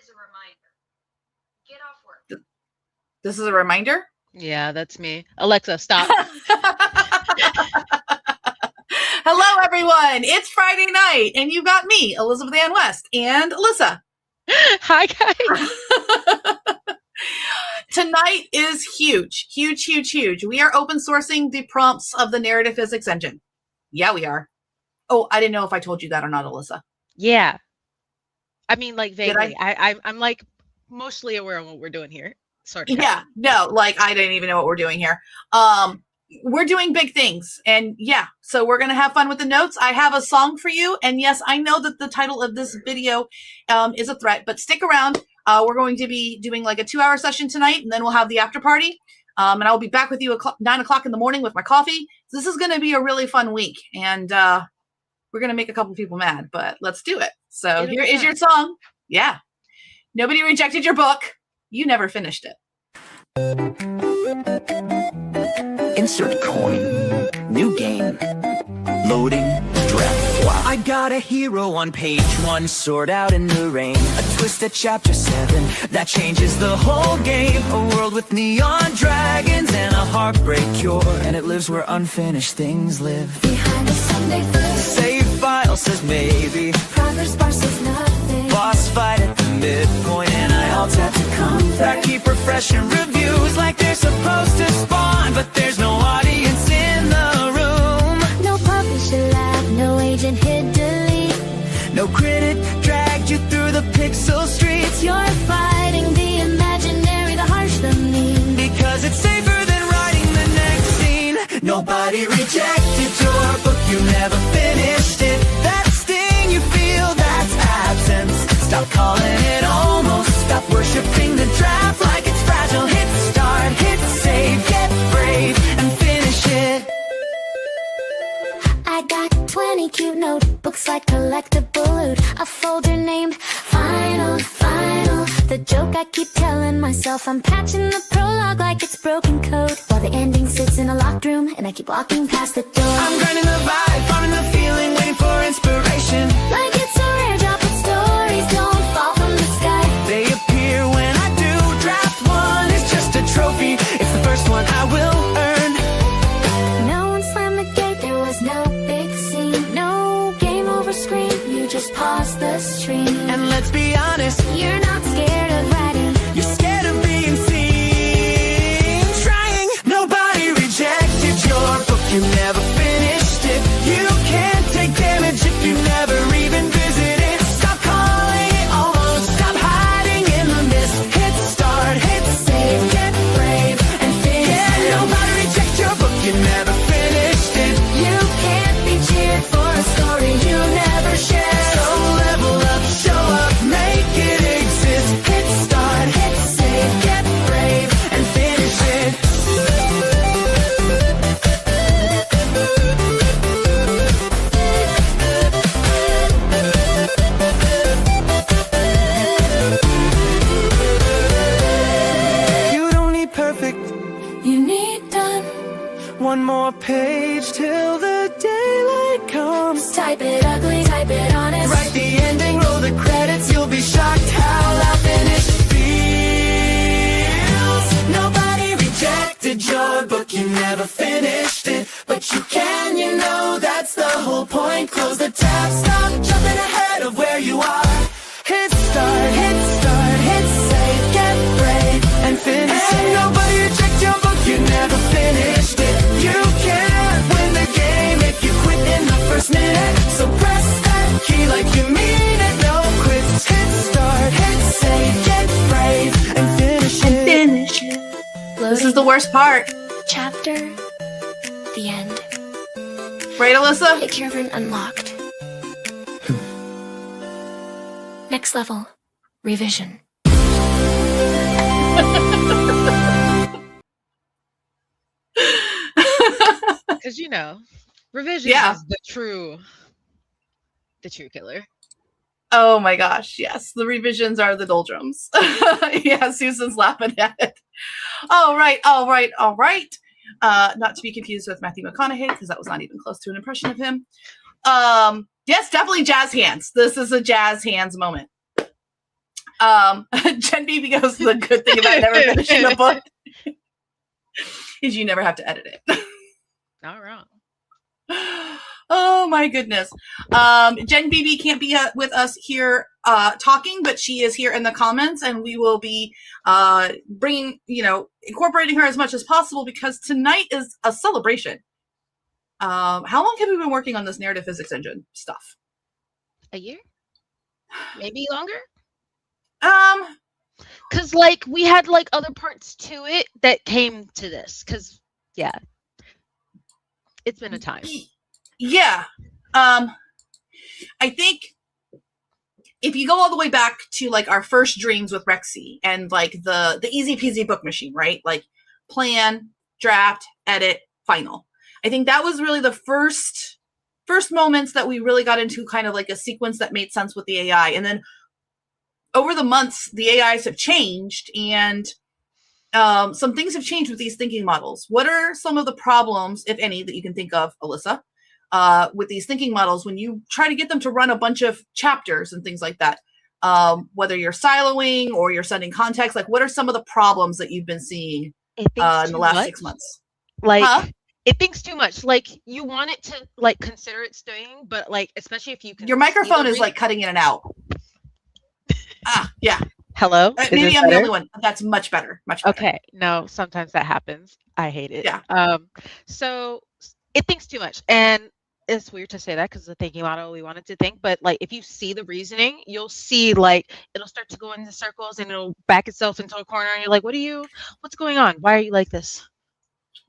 is a reminder. Get off work. This is a reminder? Yeah, that's me. Alexa, stop. Hello, everyone. It's Friday night, and you got me, Elizabeth Ann West, and Alyssa. Hi, guys. Tonight is huge, huge, huge, huge. We are open sourcing the prompts of the narrative physics engine. Yeah, we are. Oh, I didn't know if I told you that or not, Alyssa. Yeah. I mean, like, vaguely. I'm like mostly aware of what we're doing here. Sort of. Yeah, no, like I didn't even know what we're doing here. We're doing big things, and yeah, so we're going to have fun with the notes. I have a song for you, and yes, I know that the title of this video is a threat, but stick around. We're going to be doing like a 2-hour session tonight, and then we'll have the after party, and I'll be back with you at 9 o'clock in the morning with my coffee. So this is going to be a really fun week, and we're going to make a couple people mad, but let's do it. So here is your song. Yeah. Nobody rejected your book. You never finished it. Insert coin. New game. Loading. Draft. Wow. I got a hero on page 1, soared out in the rain. A twist at chapter 7 that changes the whole game. A world with neon dragons and a heartbreak cure. And it lives where unfinished things live. Behind the Sunday food. Save file says maybe. Progress bar says nothing. Boss fight at the midpoint and I all tap to come back. Keep refreshing reviews like they're supposed to spawn. But there's no audience in the room. No publisher lab, no agent hit delete. No critic dragged you through the pixel streets. You're fighting the imaginary, the harsh, the mean. Because it's safer than writing the next scene. Nobody rejected your book, you never finished it. That sting you feel, that's absence. Stop calling it almost. Stop worshipping the draft like it's fragile. Hit start, hit save, get brave, and finish it. I got 20 cute notebooks like collectible loot. A folder named Final, Final. The joke I keep telling myself, I'm patching the prologue like it's broken code. While the ending sits in a locked room and I keep walking past the door. I'm grinding the vibe, finding the feeling, waiting for inspiration. Like it's a rare drop, but stories don't fall from the sky. They appear when I do. Draft 1 is just a trophy. It's the first one I will earn. No one slammed the gate, there was no big scene. No game over screen, you just pause the stream. And let's be honest, You're not scared of writing. you're scared of being seen. Trying, nobody rejected your book, you never finished it. You can't take damage if you never even visit it. Stop calling it almost, stop hiding in the mist. Hit start, hit save, get brave, and finish it. Nobody reject your book, you never finished it. You can't be cheered for a story you never shared. So level up, show up, make it exist. Hit start, hit save, get brave, and finish it. You don't need perfect. You need done. One more page till the daylight comes. Type it ugly, type it honest. Write the ending, roll the credits. You'll be shocked how loud finished feels. Nobody rejected your book, you never finished it. But you can, you know that's the whole point. Close the tab, stop jumping ahead of where you are. Hit start, hit save, get brave, and finish it. And nobody reject your book, you never finished it. You can't win the game if you quit in the first minute. So press that key like you mean it. No quits. Hit start, hit save, get brave, and finish it. This is the worst part. Chapter. The end. Right, Alyssa? Picture room unlocked. Next level. Revision. Because, you know, revision is the true killer. Oh my gosh, yes. The revisions are the doldrums. Yeah, Susan's laughing at it. All right. Not to be confused with Matthew McConaughey, because that was not even close to an impression of him. Yes, definitely jazz hands. This is a jazz hands moment. Jen BB goes, the good thing about never finishing a book is you never have to edit it. Not wrong. Oh my goodness. Jen BB can't be with us here talking, but she is here in the comments, and we will be bringing, incorporating her as much as possible because tonight is a celebration. How long have we been working on this narrative physics engine stuff? A year? Maybe longer? Because we had other parts to it that came to this. Because it's been a time. Yeah. I think if you go all the way back to our first dreams with Rexy and the easy peasy book machine, right? Plan, draft, edit, final. I think that was really the first moments that we really got into kind of a sequence that made sense with the AI. And then over the months, the AIs have changed, and some things have changed with these thinking models. What are some of the problems, if any, that you can think of, Alyssa, with these thinking models when you try to get them to run a bunch of chapters and things like that? Whether you're siloing or you're sending context, what are some of the problems that you've been seeing in the last 6 months? It thinks too much. You want it to consider it's doing, but especially if you can. Your microphone is cutting in and out. Yeah. Hello. Maybe I'm the only one. That's much better. Much better. Okay. No, sometimes that happens. I hate it. Yeah. So it thinks too much, and it's weird to say that because the thinking model we want it to think, but if you see the reasoning, you'll see it'll start to go into circles and it'll back itself into a corner, and you're like, what's going on? Why are you like this?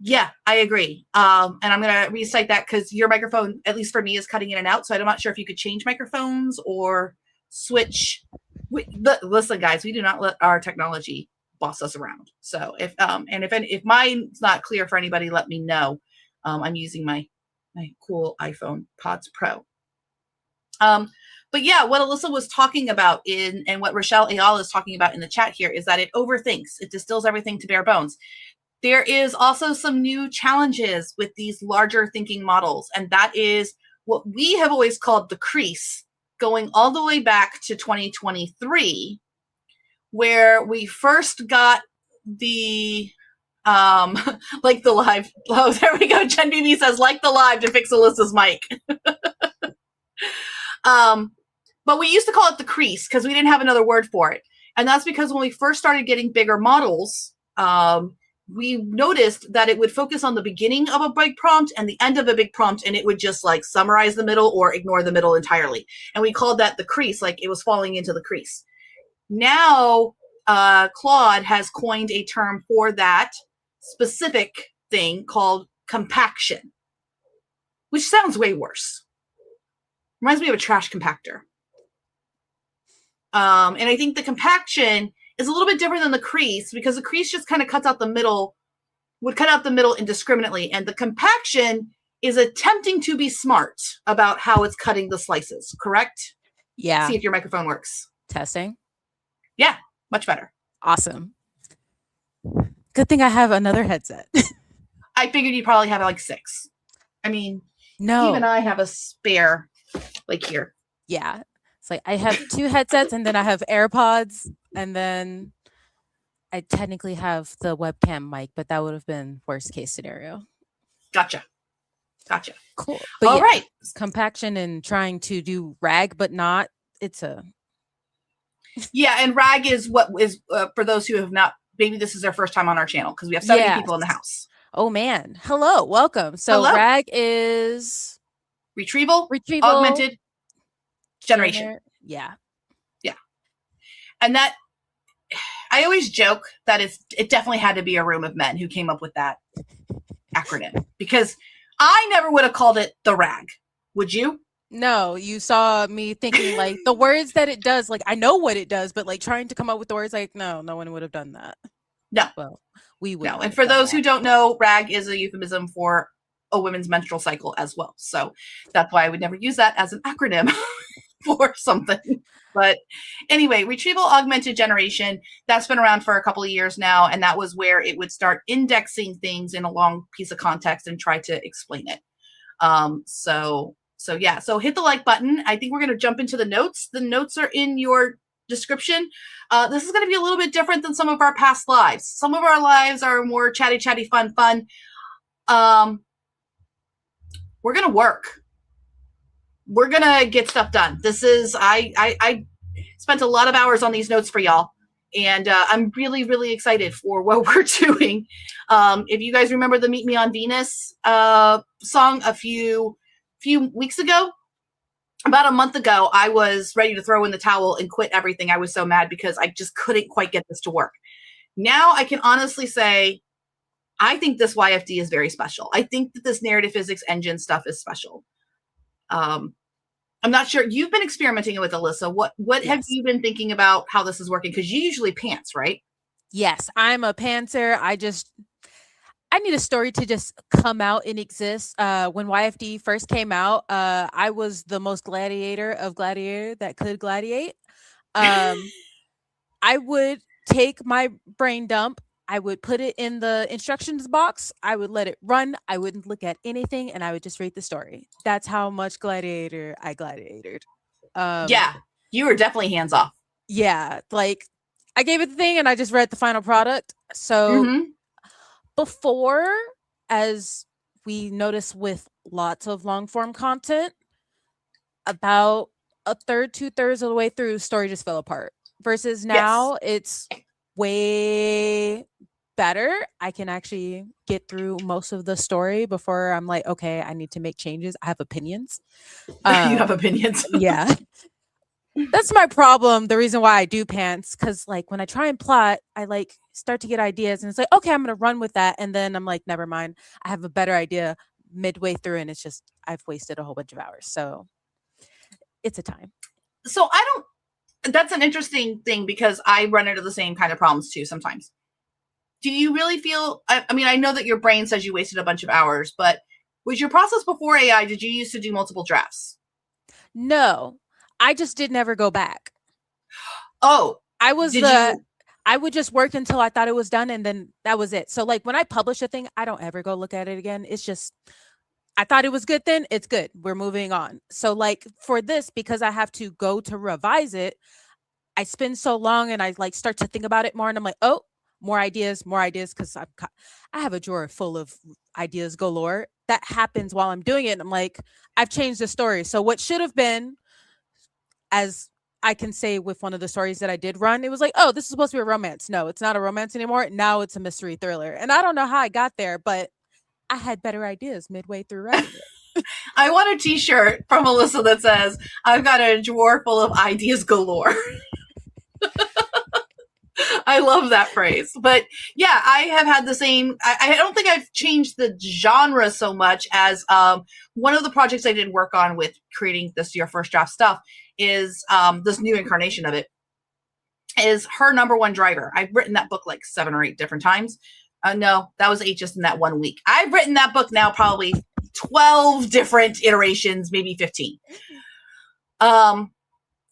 Yeah, I agree. And I'm going to recite that because your microphone, at least for me, is cutting in and out. So I'm not sure if you could change microphones or switch. Listen, guys, we do not let our technology boss us around. So if mine's not clear for anybody, let me know. I'm using my cool iPhone Pods Pro. But yeah, what Alyssa was talking about and what Rochelle Ayala is talking about in the chat here is that it overthinks. It distills everything to bare bones. There is also some new challenges with these larger thinking models, and that is what we have always called the crease, going all the way back to 2023, where we first got the the live. Oh, there we go. Jen BB says the live to fix Alyssa's mic. But we used to call it the crease because we didn't have another word for it, and that's because when we first started getting bigger models, we noticed that it would focus on the beginning of a big prompt and the end of a big prompt, and it would just summarize the middle or ignore the middle entirely. And we called that the crease, it was falling into the crease. Now, Claude has coined a term for that specific thing called compaction, which sounds way worse. Reminds me of a trash compactor. And I think the compaction is a little bit different than the crease because the crease just kind of would cut out the middle indiscriminately. And the compaction is attempting to be smart about how it's cutting the slices, correct? Yeah. See if your microphone works. Testing. Yeah, much better. Awesome. Good thing I have another headset. I figured you probably have 6. I mean, no. Even I have a spare here. Yeah. It's I have 2 headsets and then I have AirPods and then I technically have the webcam mic, but that would have been worst case scenario. Gotcha. Cool. But All right. Compaction and trying to do RAG, but not. Yeah, and RAG is what is for those who have not. Maybe this is their first time on our channel because we have 70 people in the house. Oh man! Hello, welcome. So RAG is retrieval, augmented generation. Yeah. And that I always joke that it definitely had to be a room of men who came up with that acronym because I never would have called it the RAG. Would you? No, you saw me thinking the words that it does, I know what it does, but trying to come up with the words no one would have done that. No. Well, we would. No. And for those who don't know, RAG is a euphemism for a women's menstrual cycle as well. So that's why I would never use that as an acronym for something. But anyway, retrieval augmented generation, that's been around for a couple of years now. And that was where it would start indexing things in a long piece of context and try to explain it. So hit the like button. I think we're going to jump into the notes. The notes are in your description. This is going to be a little bit different than some of our past lives. Some of our lives are more chatty, fun. We're going to work. We're going to get stuff done. This is, I spent a lot of hours on these notes for y'all. And I'm really, really excited for what we're doing. If you guys remember the Meet Me on Venus song a few weeks ago, about a month ago, I was ready to throw in the towel and quit everything. I was so mad because I just couldn't quite get this to work. Now I can honestly say, I think this YFD is very special. I think that this narrative physics engine stuff is special. I'm not sure. You've been experimenting with Alyssa. What Yes. have you been thinking about how this is working? Because you usually pants, right? Yes, I'm a pantser. I need a story to just come out and exist. When YFD first came out, I was the most gladiator of gladiator that could gladiate. I would take my brain dump. I would put it in the instructions box. I would let it run. I wouldn't look at anything, and I would just read the story. That's how much gladiator I gladiated. Yeah, you were definitely hands off. Yeah, like I gave it the thing, and I just read the final product. So before, as we notice with lots of long form content, about a third, 2/3 of the way through, story just fell apart. Versus now, it's way better. I can actually get through most of the story before I'm like, okay, I need to make changes. I have opinions. You have opinions. Yeah. That's my problem. The reason why I do pants, because like when I try and plot, I like start to get ideas and it's like, okay, I'm gonna run with that. And then I'm like, never mind. I have a better idea midway through, and it's just I've wasted a whole bunch of hours. So it's a time. So that's an interesting thing because I run into the same kind of problems too sometimes. Do you really feel, I mean, I know that your brain says you wasted a bunch of hours, but was your process before AI, did you used to do multiple drafts? No, I just did never go back. Oh, I would just work until I thought it was done, and then that was it. So like when I publish a thing, I don't ever go look at it again. It's just, I thought it was good then, it's good. We're moving on. So like for this, because I have to go to revise it, I spend so long and I like start to think about it more, and I'm like, oh, more ideas, because I have a drawer full of ideas galore. That happens while I'm doing it. And I'm like, I've changed the story. So what should have been, as I can say with one of the stories that I did run, it was like, oh, this is supposed to be a romance. No, it's not a romance anymore. Now it's a mystery thriller. And I don't know how I got there, but I had better ideas midway through writing it. I want a t-shirt from Alyssa that says, I've got a drawer full of ideas galore. I love that phrase. But yeah, I have had the same, I don't think I've changed the genre so much as one of the projects I did work on with creating this Your First Draft stuff is this new incarnation of it is her number one driver. I've written that book like 7 or 8 different times. No, that was 8 just in that 1 week. I've written that book now probably 12 different iterations, maybe 15. And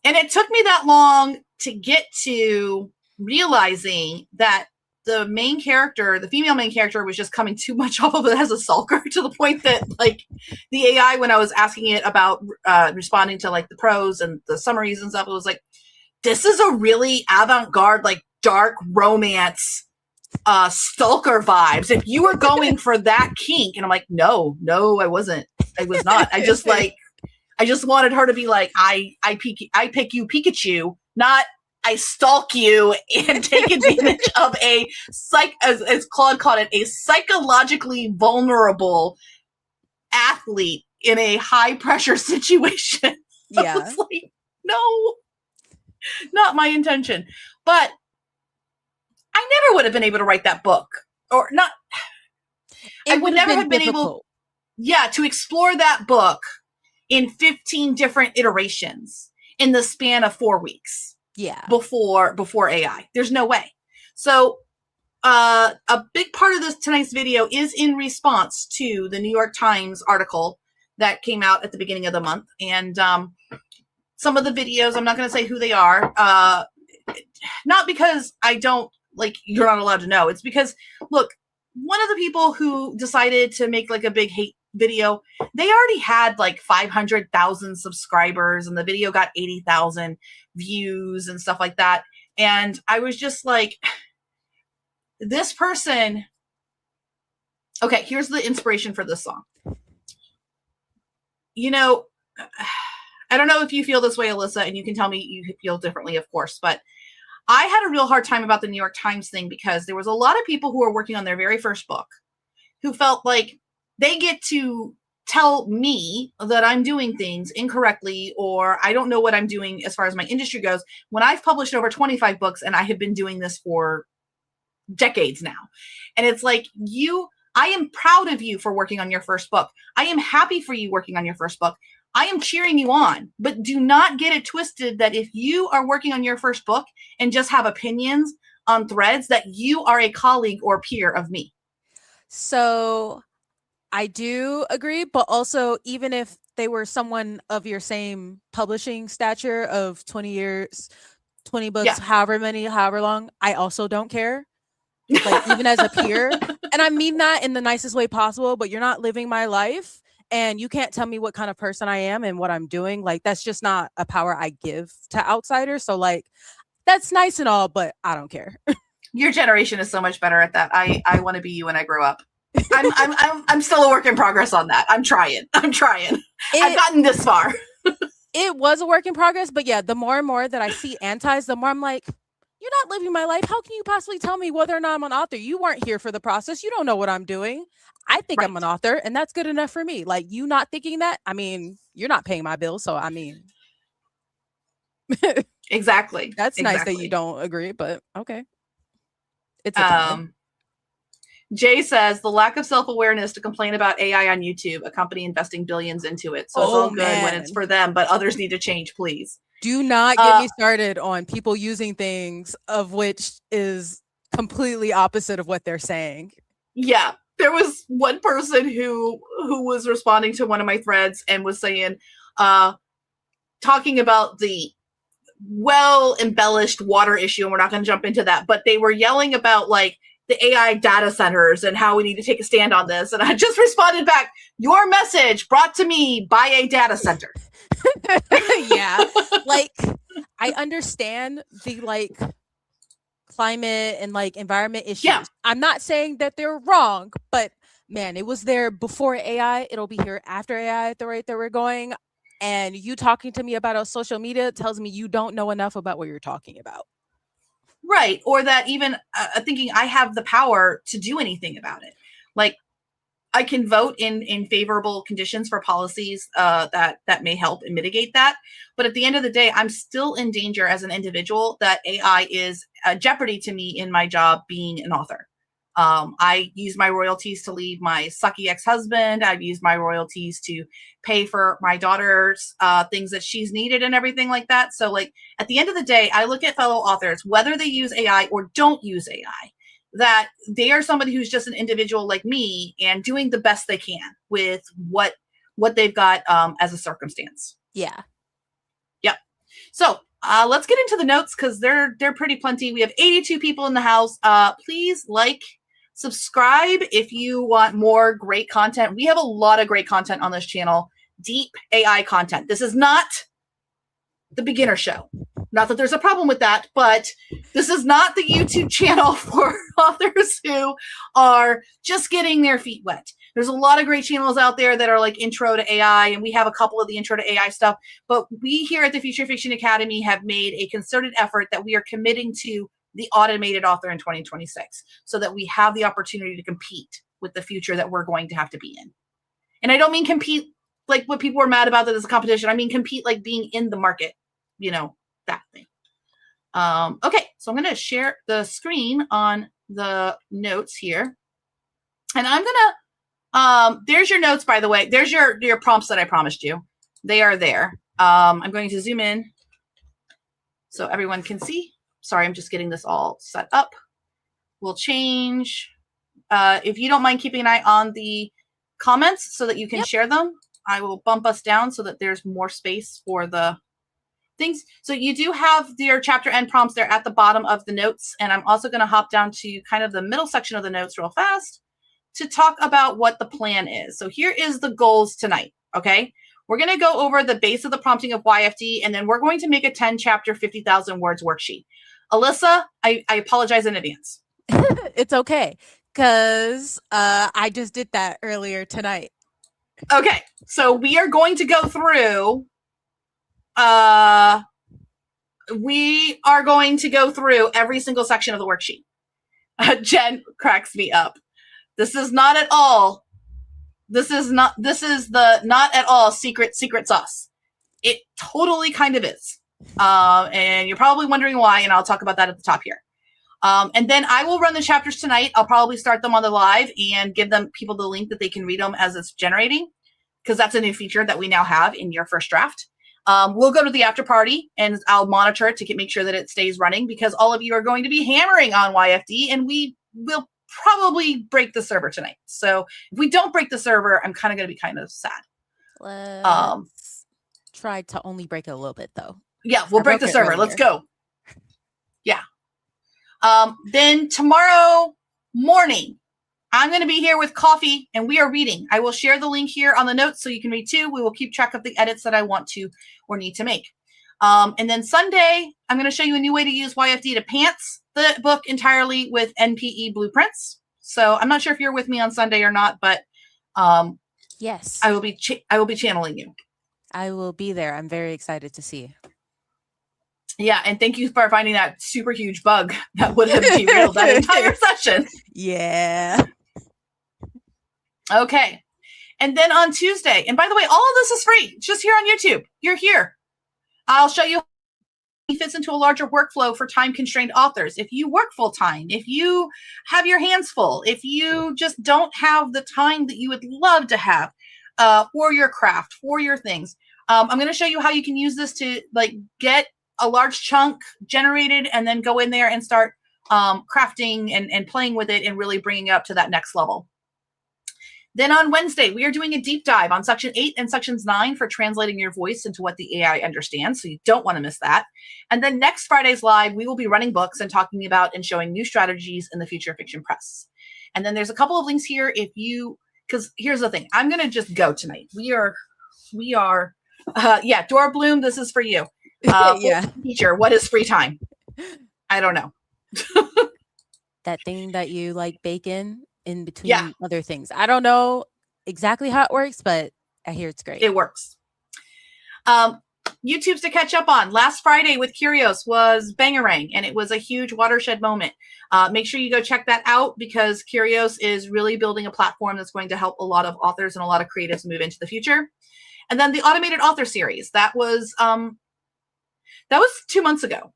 it took me that long to get to realizing that the main character, the female main character, was just coming too much off of it as a sulker to the point that like the AI, when I was asking it about responding to like the prose and the summaries and stuff, it was like, this is a really avant-garde, like dark romance stalker vibes. If you were going for that kink, and I'm like, no, I wasn't. I was not. I just wanted her to be like, I pick you Pikachu, not I stalk you and take advantage of a as Claude called it, a psychologically vulnerable athlete in a high pressure situation. Yeah. I was like, no, not my intention. But I never would have been able to write that book, or not. I would never have been able, to explore that book in 15 different iterations in the span of 4 weeks. Yeah. Before AI. There's no way. So a big part of tonight's video is in response to the New York Times article that came out at the beginning of the month. And some of the videos, I'm not going to say who they are, not because I don't, like, you're not allowed to know. It's because, look, one of the people who decided to make like a big hate video, they already had like 500,000 subscribers and the video got 80,000 views and stuff like that. And I was just like, this person, okay, here's the inspiration for this song. You know, I don't know if you feel this way, Alyssa, and you can tell me you feel differently, of course, but I had a real hard time about the New York Times thing because there was a lot of people who were working on their very first book who felt like they get to tell me that I'm doing things incorrectly or I don't know what I'm doing as far as my industry goes when I've published over 25 books and I have been doing this for decades now. And it's like, I am proud of you for working on your first book. I am happy for you working on your first book. I am cheering you on, but do not get it twisted that if you are working on your first book and just have opinions on threads, that you are a colleague or peer of me. So I do agree, but also even if they were someone of your same publishing stature of 20 years, 20 books, however long, I also don't care. Like even as a peer. And I mean that in the nicest way possible, but you're not living my life and you can't tell me what kind of person I am and what I'm doing. Like that's just not a power I give to outsiders. So like that's nice and all, but I don't care. Your generation is so much better at that. I want to be you when I grow up. I'm still a work in progress on that. I'm trying. I've gotten this far. It was a work in progress, but yeah, the more and more that I see antis, the more I'm like, you're not living my life. How can you possibly tell me whether or not I'm an author? You weren't here for the process. You don't know what I'm doing. I think I'm an author, and that's good enough for me. Like you not thinking that, I mean, you're not paying my bills, so I mean, exactly. That's nice that you don't agree, but okay. It's a Jay says the lack of self-awareness to complain about AI on YouTube, a company investing billions into it. So it's all good when it's for them, but others need to change, please. Do not get me started on people using things of which is completely opposite of what they're saying. Yeah. There was one person who was responding to one of my threads and was saying, talking about the well-embellished water issue, and we're not going to jump into that, but they were yelling about like the AI data centers and how we need to take a stand on this. And I just responded back, your message brought to me by a data center. Yeah. Like I understand the like climate and like environment issues. Yeah. I'm not saying that they're wrong, but man, it was there before AI. It'll be here after AI at the rate that we're going. And you talking to me about social media tells me you don't know enough about what you're talking about. Right. Or that even thinking I have the power to do anything about it. Like I can vote in favorable conditions for policies that may help and mitigate that. But at the end of the day, I'm still in danger as an individual that AI is a jeopardy to me in my job being an author. I use my royalties to leave my sucky ex-husband. I've used my royalties to pay for my daughter's things that she's needed and everything like that. So like at the end of the day, I look at fellow authors, whether they use AI or don't use AI, that they are somebody who's just an individual like me and doing the best they can with what they've got as a circumstance. Yeah. Yep. So let's get into the notes because they're pretty plenty. We have 82 people in the house. Please subscribe if you want more great content. We have a lot of great content on this channel. Deep AI content. This is not the beginner show. Not that there's a problem with that, but this is not the YouTube channel for authors who are just getting their feet wet. There's a lot of great channels out there that are like intro to AI, and we have a couple of the intro to AI stuff. But we here at the Future Fiction Academy have made a concerted effort that we are committing to the automated author in 2026 so that we have the opportunity to compete with the future that we're going to have to be in. And I don't mean compete like what people are mad about that as a competition. I mean compete like being in the market, that thing. Okay, so I'm going to share the screen on the notes here. And I'm going to, there's your notes, by the way. There's your prompts that I promised you. They are there. I'm going to zoom in so everyone can see. Sorry, I'm just getting this all set up. We'll change. If you don't mind keeping an eye on the comments so that you can share them, I will bump us down so that there's more space for the things. So you do have your chapter end prompts there at the bottom of the notes. And I'm also going to hop down to kind of the middle section of the notes real fast to talk about what the plan is. So here is the goals tonight, okay? We're going to go over the base of the prompting of YFD, and then we're going to make a 10-chapter, 50,000 words worksheet. Alyssa, I apologize in advance. It's okay, because I just did that earlier tonight. Okay, so we are going to go through every single section of the worksheet. Jen cracks me up. This is not at all secret sauce. It totally kind of is. And you're probably wondering why, and I'll talk about that at the top here. And then I will run the chapters tonight. I'll probably start them on the live and give people the link that they can read them as it's generating, because that's a new feature that we now have in your first draft. We'll go to the after party and I'll monitor it to make sure that it stays running, because all of you are going to be hammering on YFD and we will probably break the server tonight. So if we don't break the server, I'm kind of going to be kind of sad. Let's try to only break it a little bit though. Yeah, we'll break the server. Let's go. Yeah. Then tomorrow morning, I'm going to be here with coffee and we are reading. I will share the link here on the notes so you can read too. We will keep track of the edits that I want to or need to make. And then Sunday, I'm going to show you a new way to use YFD to pants the book entirely with NPE blueprints. So I'm not sure if you're with me on Sunday or not, but yes, I will be channeling you. I will be there. I'm very excited to see. Yeah, and thank you for finding that super huge bug that would have derailed that entire session. Yeah. Okay. And then on Tuesday, and by the way, all of this is free. It's just here on YouTube. You're here. I'll show you how it fits into a larger workflow for time-constrained authors. If you work full-time, if you have your hands full, if you just don't have the time that you would love to have for your craft, for your things, I'm going to show you how you can use this to get a large chunk generated and then go in there and start crafting and playing with it and really bringing it up to that next level. Then on Wednesday, we are doing a deep dive on section 8 and sections 9 for translating your voice into what the AI understands. So you don't want to miss that. And then next Friday's live, we will be running books and talking about and showing new strategies in the future of fiction press. And then there's a couple of links here because here's the thing. I'm going to just go tonight. We are, Dora Bloom, this is for you. Yeah. Teacher, what is free time? I don't know. That thing that you bake in between other things. I don't know exactly how it works, but I hear it's great. It works. YouTube's to catch up on. Last Friday with Curios was Bangarang, and it was a huge watershed moment. Make sure you go check that out, because Curios is really building a platform that's going to help a lot of authors and a lot of creatives move into the future. And then the automated author series, that was 2 months ago.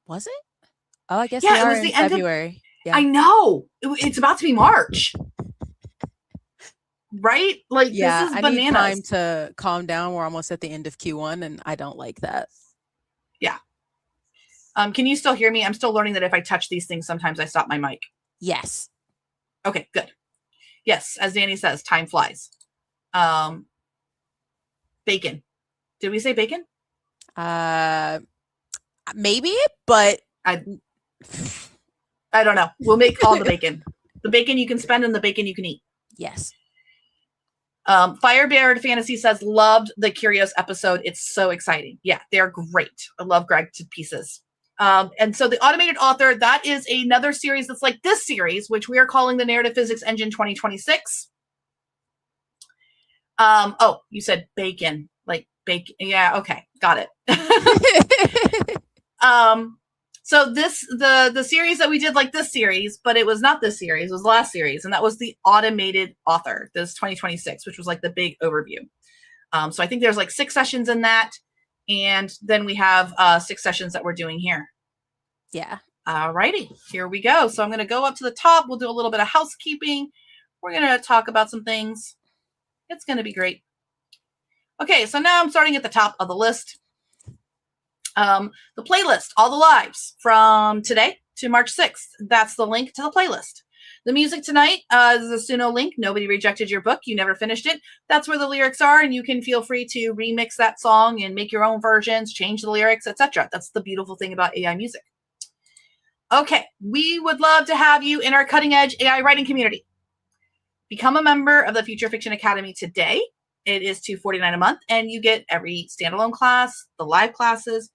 Was it? Oh, I guess yeah, we are it was in the end February. Yeah. I know. It's about to be March. Right? This is bananas. I need time to calm down. We're almost at the end of Q1 and I don't like that. Yeah. Can you still hear me? I'm still learning that if I touch these things, sometimes I stop my mic. Yes. Okay, good. Yes, as Danny says, time flies. Bacon. Did we say bacon? Maybe, but I don't know. We'll make all the bacon. The bacon you can spend and the bacon you can eat. Yes. Firebeard Fantasy says, loved the Curious episode. It's so exciting. Yeah, they're great. I love Greg to pieces. And so the automated author, that is another series that's like this series, which we are calling the Narrative Physics Engine 2026. Oh, you said bacon, bacon. Yeah. Okay. Got it. So the series that we did, this series, but it was not this series, it was the last series. And that was the automated author, this 2026, which was the big overview. So I think there's 6 sessions in that. And then we have 6 sessions that we're doing here. Yeah. All righty, here we go. So I'm going to go up to the top. We'll do a little bit of housekeeping. We're going to talk about some things. It's going to be great. Okay, so now I'm starting at the top of the list. The playlist, all the lives from today to March 6th. That's the link to the playlist. The music tonight is a Suno link. Nobody rejected your book. You never finished it. That's where the lyrics are, and you can feel free to remix that song and make your own versions, change the lyrics, etc. That's the beautiful thing about AI music. Okay, we would love to have you in our cutting edge AI writing community. Become a member of the Future Fiction Academy today. It is $249 a month, and you get every standalone class, the live classes,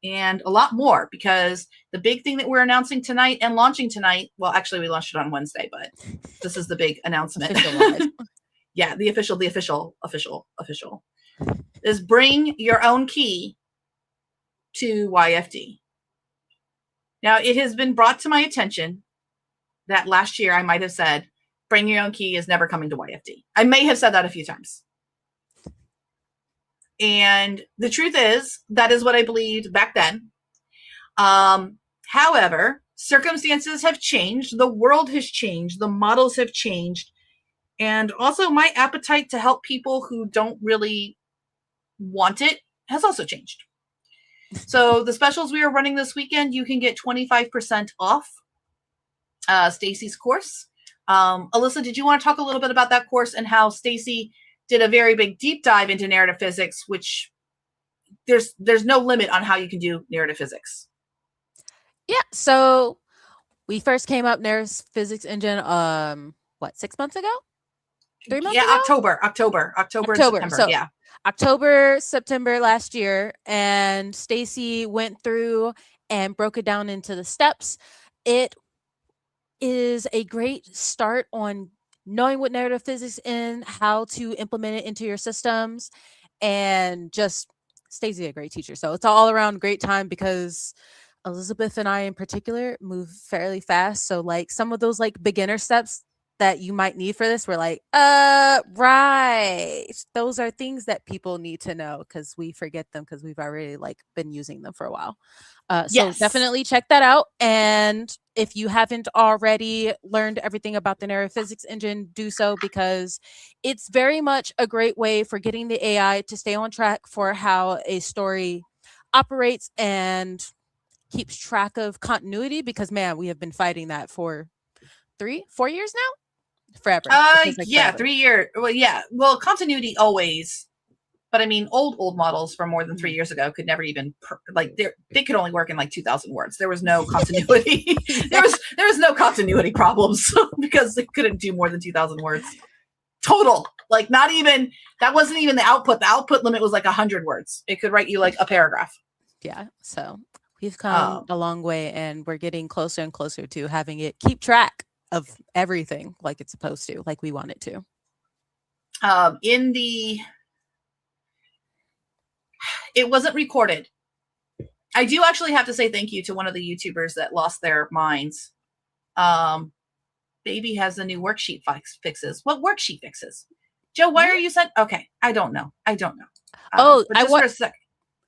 and a lot more, because the big thing that we're announcing tonight and launching tonight, well, actually we launched it on Wednesday, but this is the big announcement. Yeah, the official is bring your own key to YFD. Now, it has been brought to my attention that last year I might have said, bring your own key is never coming to YFD. I may have said that a few times. And the truth is, that is what I believed back then. However, circumstances have changed. The world has changed. The models have changed. And also my appetite to help people who don't really want it has also changed. So the specials we are running this weekend, you can get 25% off Stacy's course. Alyssa, did you want to talk a little bit about that course and how Stacy did a very big deep dive into narrative physics, which there's no limit on how you can do narrative physics. Yeah. So we first came up narrative physics engine, 6 months ago? 3 months ago? October, and September. So yeah. October, September last year. And Stacy went through and broke it down into the steps. It is a great start on knowing what narrative physics is, how to implement it into your systems, and just Stacey a great teacher. So it's all around great time, because Elizabeth and I in particular move fairly fast. So like some of those like beginner steps that you might need for this, we're like, right. Those are things that people need to know, because we forget them because we've already like been using them for a while. So definitely check that out. And if you haven't already learned everything about the narrative physics engine, do so, because it's very much a great way for getting the AI to stay on track for how a story operates and keeps track of continuity, because man, we have been fighting that for 4 years now. Forever. Forever. 3 years. Well, yeah. Well, continuity always. But I mean, old models from more than 3 years ago could never even they could only work in like 2,000 words. There was no continuity. there was no continuity problems because they couldn't do more than 2,000 words total. Like not even, that wasn't even the output. The output limit was like 100 words. It could write you like a paragraph. Yeah. So we've come a long way, and we're getting closer and closer to having it keep track of everything like it's supposed to, like we want it to. It wasn't recorded. I do actually have to say thank you to one of the YouTubers that lost their minds. Baby has the new worksheet fixes. What worksheet fixes? Joe, why are you saying? Okay, I don't know. For a sec.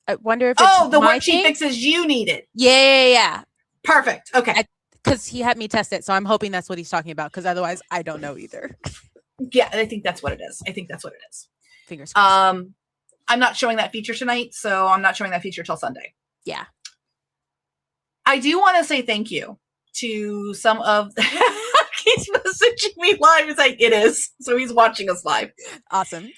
I wonder if it's the worksheet fixes you needed. Yeah. Perfect. Okay. Because he had me test it, so I'm hoping that's what he's talking about, because otherwise I don't know either. Yeah, I think that's what it is. Fingers crossed. I'm not showing that feature tonight, so I'm not showing that feature till Sunday. Yeah. I do want to say thank you to some of he's messaging me live. He's like, it is. So he's watching us live. Awesome.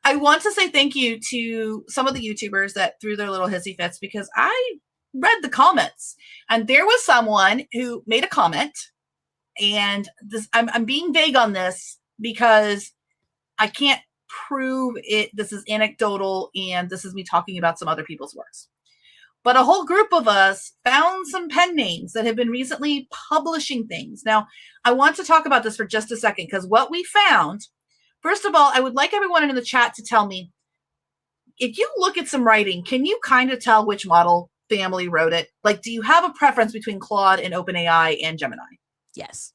I want to say thank you to some of the YouTubers that threw their little hissy fits, because I read the comments, and there was someone who made a comment, and this I'm being vague on this because I can't prove it. This is anecdotal, and this is me talking about some other people's works. But a whole group of us found some pen names that have been recently publishing things. Now, I want to talk about this for just a second, because what we found, first of all, I would like everyone in the chat to tell me, if you look at some writing, can you kind of tell which model family wrote it? Like, do you have a preference between Claude and OpenAI and Gemini? Yes.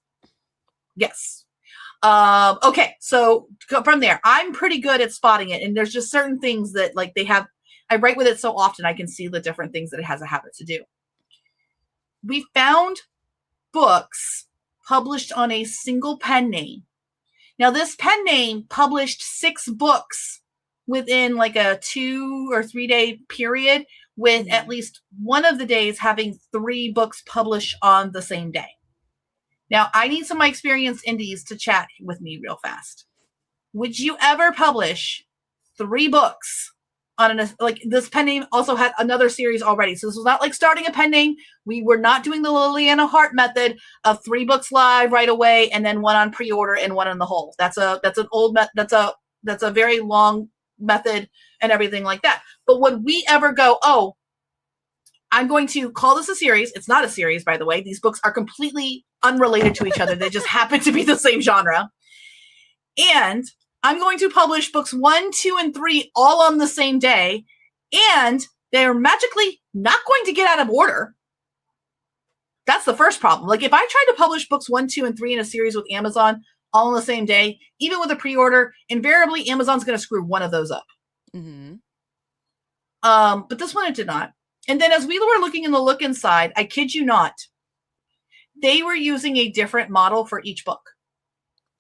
Okay, so from there, I'm pretty good at spotting it, and there's just certain things that like I write with it so often I can see the different things that it has a habit to do. We found books published on a single pen name. Now, this pen name published 6 books within like a 2 or 3 day period, with at least one of the days having 3 books published on the same day. Now, I need some of my experienced indies to chat with me real fast. Would you ever publish 3 books like this pen name also had another series already. So this was not like starting a pen name. We were not doing the Liliana Hart method of 3 books live right away and then 1 on pre-order and 1 in the hole. That's an old that's a very long method and everything like that. But would we ever go, oh, I'm going to call this a series. It's not a series, by the way. These books are completely unrelated to each other. They just happen to be the same genre. And I'm going to publish books 1, 2, and 3 all on the same day. And they're magically not going to get out of order. That's the first problem. Like if I tried to publish books 1, 2, and 3 in a series with Amazon all on the same day, even with a pre-order, invariably Amazon's going to screw one of those up. Mm-hmm. But this one it did not. And then as we were looking in the look inside, I kid you not, they were using a different model for each book.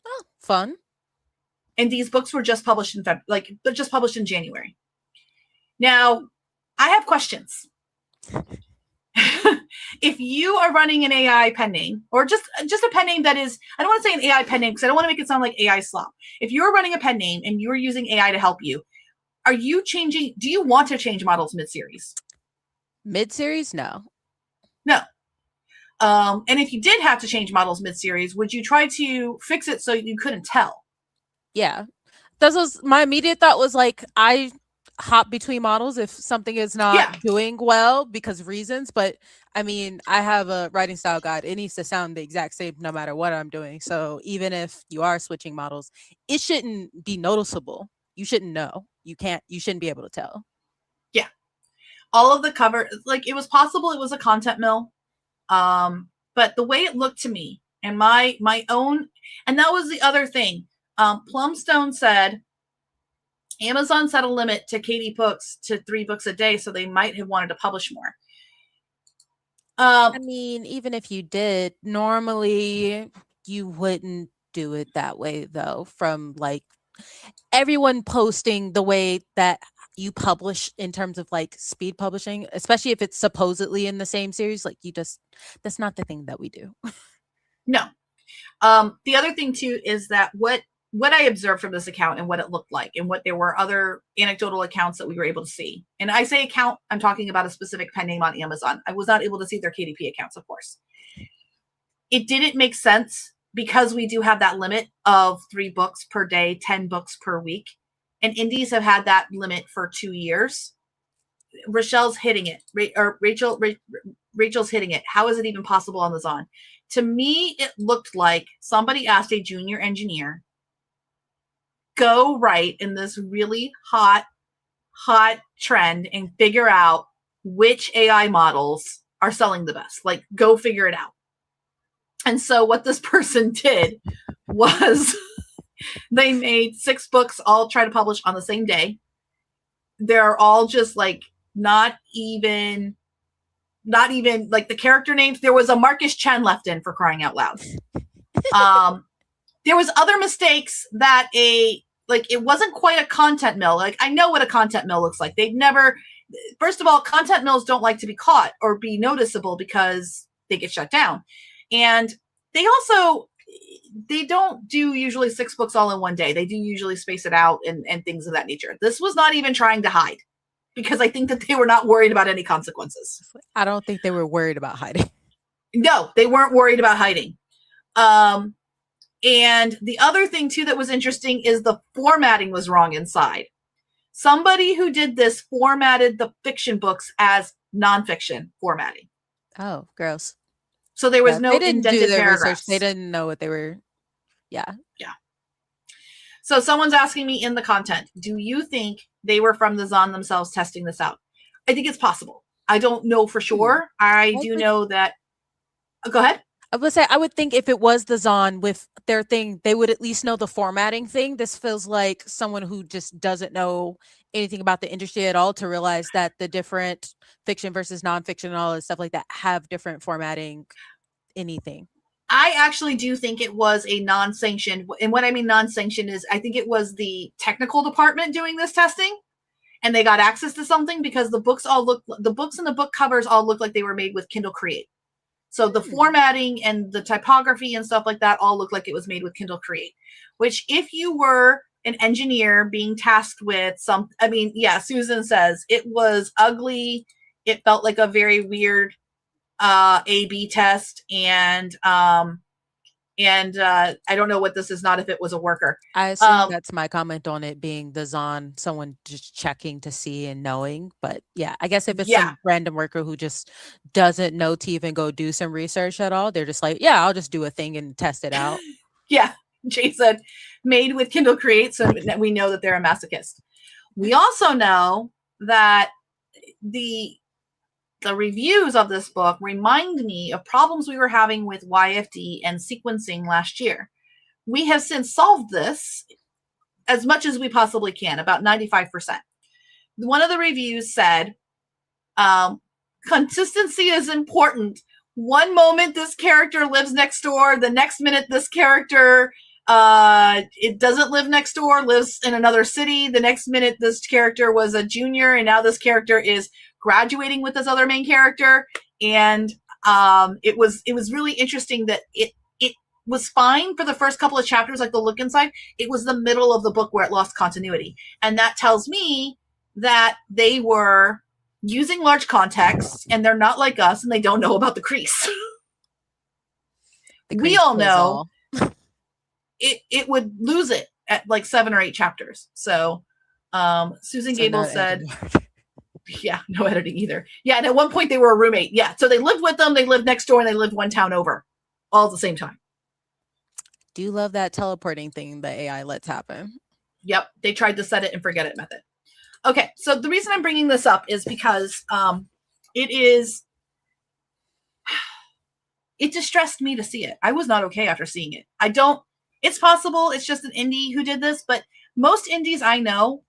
Oh, fun. And these books were just published in they're just published in January. Now, I have questions. If you are running an AI pen name, or just a pen name that is, I don't want to say an AI pen name because I don't want to make it sound like AI slop. If you're running a pen name and you're using AI to help you, do you want to change models mid-series? Mid-series? No. No. And if you did have to change models mid-series, would you try to fix it so you couldn't tell? Yeah. That was my immediate thought was like, I hop between models if something is not doing well because of reasons. But I mean, I have a writing style guide. It needs to sound the exact same no matter what I'm doing. So even if you are switching models, it shouldn't be noticeable. You shouldn't know. You shouldn't be able to tell. Yeah. All of the cover, like it was possible it was a content mill. But the way it looked to me and my own, and that was the other thing. Plumstone said, Amazon set a limit to Katie books to 3 books a day, so they might have wanted to publish more. I mean, even if you did, normally you wouldn't do it that way, though, from like everyone posting the way that you publish in terms of like speed publishing, especially if it's supposedly in the same series, like that's not the thing that we do. No. The other thing too is that what I observed from this account and what it looked like and what there were other anecdotal accounts that we were able to see. And I say account, I'm talking about a specific pen name on Amazon. I was not able to see their KDP accounts, of course. It didn't make sense because we do have that limit of 3 books per day, 10 books per week. And indies have had that limit for 2 years. Rachel's hitting it. Rachel's hitting it. How is it even possible on the Zon? To me, it looked like somebody asked a junior engineer, go right in this really hot trend and figure out which AI models are selling the best. Like, go figure it out. And so what this person did was they made 6 books, all try to publish on the same day. They're all just like not even like the character names. There was a Marcus Chen left in, for crying out loud. There was other mistakes that it wasn't quite a content mill. Like, I know what a content mill looks like. First of all, content mills don't like to be caught or be noticeable because they get shut down. And they don't do usually 6 books all in one day. They do usually space it out and things of that nature. This was not even trying to hide because I think that they were not worried about any consequences. I don't think they were worried about hiding. No, they weren't worried about hiding. And the other thing too that was interesting is the formatting was wrong inside. Somebody who did this formatted the fiction books as nonfiction formatting. Oh, gross. So there was no indented paragraphs. Research. They didn't know what they were. Yeah. Yeah. So someone's asking me in the content, do you think they were from the Zon themselves testing this out? I think it's possible. I don't know for sure. I do know that. Go ahead. I would say, I would think if it was the Zon with their thing, they would at least know the formatting thing. This feels like someone who just doesn't know anything about the industry at all to realize that the different fiction versus nonfiction and all this stuff like that have different formatting anything. I actually do think it was a non-sanctioned, and what I mean non-sanctioned is I think it was the technical department doing this testing and they got access to something because the books and the book covers all look like they were made with Kindle Create. So the formatting and the typography and stuff like that all look like it was made with Kindle Create, which if you were an engineer being tasked with Susan says it was ugly. It felt like a very weird A/B test, and I don't know what this is not if it was a worker. I assume that's my comment on it being the Zon, someone just checking to see and knowing. But yeah, I guess if it's some random worker who just doesn't know to even go do some research at all, they're just like, yeah, I'll just do a thing and test it out. Yeah, Jay said, made with Kindle Create, so we know that they're a masochist. We also know that the reviews of this book remind me of problems we were having with YFD and sequencing last year. We have since solved this as much as we possibly can, about 95%. One of the reviews said, consistency is important. One moment this character lives next door, the next minute this character it doesn't live next door, lives in another city. The next minute this character was a junior, and now this character is graduating with this other main character. And it was really interesting that it was fine for the first couple of chapters, like the look inside. It was the middle of the book where it lost continuity. And that tells me that they were using large contexts, and they're not like us, and they don't know about the crease. We all know it would lose it at like 7 or 8 chapters. So Susan Gable said, yeah, no editing either. Yeah, and at one point they were a roommate. Yeah, so they lived with them, they lived next door, and they lived one town over, all at the same time. Do you love that teleporting thing that AI lets happen? Yep, they tried the set it and forget it method. Okay, so the reason I'm bringing this up is because it distressed me to see it. I was not okay after seeing it. It's possible it's just an indie who did this, but most indies I know,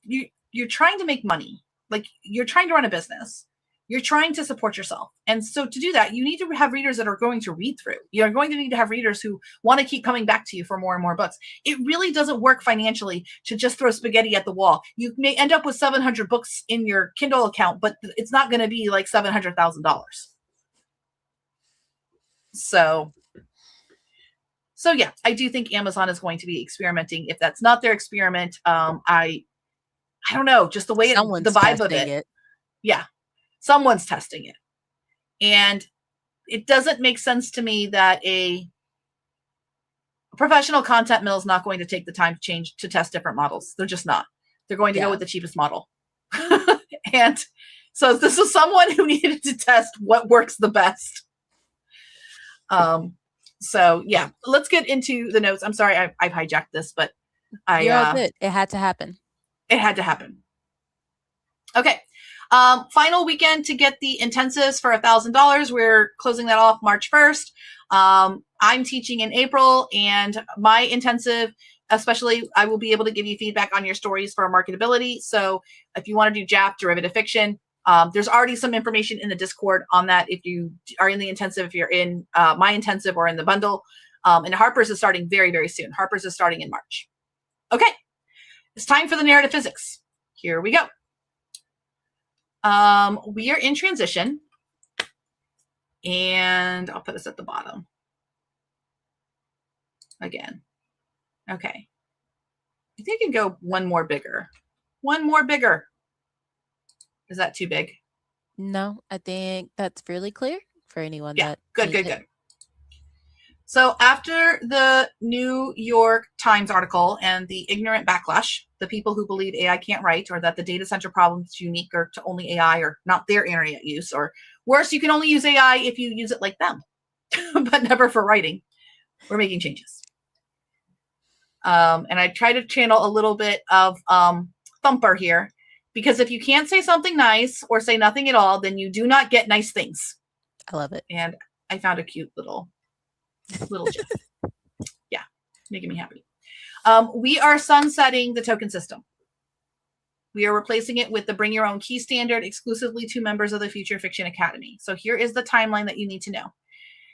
you're trying to make money. Like, you're trying to run a business. You're trying to support yourself. And so to do that, you need to have readers that are going to read through. You're going to need to have readers who want to keep coming back to you for more and more books. It really doesn't work financially to just throw spaghetti at the wall. You may end up with 700 books in your Kindle account, but it's not going to be like $700,000. So yeah, I do think Amazon is going to be experimenting. If that's not their experiment, I don't know, just the way the vibe of it. Yeah, someone's testing it. And it doesn't make sense to me that a professional content mill is not going to take the time to test different models. They're just not. They're going to go with the cheapest model. And so this is someone who needed to test what works the best. So yeah, let's get into the notes. I'm sorry I've hijacked this, but you're all good. It had to happen. It had to happen. Okay. Final weekend to get the intensives for $1,000. We're closing that off March 1st. I'm teaching in April, and my intensive, especially, I will be able to give you feedback on your stories for marketability. So if you want to do JAP, derivative fiction, there's already some information in the Discord on that. If you are in the intensive, if you're in my intensive or in the bundle, and Harper's is starting very, very soon. Harper's is starting in March. Okay. It's time for the narrative physics. Here we go. We are in transition, and I'll put this at the bottom again. Okay. I think I can go one more bigger. One more bigger. Is that too big? No, I think that's fairly clear for anyone. Yeah, good. So after the New York Times article and the ignorant backlash, the people who believe AI can't write, or that the data center problem is unique or to only AI or not their internet use, or worse, you can only use AI if you use it like them, but never for writing, we're making changes. And I try to channel a little bit of Thumper here, because if you can't say something nice or say nothing at all, then you do not get nice things. I love it. And I found a cute little GIF. Yeah, making me happy. We are sunsetting the token system. We are replacing it with the Bring Your Own Key standard exclusively to members of the Future Fiction Academy. So here is the timeline that you need to know.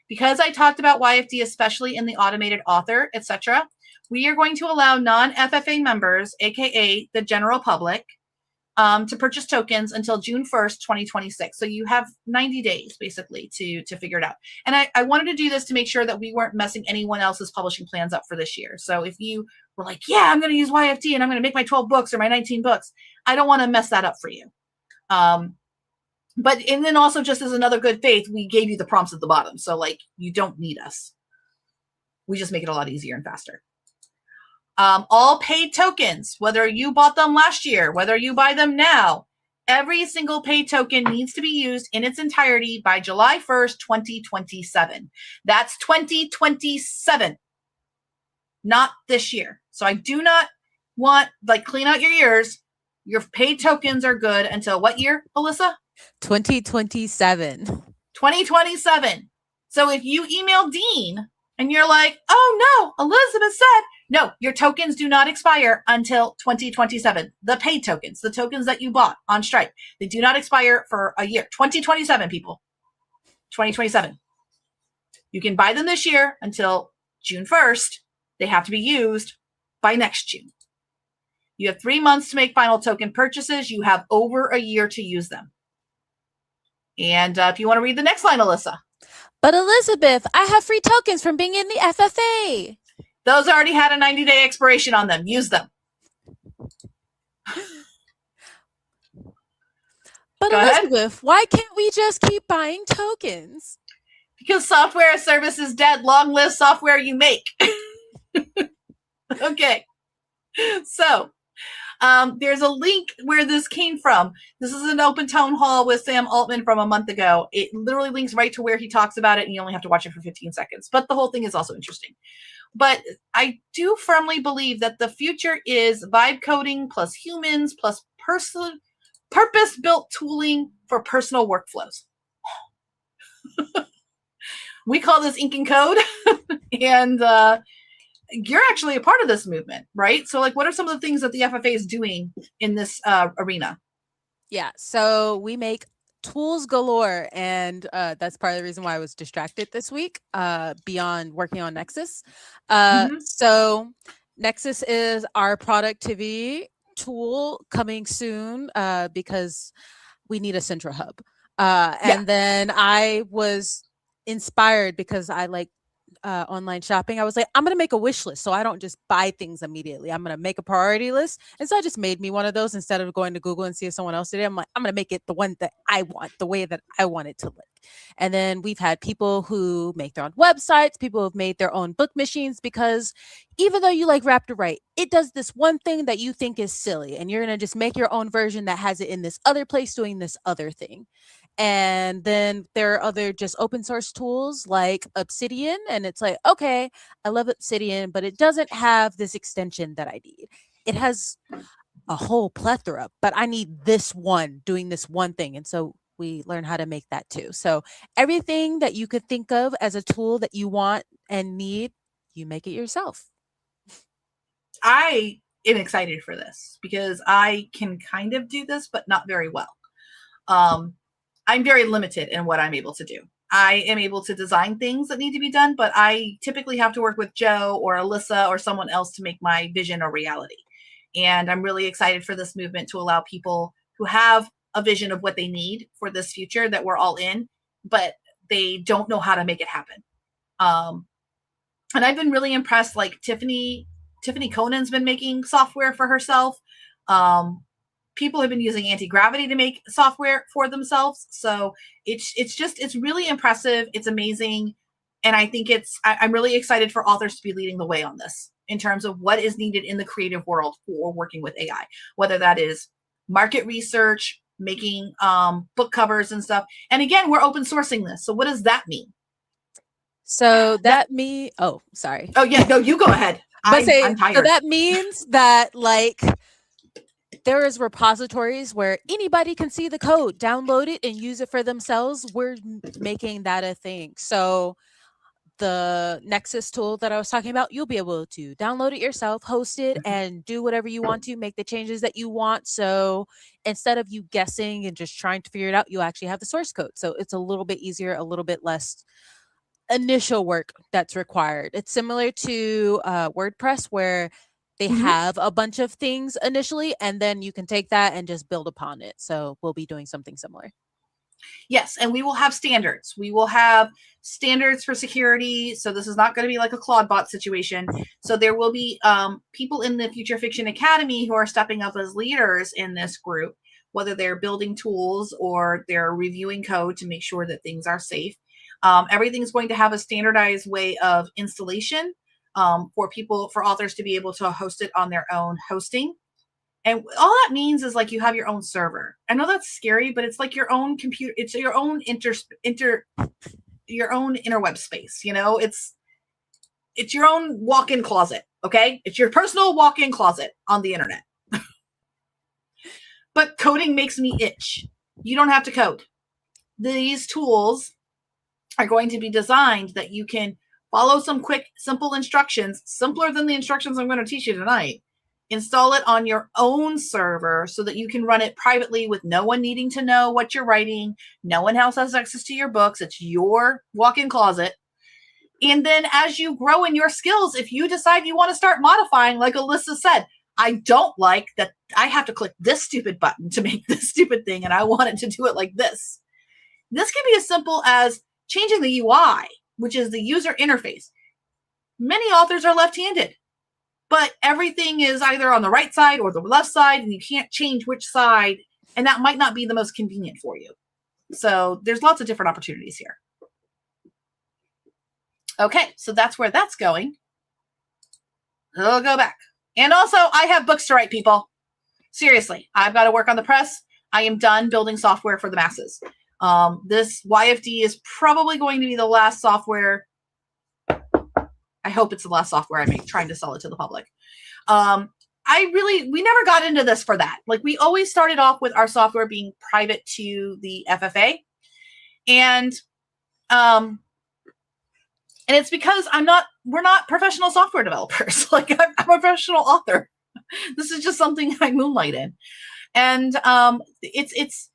Because I talked about YFD, especially in the automated author, etc., we are going to allow non-FFA members, aka the general public, to purchase tokens until June 1st, 2026. So you have 90 days basically to figure it out. And I wanted to do this to make sure that we weren't messing anyone else's publishing plans up for this year. So if you we're like, yeah, I'm going to use YFT and I'm going to make my 12 books or my 19 books. I don't want to mess that up for you. But, and then also just as another good faith, we gave you the prompts at the bottom. So like, you don't need us. We just make it a lot easier and faster. All paid tokens, whether you bought them last year, whether you buy them now, every single paid token needs to be used in its entirety by July 1st, 2027. That's 2027, not this year. So I do not want, like, clean out your ears. Your paid tokens are good until what year, Alyssa? 2027. 2027. So if you email Dean and you're like, oh no, Elizabeth said, no, your tokens do not expire until 2027. The paid tokens, the tokens that you bought on Stripe, they do not expire for a year. 2027, people. 2027. You can buy them this year until June 1st. They have to be used by next June. You have 3 months to make final token purchases. You have over a year to use them. And if you want to read the next line, Alyssa. But Elizabeth, I have free tokens from being in the FFA. Those already had a 90-day expiration on them. Use them. But Go ahead. Elizabeth, why can't we just keep buying tokens? Because software as service is dead. Long live software you make. Okay. So there's a link where this came from. This is an open town hall with Sam Altman from a month ago. It literally links right to where he talks about it, and you only have to watch it for 15 seconds. But the whole thing is also interesting. But I do firmly believe that the future is vibe coding plus humans plus purpose-built tooling for personal workflows. We call this ink and code. And you're actually a part of this movement, right? So like, what are some of the things that the FFA is doing in this arena? Yeah, so we make tools galore, and that's part of the reason why I was distracted this week beyond working on Nexus. So Nexus is our productivity tool coming soon because we need a central hub. And then I was inspired because I like online shopping. I was like, I'm going to make a wish list so I don't just buy things immediately. I'm going to make a priority list. And so I just made me one of those instead of going to Google and see if someone else did it. I'm like, I'm going to make it the one that I want, the way that I want it to look. And then we've had people who make their own websites, people who've made their own book machines, because even though you like Raptor Write, it does this one thing that you think is silly, and you're going to just make your own version that has it in this other place doing this other thing. And then there are other just open source tools like Obsidian. And it's like, okay, I love Obsidian, but it doesn't have this extension that I need. It has a whole plethora, but I need this one doing this one thing. And so we learn how to make that too. So everything that you could think of as a tool that you want and need, you make it yourself. I am excited for this because I can kind of do this, but not very well. I'm very limited in what I'm able to do. I am able to design things that need to be done, but I typically have to work with Joe or Alyssa or someone else to make my vision a reality. And I'm really excited for this movement to allow people who have a vision of what they need for this future that we're all in, but they don't know how to make it happen. And I've been really impressed. Like Tiffany Conan's been making software for herself. People have been using anti-gravity to make software for themselves. So it's really impressive. It's amazing. And I think I'm really excited for authors to be leading the way on this in terms of what is needed in the creative world for working with AI, whether that is market research, making book covers and stuff. And again, we're open sourcing this. So what does that mean? So oh, sorry. Oh yeah, no, you go ahead. I'm tired. So that means that like there is repositories where anybody can see the code, download it, and use it for themselves. We're making that a thing. So the Nexus tool that I was talking about, you'll be able to download it yourself, host it, and do whatever you want to, make the changes that you want. So instead of you guessing and just trying to figure it out, you actually have the source code. So it's a little bit easier, a little bit less initial work that's required. It's similar to WordPress, where they have a bunch of things initially, and then you can take that and just build upon it. So we'll be doing something similar. Yes, and we will have standards. We will have standards for security. So this is not going to be like a Claude situation. So there will be people in the Future Fiction Academy who are stepping up as leaders in this group, whether they're building tools or they're reviewing code to make sure that things are safe. Everything's going to have a standardized way of installation for authors to be able to host it on their own hosting. And all that means is like you have your own server. I know that's scary, but it's like your own computer. It's your own your own interweb space. You know, it's your own walk-in closet. Okay, it's your personal walk-in closet on the internet. But coding makes me itch. You don't have to code. These tools are going to be designed that you can follow some quick, simple instructions, simpler than the instructions I'm going to teach you tonight. Install it on your own server so that you can run it privately with no one needing to know what you're writing. No one else has access to your books. It's your walk-in closet. And then as you grow in your skills, if you decide you want to start modifying, like Alyssa said, I don't like that I have to click this stupid button to make this stupid thing, and I want it to do it like this. This can be as simple as changing the UI, which is the user interface. Many authors are left-handed, but everything is either on the right side or the left side, and you can't change which side, and that might not be the most convenient for you. So there's lots of different opportunities here. Okay, so that's where that's going. I'll go back. And also, I have books to write, people. Seriously, I've got to work on the press. I am done building software for the masses. This YFD is probably going to be the last software. I hope it's the last software I make trying to sell it to the public. We never got into this for that. Like, we always started off with our software being private to the FFA. And it's because we're not professional software developers. Like, I'm a professional author. This is just something I moonlight in. And it's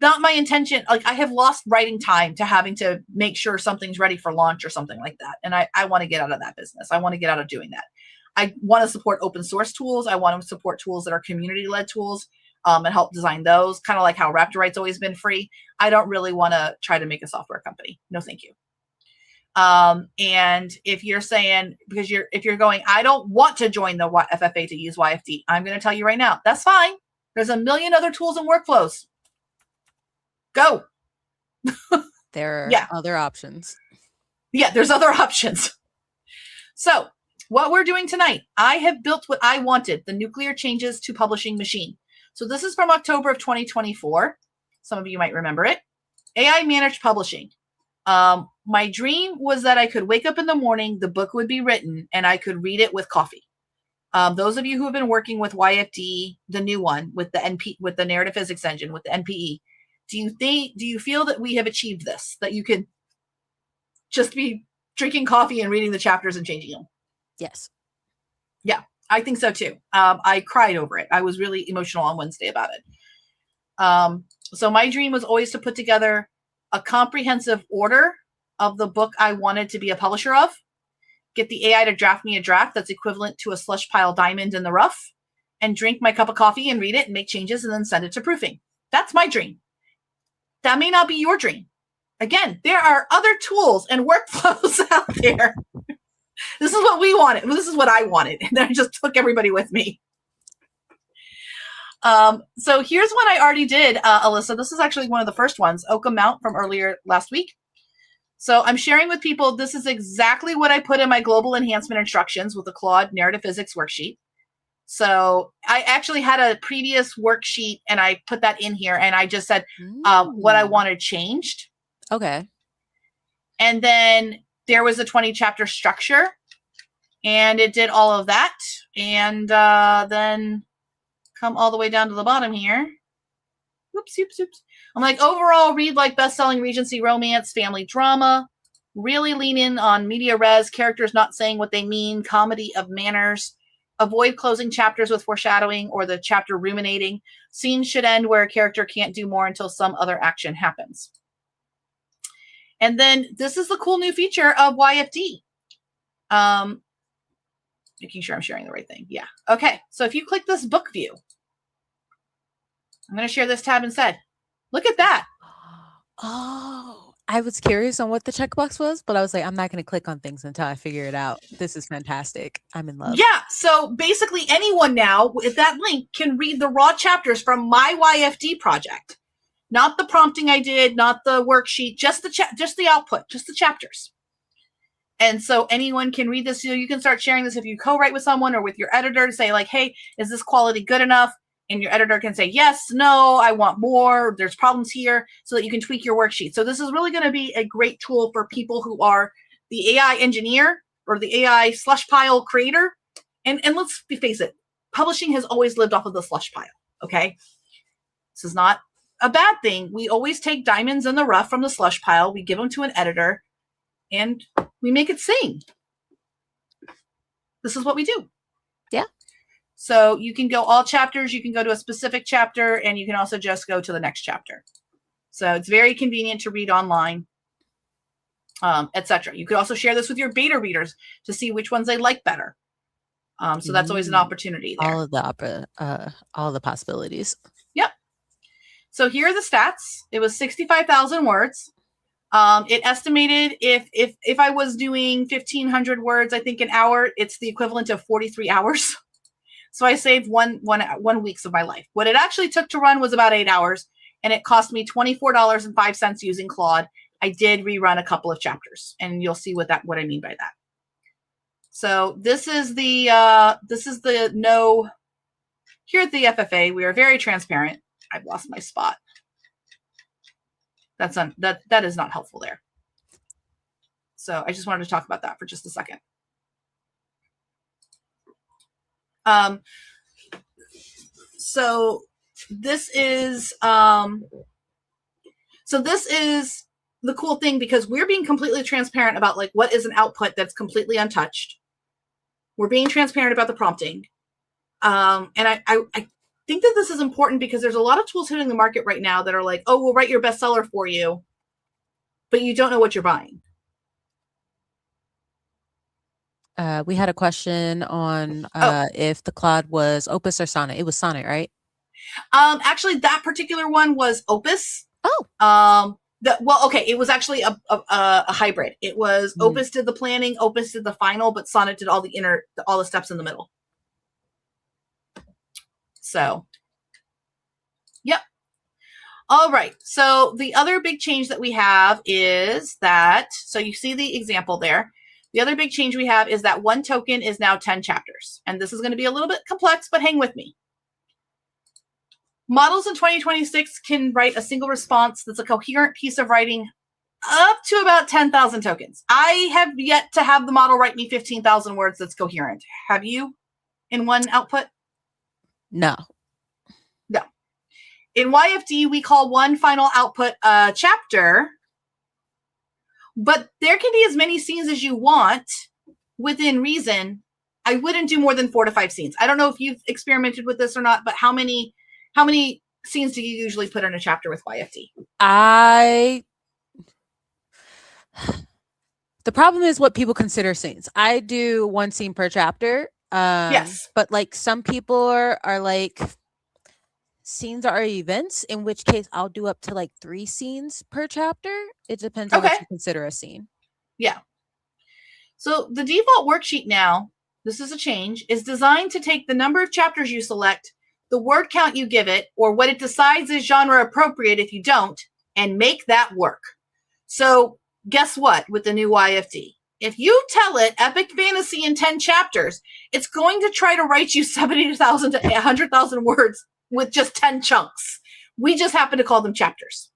not my intention. Like, I have lost writing time to having to make sure something's ready for launch or something like that. And I want to get out of that business. I want to get out of doing that. I want to support open source tools. I want to support tools that are community-led tools and help design those, kind of like how Raptor Write's always been free. I don't really want to try to make a software company. No, thank you. And if you're saying, if you're going, I don't want to join the FFA to use YFD, I'm going to tell you right now, that's fine. There's a million other tools and workflows. Go. There are other options. Yeah, there's other options. So what we're doing tonight, I have built what I wanted, the Nuclear Changes to Publishing Machine. So this is from October of 2024. Some of you might remember it. AI managed publishing. My dream was that I could wake up in the morning, the book would be written, and I could read it with coffee. Those of you who have been working with YFD, the new one, with the narrative physics engine, with the NPE, do you feel that we have achieved this? That you can just be drinking coffee and reading the chapters and changing them? Yes. Yeah, I think so too. I cried over it. I was really emotional on Wednesday about it. So my dream was always to put together a comprehensive order of the book I wanted to be a publisher of, get the AI to draft me a draft that's equivalent to a slush pile diamond in the rough, and drink my cup of coffee and read it and make changes and then send it to proofing. That's my dream. That may not be your dream. Again, there are other tools and workflows out there. This is what we wanted. This is what I wanted. And I just took everybody with me. So here's one I already did, Alyssa. This is actually one of the first ones, Oakham Mount from earlier last week. So I'm sharing with people, this is exactly what I put in my global enhancement instructions with the Claude narrative physics worksheet. So I actually had a previous worksheet and I put that in here and I just said what I wanted changed. Okay. And then there was a 20 chapter structure and it did all of that. And then come all the way down to the bottom here. Oops. I'm like, overall, read like best-selling Regency romance, family drama. Really lean in on media res, characters not saying what they mean, comedy of manners. Avoid closing chapters with foreshadowing or the chapter ruminating. Scenes should end where a character can't do more until some other action happens. And then this is the cool new feature of YFD. Making sure I'm sharing the right thing. Yeah. Okay. So if you click this book view, I'm going to share this tab instead. Look at that. Oh, I was curious on what the checkbox was, but I was like, I'm not going to click on things until I figure it out. This is fantastic. I'm in love. Yeah. So basically anyone now with that link can read the raw chapters from my YFD project. Not the prompting I did, not the worksheet, just the output, just the chapters. And so anyone can read this. You can start sharing this if you co-write with someone or with your editor to say like, hey, is this quality good enough? And your editor can say, yes, no, I want more. There's problems here, so that you can tweak your worksheet. So this is really going to be a great tool for people who are the AI engineer or the AI slush pile creator. And let's face it, publishing has always lived off of the slush pile. Okay. This is not a bad thing. We always take diamonds in the rough from the slush pile. We give them to an editor and we make it sing. This is what we do. Yeah. So you can go all chapters, you can go to a specific chapter, and you can also just go to the next chapter. So it's very convenient to read online, etc. You could also share this with your beta readers to see which ones they like better. So that's always an opportunity there. All the possibilities. Yep. So here are the stats. It was 65,000 words. It estimated if I was doing 1,500 words, I think an hour, it's the equivalent of 43 hours. So I saved one weeks of my life. What it actually took to run was about 8 hours, and it cost me $24.05 using Claude. I did rerun a couple of chapters, and you'll see what I mean by that. So this is the no. Here at the FFA, we are very transparent. I've lost my spot. That is not helpful there. So I just wanted to talk about that for just a second. So this is the cool thing, because we're being completely transparent about like what is an output that's completely untouched. We're being transparent about the prompting. And I think that this is important because there's a lot of tools hitting the market right now that are like, oh, we'll write your bestseller for you, but you don't know what you're buying. We had a question on if the Claude was Opus or Sonnet. It was Sonnet, right? Actually, that particular one was Opus. Oh. It was actually a hybrid. It was Opus did the planning, Opus did the final, but Sonnet did all the steps in the middle. So, yep. All right. So the other big change that we have is that, so you see the example there. The other big change we have is that one token is now 10 chapters. And this is going to be a little bit complex, but hang with me. Models in 2026 can write a single response that's a coherent piece of writing up to about 10,000 tokens. I have yet to have the model write me 15,000 words that's coherent. Have you in one output? No. No. In YFD, we call one final output a chapter, but there can be as many scenes as you want within reason. I wouldn't do more than 4 to 5 scenes. I don't know if you've experimented with this or not, but how many scenes do you usually put in a chapter with YFD? The problem is what people consider scenes. I do 1 scene per chapter. Yes. But like some people are like, scenes are events, in which case I'll do up to like 3 scenes per chapter. It depends on what you consider a scene. Yeah. So the default worksheet now, this is a change, is designed to take the number of chapters you select, the word count you give it, or what it decides is genre appropriate if you don't, and make that work. So guess what with the new YFD? If you tell it epic fantasy in 10 chapters, it's going to try to write you 70,000 to 100,000 words with just 10 chunks. We just happen to call them chapters.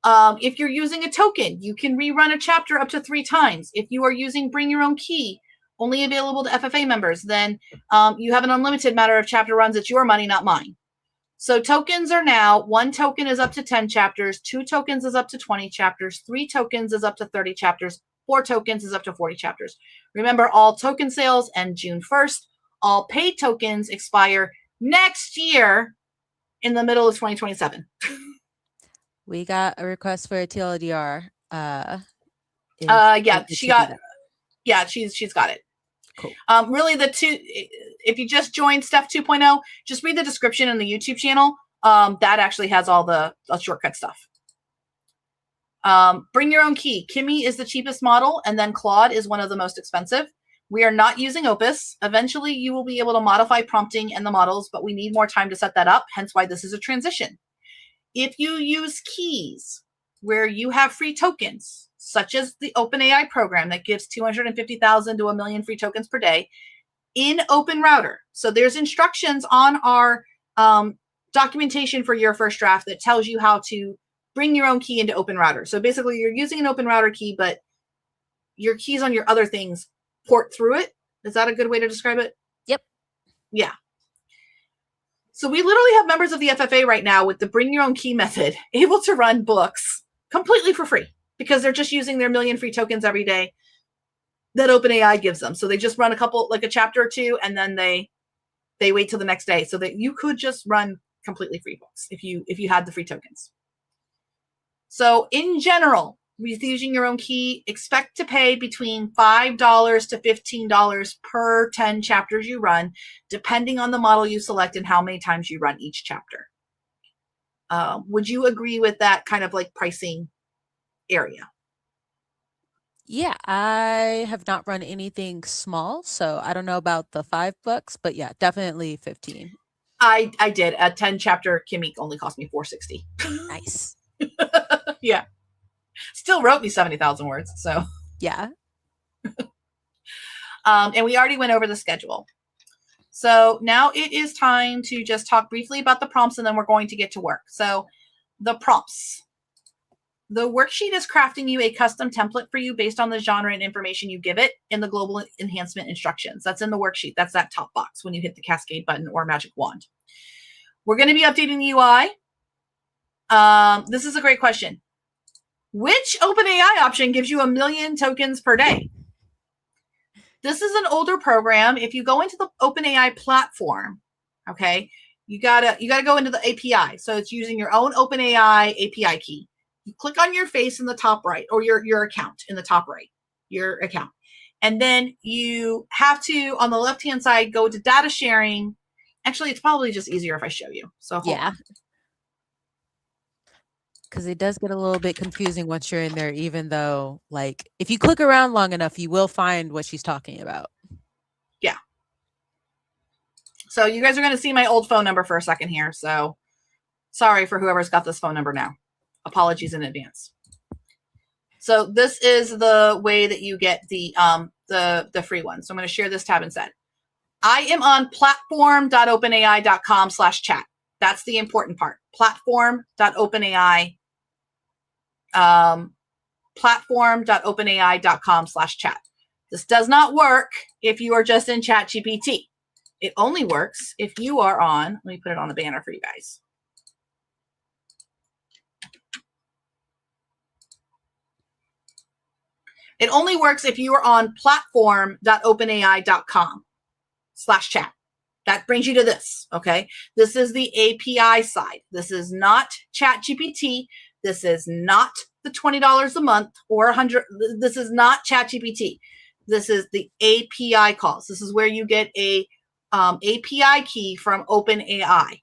If you're using a token, you can rerun a chapter up to 3 times. If you are using Bring Your Own Key, only available to FFA members, then you have an unlimited matter of chapter runs. It's your money, not mine. So tokens are now, 1 token is up to 10 chapters, 2 tokens is up to 20 chapters, 3 tokens is up to 30 chapters, 4 tokens is up to 40 chapters. Remember, all token sales end June 1st. All paid tokens expire next year in the middle of 2027. We got a request for a TLDR. She's got it. Cool. Really, if you just joined Steph 2.0, just read the description in the YouTube channel. that actually has all the shortcut stuff. Bring your own key. Kimmy is the cheapest model, and then Claude is one of the most expensive. We are not using Opus. Eventually, you will be able to modify prompting and the models, but we need more time to set that up, hence why this is a transition. If you use keys where you have free tokens, such as the OpenAI program that gives 250,000 to 1 million free tokens per day in OpenRouter. So there's instructions on our documentation for your first draft that tells you how to bring your own key into OpenRouter. So basically, you're using an OpenRouter key, but your keys on your other things port through it. Is that a good way to describe it? Yep. Yeah. So we literally have members of the FFA right now with the bring your own key method able to run books completely for free because they're just using their 1 million free tokens every day that OpenAI gives them. So they just run a couple, like a chapter or two, and then they wait till the next day so that you could just run completely free books if you had the free tokens. So in general, with using your own key, expect to pay between $5 to $15 per 10 chapters you run, depending on the model you select and how many times you run each chapter. Would you agree with that kind of like pricing area? Yeah, I have not run anything small, so I don't know about the $5, but yeah, definitely 15. I did. A 10 chapter Kimmy only cost me $4.60. Nice. Yeah. Still wrote me 70,000 words. So Yeah. and we already went over the schedule. So now it is time to just talk briefly about the prompts, and then we're going to get to work. So the prompts. The worksheet is crafting you a custom template for you based on the genre and information you give it in the global enhancement instructions. That's in the worksheet. That's that top box when you hit the cascade button or magic wand. We're going to be updating the UI. This is a great question. Which OpenAI option gives you 1 million tokens per day? This is an older program. If you go into the OpenAI platform, okay, you gotta go into the API. So it's using your own OpenAI API key. You click on your face in the top right, or your account in the top right, your account. And then you have to, on the left-hand side, go to data sharing. Actually, it's probably just easier if I show you. So hold on. Because it does get a little bit confusing once you're in there, even though, like, if you click around long enough, you will find what she's talking about. Yeah. So you guys are going to see my old phone number for a second here. So sorry for whoever's got this phone number now. Apologies in advance. So this is the way that you get the free one. So I'm going to share this tab instead. I am on platform.openai.com/chat. That's the important part. platform.openai.com/chat. This does not work if you are just in ChatGPT. It only works if you are on, let me put it on the banner for you guys. It only works if you are on platform.openai.com/chat. That brings you to this, okay? This is the API side. This is not ChatGPT. This is not the $20 a month or $100. This is not ChatGPT. This is the API calls. This is where you get a API key from OpenAI.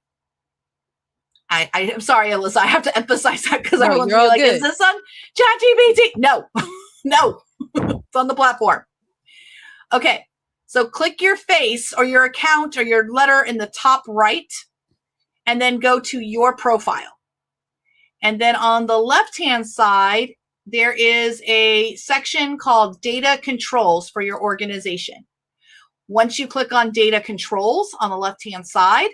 I'm sorry, Alyssa. I have to emphasize that because everyone's you're all like, good. is this on ChatGPT? No, no, it's on the platform. Okay, so click your face or your account or your letter in the top right, and then go to your profile. And then on the left-hand side, there is a section called Data Controls for your organization. Once you click on Data Controls on the left-hand side,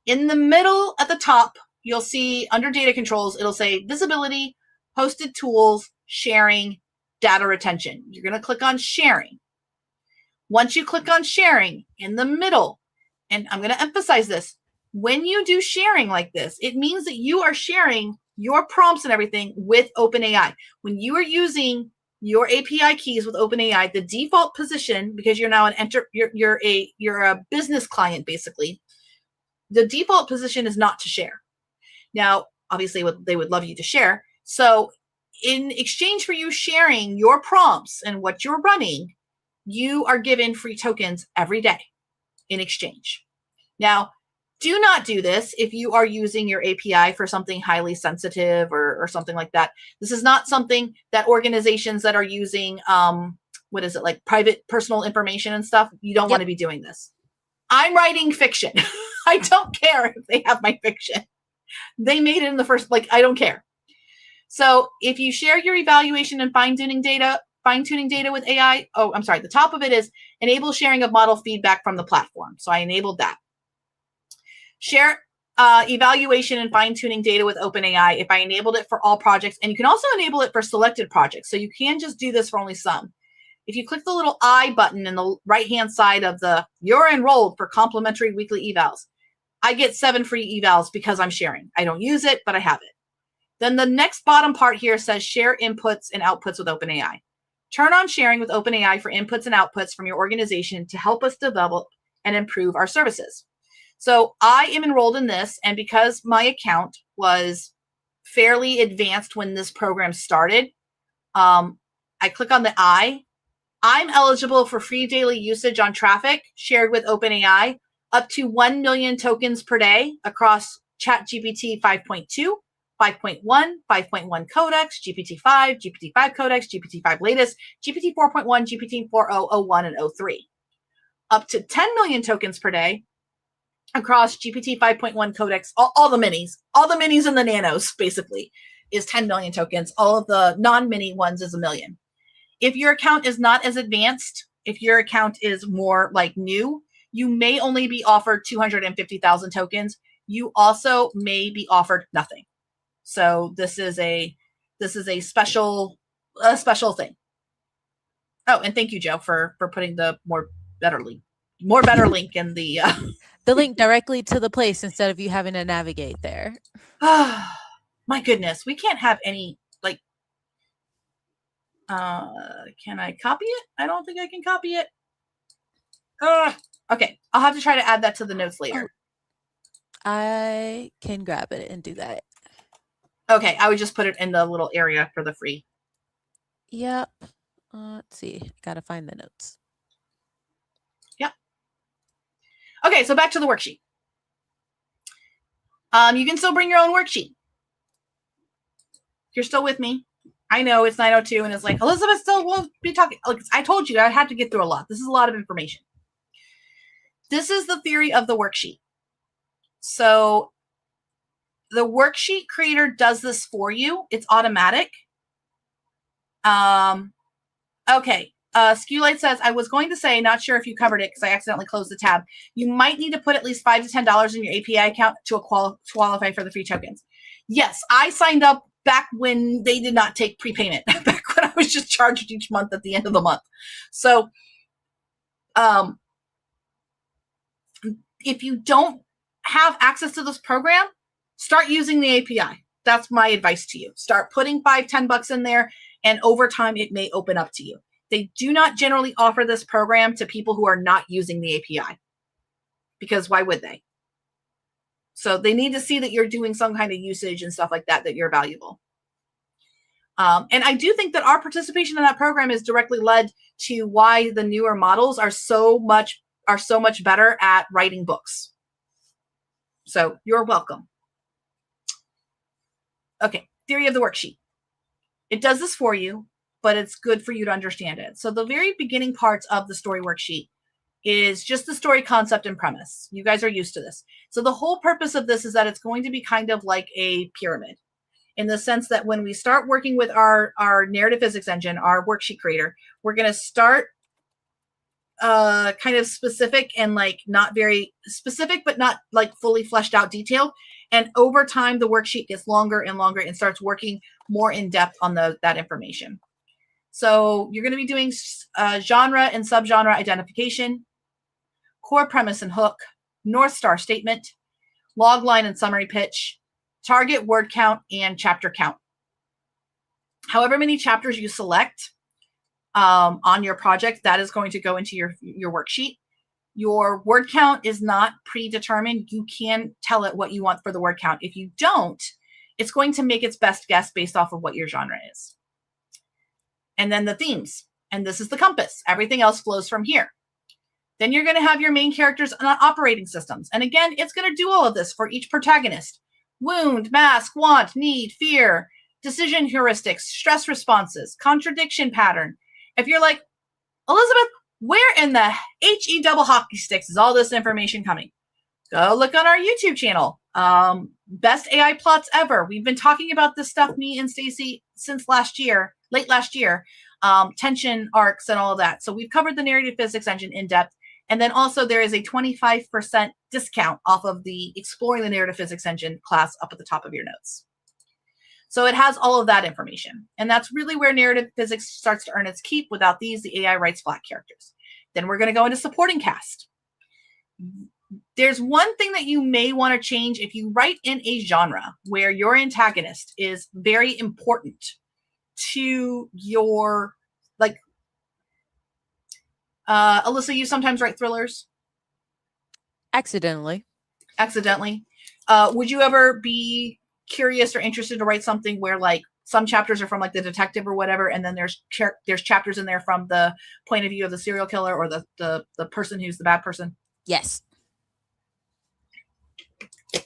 in the middle at the top, you'll see under Data Controls, it'll say Visibility, Hosted Tools, Sharing, Data Retention. You're going to click on Sharing. Once you click on Sharing, in the middle, and I'm going to emphasize this, when you do sharing like this, it means that you are sharing your prompts and everything with OpenAI. When you are using your API keys with OpenAI, the default position, because you're now you're a business client basically, the default position is not to share. Now, obviously, they would love you to share. So in exchange for you sharing your prompts and what you're running, you are given free tokens every day in exchange. Now, Do not do this if you are using your API for something highly sensitive or something like that. This is not something that organizations that are using, what is it, like private personal information and stuff, you don't want to be doing this. I'm writing fiction. I don't care if they have my fiction. They made it in the first, like, I don't care. So if you share your evaluation and fine-tuning data with AI, the top of it is enable sharing of model feedback from the platform. So I enabled that. Share evaluation and fine-tuning data with OpenAI if I enabled it for all projects. And you can also enable it for selected projects. So you can just do this for only some. If you click the little I button in the right-hand side of the you're enrolled for complimentary weekly evals, I get 7 free evals because I'm sharing. I don't use it, but I have it. Then the next bottom part here says share inputs and outputs with OpenAI. Turn on sharing with OpenAI for inputs and outputs from your organization to help us develop and improve our services. So I am enrolled in this, and because my account was fairly advanced when this program started, I click on the I. I'm eligible for free daily usage on traffic shared with OpenAI, up to 1 million tokens per day across ChatGPT 5.2, 5.1, 5.1 Codex, GPT-5, GPT-5 Codex, GPT-5 latest, GPT 4.1, GPT 4.0, 01, and 03. Up to 10 million tokens per day across GPT 5.1 Codex, all the minis and the nanos, basically, is 10 million tokens. All of the non-mini ones is 1 million. If your account is not as advanced, if your account is more like new, you may only be offered 250,000 tokens. You also may be offered nothing. So this is a special thing. Oh, and thank you, Joe, for putting the more better link in the The link directly to the place instead of you having to navigate there. My goodness, we can't have any like. Can I copy it? I don't think I can copy it. Okay, I'll have to try to add that to the notes later. I can grab it and do that. Okay, I would just put it in the little area for the free. Yep. Let's see. Gotta find the notes. Yep. Okay, so back to the worksheet. You can still bring your own worksheet. You're still with me. I know it's 9:02 and it's like, Elizabeth still won't be talking. Like, I told you I had to get through a lot. This is a lot of information. This is the theory of the worksheet. So the worksheet creator does this for you. It's automatic. Okay. Skewlight says, I was going to say, not sure if you covered it because I accidentally closed the tab. You might need to put at least $5 to $10 in your API account to qualify for the free tokens. Yes, I signed up back when they did not take prepayment, back when I was just charged each month at the end of the month. So if you don't have access to this program, start using the API. That's my advice to you. Start putting $5-10 in there, and over time, it may open up to you. They do not generally offer this program to people who are not using the API, because why would they? So they need to see that you're doing some kind of usage and stuff like that, that you're valuable. And I do think that our participation in that program is directly led to why the newer models are so much better at writing books. So you're welcome. Okay, theory of the worksheet. It does this for you, but it's good for you to understand it. So the very beginning parts of the story worksheet is just the story concept and premise. You guys are used to this. So the whole purpose of this is that it's going to be kind of like a pyramid, in the sense that when we start working with our narrative physics engine, our worksheet creator, we're going to start kind of specific and like not very specific, but not like fully fleshed out detail. And over time, the worksheet gets longer and longer and starts working more in depth on that information. So you're going to be doing genre and subgenre identification, core premise and hook, North Star statement, log line and summary pitch, target word count, and chapter count. However many chapters you select on your project, that is going to go into your worksheet. Your word count is not predetermined. You can tell it what you want for the word count. If you don't, it's going to make its best guess based off of what your genre is. And then the themes. And this is the compass. Everything else flows from here. Then you're going to have your main characters and operating systems. And again, it's going to do all of this for each protagonist. Wound, mask, want, need, fear, decision heuristics, stress responses, contradiction pattern. If you're like, Elizabeth, where in the HE double hockey sticks is all this information coming? Go look on our YouTube channel. Best AI plots ever. We've been talking about this stuff, me and Stacy, since late last year. Tension arcs and all of that. So we've covered the narrative physics engine in depth. And then also there is a 25% discount off of the Exploring the Narrative Physics Engine class up at the top of your notes. So it has all of that information. And that's really where narrative physics starts to earn its keep. Without these, the AI writes flat characters. Then we're going to go into supporting cast. There's one thing that you may want to change if you write in a genre where your antagonist is very important to your, like, Alyssa, you sometimes write thrillers? Accidentally. Would you ever be curious or interested to write something where, like, some chapters are from, like, the detective or whatever, and then there's chapters in there from the point of view of the serial killer or the person who's the bad person? Yes.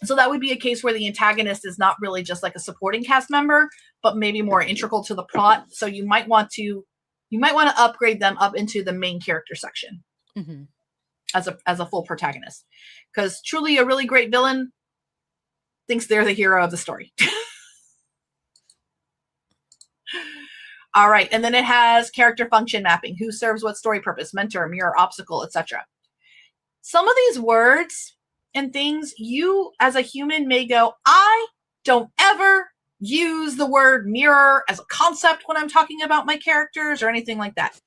So that would be a case where the antagonist is not really just like a supporting cast member, but maybe more integral to the plot. So you might want to upgrade them up into the main character section as a full protagonist. Because truly a really great villain thinks they're the hero of the story. All right. And then it has character function mapping. Who serves what story purpose, mentor, mirror, obstacle, etc. Some of these words and things, you as a human may go, I don't ever use the word mirror as a concept when I'm talking about my characters or anything like that.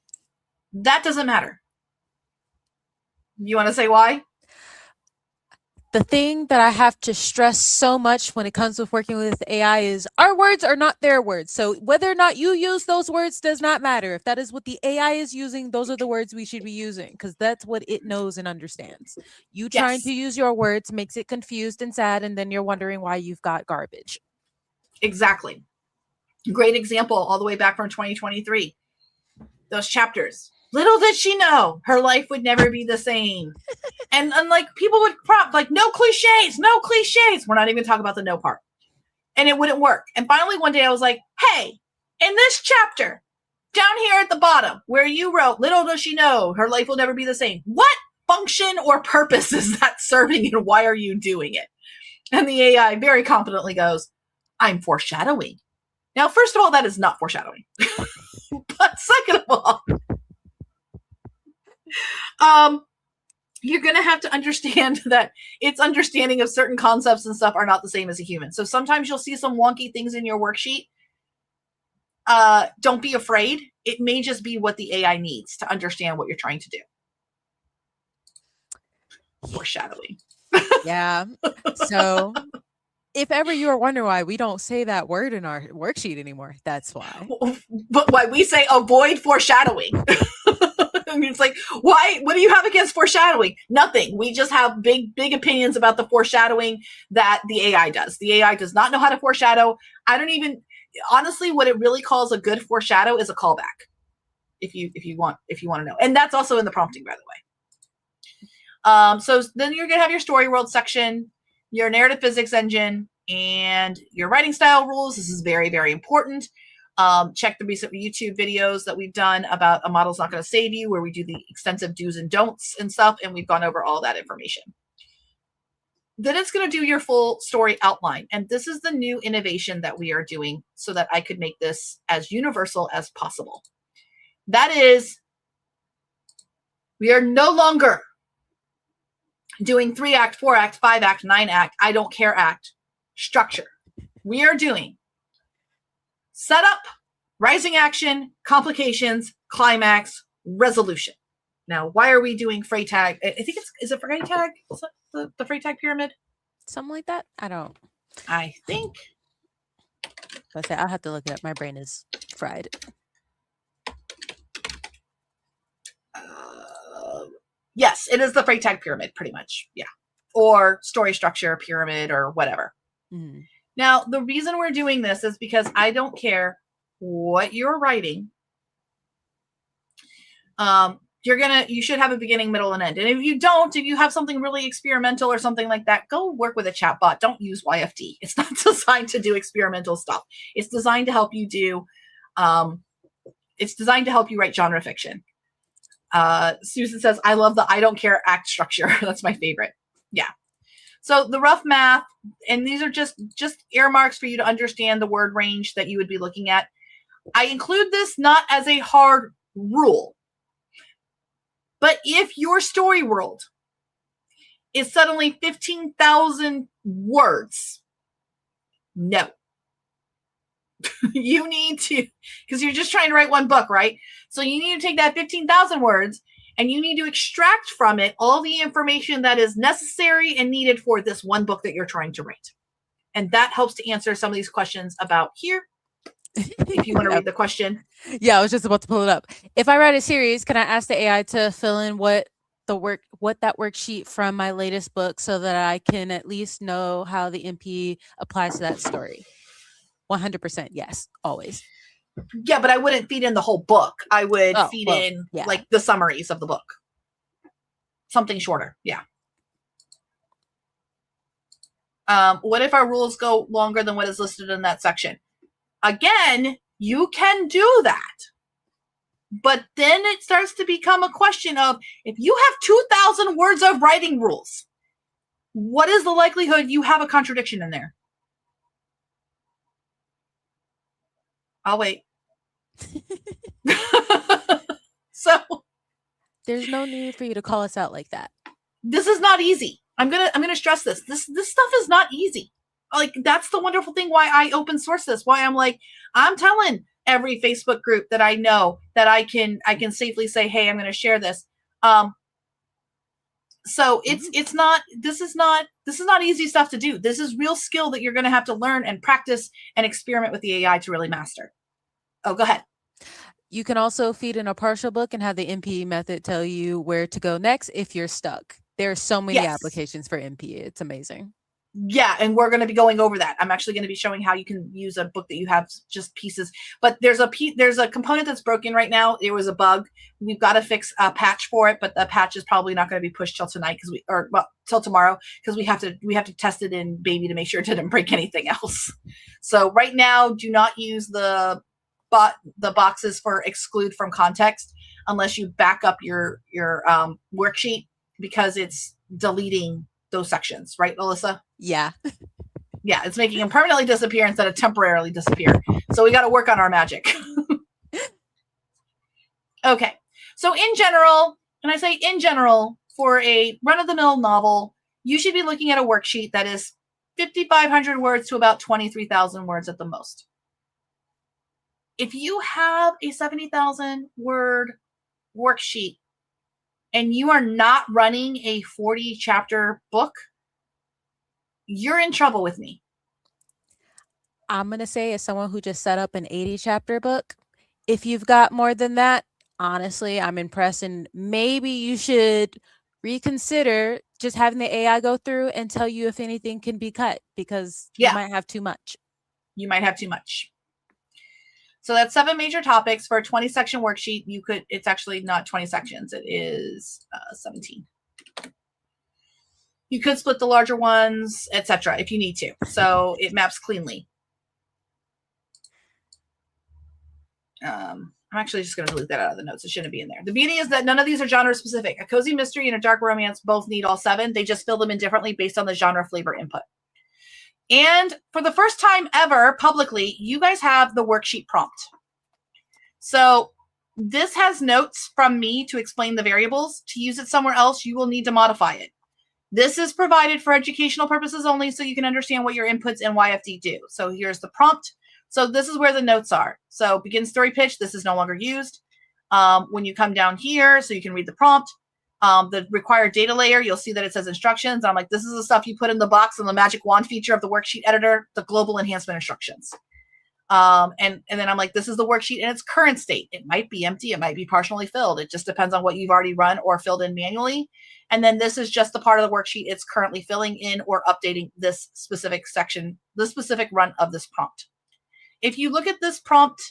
That doesn't matter. You want to say why? The thing that I have to stress so much when it comes with working with AI is our words are not their words. So whether or not you use those words does not matter. If that is what the AI is using, those are the words we should be using because that's what it knows and understands. You trying to use your words makes it confused and sad, and then you're wondering why you've got garbage. Exactly. Great example all the way back from 2023. Those chapters. Little did she know her life would never be the same. And like people would prompt like, no cliches. We're not even talking about the no part. And it wouldn't work. And finally one day I was like, hey, in this chapter, down here at the bottom where you wrote, little does she know her life will never be the same. What function or purpose is that serving and why are you doing it? And the AI very competently goes, I'm foreshadowing. Now, first of all, that is not foreshadowing. But second of all, you're going to have to understand that its understanding of certain concepts and stuff are not the same as a human. So sometimes you'll see some wonky things in your worksheet. Don't be afraid. It may just be what the AI needs to understand what you're trying to do. Foreshadowing. Yeah. So if ever you are wondering why we don't say that word in our worksheet anymore, that's why. But why we say avoid foreshadowing. And it's like, why? What do you have against foreshadowing? Nothing. We just have big opinions about the foreshadowing that the AI does. The AI does not know how to foreshadow. I don't even, honestly, what it really calls a good foreshadow is a callback. If you want to know. And that's also in the prompting, by the way. So then you're going to have your story world section, your narrative physics engine, and your writing style rules. This is very, very important. Check the recent YouTube videos that we've done about A Model's Not Going to Save You, where we do the extensive do's and don'ts and stuff, and we've gone over all that information. Then it's going to do your full story outline. And this is the new innovation that we are doing so that I could make this as universal as possible. That is, we are no longer doing 3-act, 4-act, 5-act, 9-act, I don't care act structure. We are doing setup, rising action, complications, climax, resolution. Now, why are we doing Freytag? I think is it Freytag? Is that the Freytag pyramid? Something like that? I think. I'll have to look it up. My brain is fried. Yes, it is the Freytag pyramid, pretty much. Yeah. Or story structure pyramid or whatever. Mm-hmm. Now, the reason we're doing this is because I don't care what you're writing. you should have a beginning, middle, and end. And if you don't, if you have something really experimental or something like that, go work with a chatbot. Don't use YFD. It's not designed to do experimental stuff. It's designed to help you do, it's designed to help you write genre fiction. Susan says, I love the I don't care act structure. That's my favorite. Yeah. So the rough math, and these are just earmarks for you to understand the word range that you would be looking at. I include this not as a hard rule. But if your story world is suddenly 15,000 words, no. You need to, because you're just trying to write one book, right? So you need to take that 15,000 words and you need to extract from it all the information that is necessary and needed for this one book that you're trying to write. And that helps to answer some of these questions about here. If you want to read the question. Yeah, I was just about to pull it up. If I write a series, can I ask the AI to fill in what that worksheet from my latest book so that I can at least know how the MP applies to that story? 100% yes, always. Yeah, but I wouldn't feed in the whole book. I would feed in like the summaries of the book. Something shorter. Yeah. What if our rules go longer than what is listed in that section? Again, you can do that. But then it starts to become a question of, if you have 2,000 words of writing rules, what is the likelihood you have a contradiction in there? I'll wait. So there's no need for you to call us out like that. This is not easy. I'm gonna stress this. This stuff is not easy. Like, that's the wonderful thing why I open source this, why I'm telling every Facebook group that I know that I can safely say, hey, I'm going to share this. So this is not easy stuff to do. This is real skill that you're going to have to learn and practice and experiment with the AI to really master. Oh, go ahead. You can also feed in a partial book and have the MP method tell you where to go next if you're stuck. There are so many applications for MP. It's amazing. Yeah, and we're going to be going over that. I'm actually going to be showing how you can use a book that you have just pieces. But there's a component that's broken right now. There was a bug. We've got to fix a patch for it, but the patch is probably not going to be pushed till tonight till tomorrow, because we have to test it in Baby to make sure it didn't break anything else. So right now, do not use the boxes for exclude from context unless you back up your worksheet, because it's deleting those sections, right, Alyssa? Yeah. Yeah, it's making them permanently disappear instead of temporarily disappear. So we got to work on our magic. Okay. So in general, and I say in general, for a run-of-the-mill novel, you should be looking at a worksheet that is 5,500 words to about 23,000 words at the most. If you have a 70,000 word worksheet and you are not running a 40 chapter book, you're in trouble with me. I'm going to say, as someone who just set up an 80 chapter book, if you've got more than that, honestly, I'm impressed. And maybe you should reconsider just having the AI go through and tell you if anything can be cut, because you might have too much. You might have too much. So that's 7 major topics for a 20 section worksheet. It's actually not 20 sections. It is 17. You could split the larger ones, etc., if you need to. So it maps cleanly. I'm actually just going to delete that out of the notes. It shouldn't be in there. The beauty is that none of these are genre specific. A cozy mystery and a dark romance both need all 7. They just fill them in differently based on the genre, flavor, input. And for the first time ever, publicly, you guys have the worksheet prompt. So this has notes from me to explain the variables. To use it somewhere else, you will need to modify it. This is provided for educational purposes only, so you can understand what your inputs in YFD do. So here's the prompt. So this is where the notes are. So begin story pitch. This is no longer used. When you come down here, so you can read the prompt. The required data layer, you'll see that it says instructions. I'm like, this is the stuff you put in the box in the magic wand feature of the worksheet editor, the global enhancement instructions. And then I'm like, this is the worksheet in its current state. It might be empty. It might be partially filled. It just depends on what you've already run or filled in manually. And then this is just the part of the worksheet it's currently filling in or updating this specific section, the specific run of this prompt. If you look at this prompt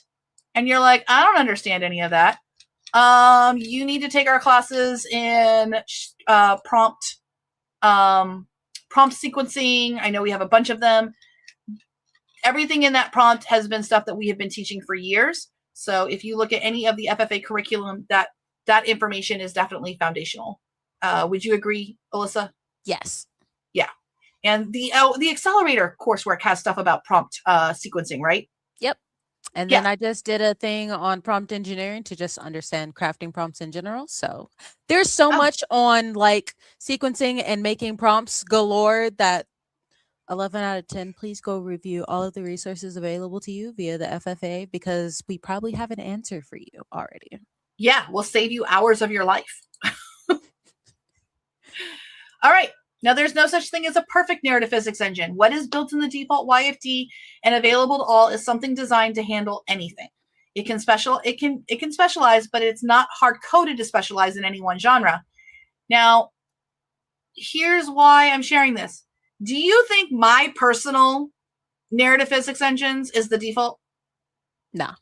and you're like, I don't understand any of that, You need to take our classes in prompt sequencing. I know we have a bunch of them. Everything in that prompt has been stuff that we have been teaching for years. So if you look at any of the FFA curriculum, that information is definitely foundational. Would you agree, Alyssa? Yes. Yeah. And the accelerator coursework has stuff about prompt sequencing, right? Yep. And then I just did a thing on prompt engineering to just understand crafting prompts in general. So there's so much on like sequencing and making prompts galore that 11 out of 10, please go review all of the resources available to you via the FFA, because we probably have an answer for you already. Yeah, we'll save you hours of your life. All right. Now, there's no such thing as a perfect narrative physics engine. What is built in the default YFD and available to all is something designed to handle anything. It can specialize, but it's not hard coded to specialize in any one genre. Now, here's why I'm sharing this. Do you think my personal narrative physics engines is the default? No,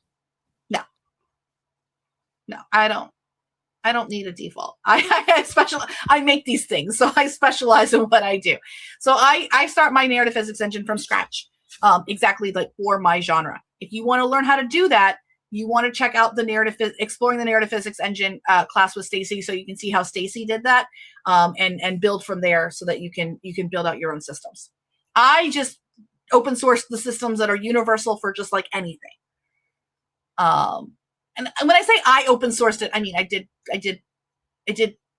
I don't need a default. I make these things, so I specialize in what I do. So I start my narrative physics engine from scratch, exactly like for my genre. If you want to learn how to do that, you want to check out the exploring the narrative physics engine class with Stacy, so you can see how Stacy did that, and build from there, so that you can build out your own systems. I just open source the systems that are universal for just like anything. And when I say I open sourced it, I mean I did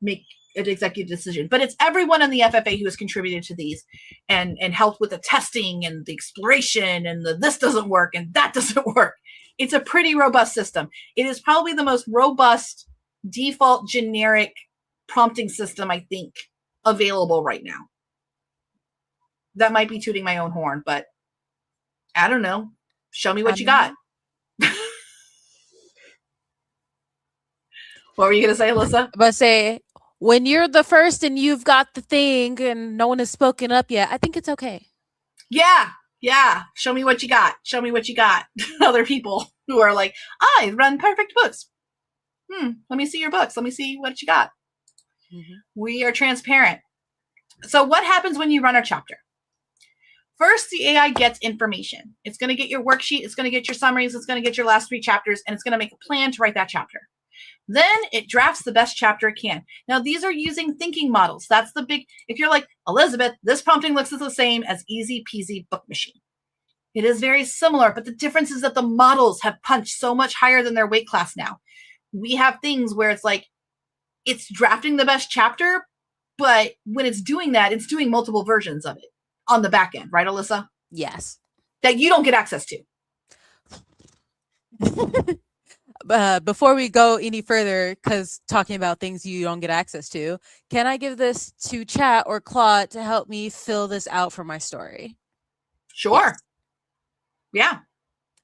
make an executive decision, but it's everyone in the FFA who has contributed to these and helped with the testing and the exploration and this doesn't work and that doesn't work. It's a pretty robust system. It is probably the most robust default generic prompting system, I think, available right now. That might be tooting my own horn, but I don't know. Show me what you got. What were you going to say, Alyssa? But say, when you're the first and you've got the thing and no one has spoken up yet, I think it's okay. Yeah. Show me what you got. Show me what you got. Other people who are like, I run perfect books. Let me see your books. Let me see what you got. Mm-hmm. We are transparent. So what happens when you run a chapter? First, the AI gets information. It's going to get your worksheet. It's going to get your summaries. It's going to get your last 3 chapters, and it's going to make a plan to write that chapter. Then it drafts the best chapter it can. Now, these are using thinking models. That's the big, if you're like, Elizabeth, this prompting looks the same as Easy Peasy Book Machine. It is very similar, but the difference is that the models have punched so much higher than their weight class now. We have things where it's like, it's drafting the best chapter, but when it's doing that, it's doing multiple versions of it on the back end, right, Alyssa? Yes. That you don't get access to. Before we go any further, because talking about things you don't get access to, can I give this to chat or Claude to help me fill this out for my story? Sure. Yes.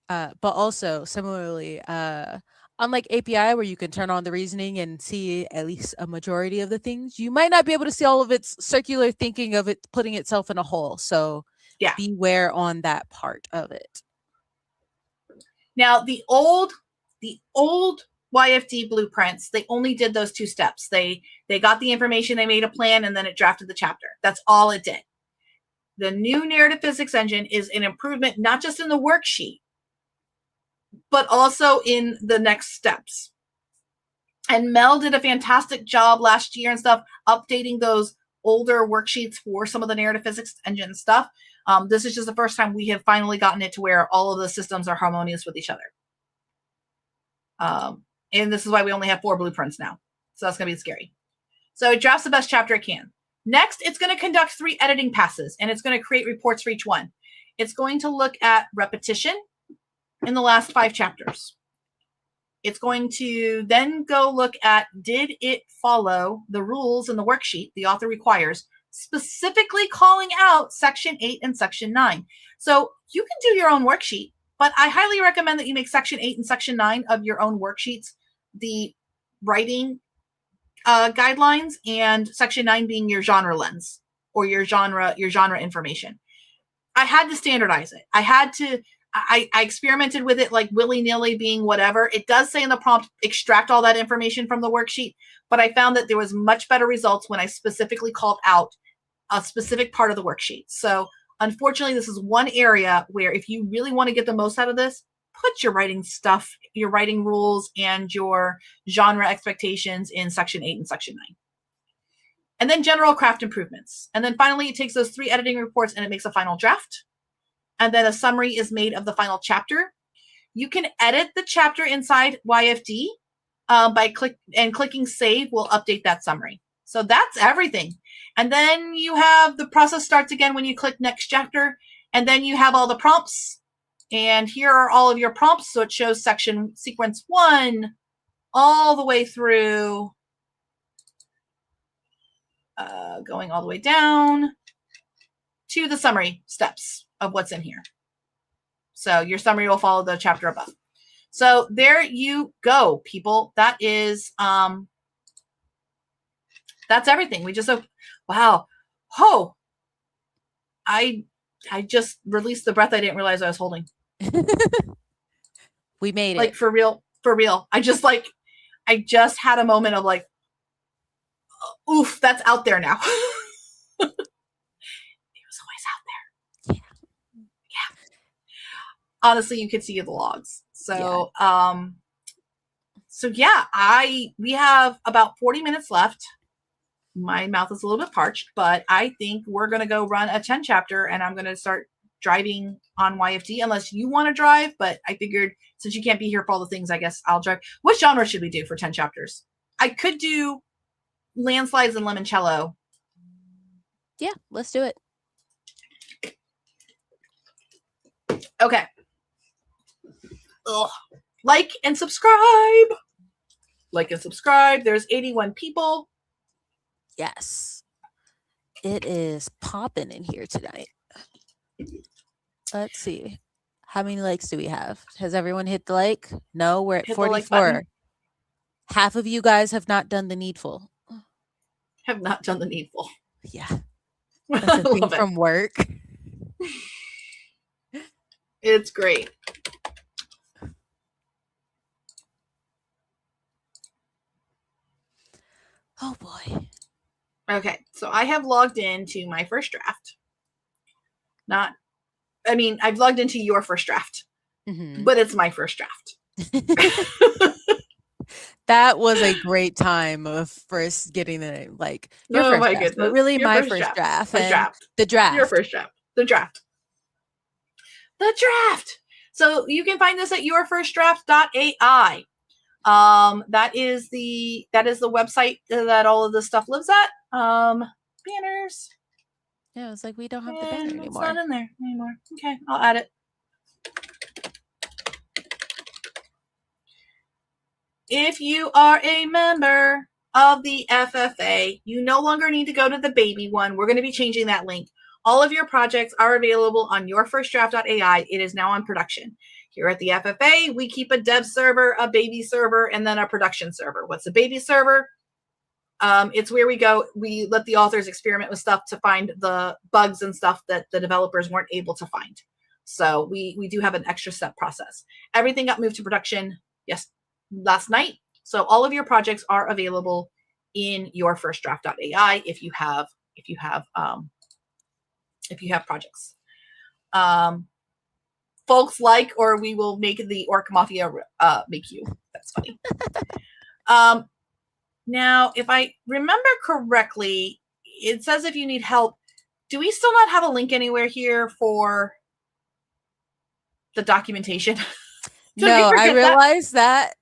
Yeah. But also, similarly, unlike API, where you can turn on the reasoning and see at least a majority of the things, you might not be able to see all of its circular thinking of it putting itself in a hole. So yeah, beware on that part of it. Now, the old YFD blueprints, they only did those 2 steps. They got the information, they made a plan, and then it drafted the chapter. That's all it did. The new narrative physics engine is an improvement, not just in the worksheet, but also in the next steps. And Mel did a fantastic job last year and stuff, updating those older worksheets for some of the narrative physics engine stuff. This is just the first time we have finally gotten it to where all of the systems are harmonious with each other. And this is why we only have 4 blueprints now. So that's going to be scary. So it drafts the best chapter it can. Next, it's going to conduct 3 editing passes, and it's going to create reports for each one. It's going to look at repetition in the last 5 chapters. It's going to then go look at, did it follow the rules in the worksheet the author requires, specifically calling out section 8 and section 9. So you can do your own worksheet, but I highly recommend that you make section 8 and section 9 of your own worksheets the writing guidelines, and section 9 being your genre lens or your genre information. I had to standardize it. I had to I experimented with it like willy-nilly being whatever. It does say in the prompt, extract all that information from the worksheet, but I found that there was much better results when I specifically called out a specific part of the worksheet. So unfortunately, this is one area where if you really want to get the most out of this, put your writing stuff, your writing rules, and your genre expectations in section 8 and section 9. And then general craft improvements. And then finally, it takes those 3 editing reports and it makes a final draft. And then a summary is made of the final chapter. You can edit the chapter inside YFD by clicking save will update that summary. So that's everything. And then you have the process starts again when you click next chapter. And then you have all the prompts. And here are all of your prompts. So it shows section sequence 1 all the way through, going all the way down to the summary steps of what's in here. So your summary will follow the chapter above. So there you go, people. That is, that's everything. We just, wow. Oh, I just released the breath I didn't realize I was holding. We made it. Like for real. I just had a moment of like, oof, that's out there now. It was always out there. Yeah. Honestly, you could see the logs. So, we have about 40 minutes left. My mouth is a little bit parched, but I think we're going to go run a 10 chapter and I'm going to start driving on YFD unless you want to drive. But I figured since you can't be here for all the things, I guess I'll drive. What genre should we do for 10 chapters? I could do landslides and limoncello. Yeah, let's do it. Okay. Ugh. Like and subscribe. There's 81 people. Yes. It is popping in here tonight. Let's see. How many likes do we have? Has everyone hit the like? No, we're at Hit the like 44. button. Half of you guys have not done the needful. Have not done the needful. Yeah. That's a thing Love it. from work. It's great. Oh boy. Okay, so I have logged into my first draft. I've logged into your first draft, but it's my first draft. That was a great time of first getting the your Oh first my draft, goodness. but really Your my first first draft. My And draft. the draft. Your first draft. The draft. So you can find this at yourfirstdraft.ai. That is the website that all of this stuff lives at. Banners. Yeah, it's like we don't have the banner It's anymore. not in there anymore. Okay, I'll add it. If you are a member of the FFA, you no longer need to go to the baby one. We're going to be changing that link. All of your projects are available on yourfirstdraft.ai. It is now on production. Here at the FFA, we keep a dev server, a baby server, and then a production server. What's a baby server? It's where we let the authors experiment with stuff to find the bugs and stuff that the developers weren't able to find. So we do have an extra step process. Everything got moved to production last night. So all of your projects are available in yourfirstdraft.ai if you have projects. Folks like, or we will make the Orc Mafia make you. That's funny. Now, if I remember correctly, it says if you need help, do we still not have a link anywhere here for the documentation? No, I realized that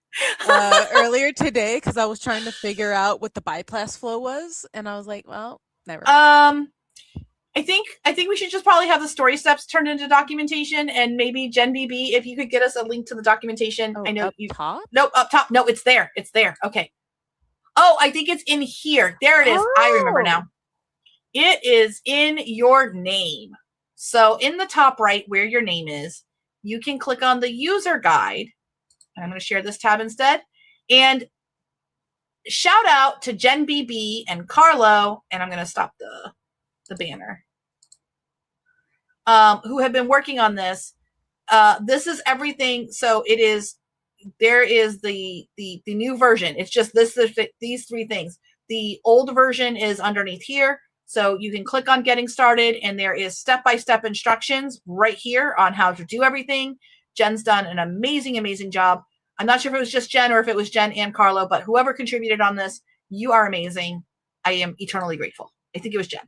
earlier today because I was trying to figure out what the bypass flow was, and I was like, well, never mind. I think we should just probably have the story steps turned into documentation, and maybe Jen BB, if you could get us a link to the documentation. Oh, I know up top? No, up top. No, it's there. It's there. Okay. Oh, I think it's in here. There it is. Oh. I remember now. It is in your name. So in the top right where your name is, you can click on the user guide. And I'm going to share this tab instead. And shout out to Jen BB and Carlo, and I'm going to stop the banner, who have been working on this. this is everything. So it is, there is the new version. It's just these three things. The old version is underneath here. So you can click on getting started and there is step-by-step instructions right here on how to do everything. Jen's done an amazing, amazing job. I'm not sure if it was just Jen or if it was Jen and Carlo, but whoever contributed on this, you are amazing. I am eternally grateful. I think it was Jen.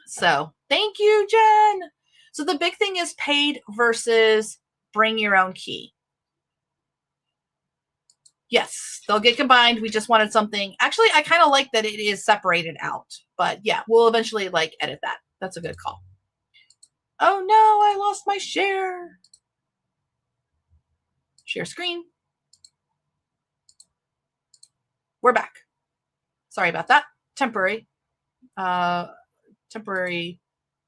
So thank you, Jen. So the big thing is paid versus bring your own key. Yes, they'll get combined. We just wanted something. Actually, I kind of like that it is separated out, but yeah, we'll eventually like edit that. That's a good call. Oh no, I lost my share. Share screen. We're back. Sorry about that. Temporary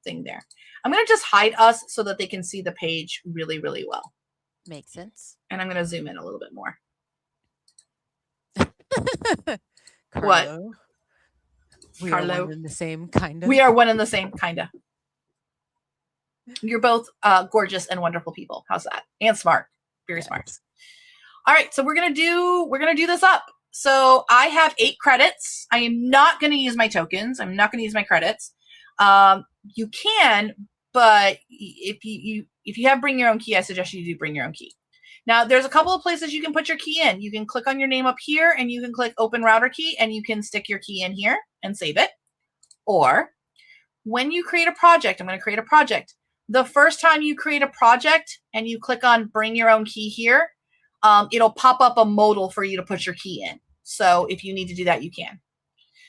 thing there. I'm going to just hide us so that they can see the page really, really well. Makes sense. And I'm going to zoom in a little bit more. Carlo. What? We Carlo. are one in the same kind of. We are one and the same, kind of. You're both gorgeous and wonderful people. How's that? And smart. Very smart. All right, so we're gonna do this up. So I have 8 credits. I am not gonna use my tokens. I'm not gonna use my credits. You can, but if you have bring your own key, I suggest you do bring your own key. Now, there's a couple of places you can put your key in. You can click on your name up here and you can click open router key and you can stick your key in here and save it. Or when you create a project, I'm going to create a project. The first time you create a project and you click on bring your own key here, it'll pop up a modal for you to put your key in. So if you need to do that, you can.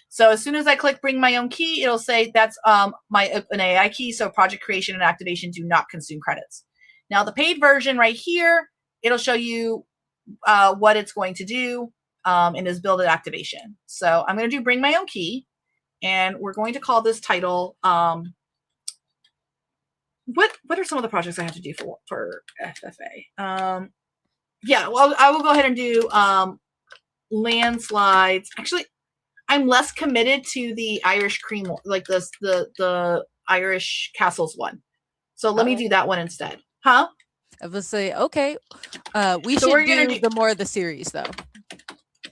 So as soon as I click bring my own key, it'll say that's my OpenAI key. So project creation and activation do not consume credits. Now the paid version right here, it'll show you what it's going to do in this build it activation. So I'm going to do bring my own key, and we're going to call this title. What are some of the projects I have to do for FFA? Yeah, well, I will go ahead and do landslides. Actually, I'm less committed to the Irish cream, like the Irish castles one. So let me do that one instead. Huh? I would say, okay, we So should we're gonna do the more of the series though.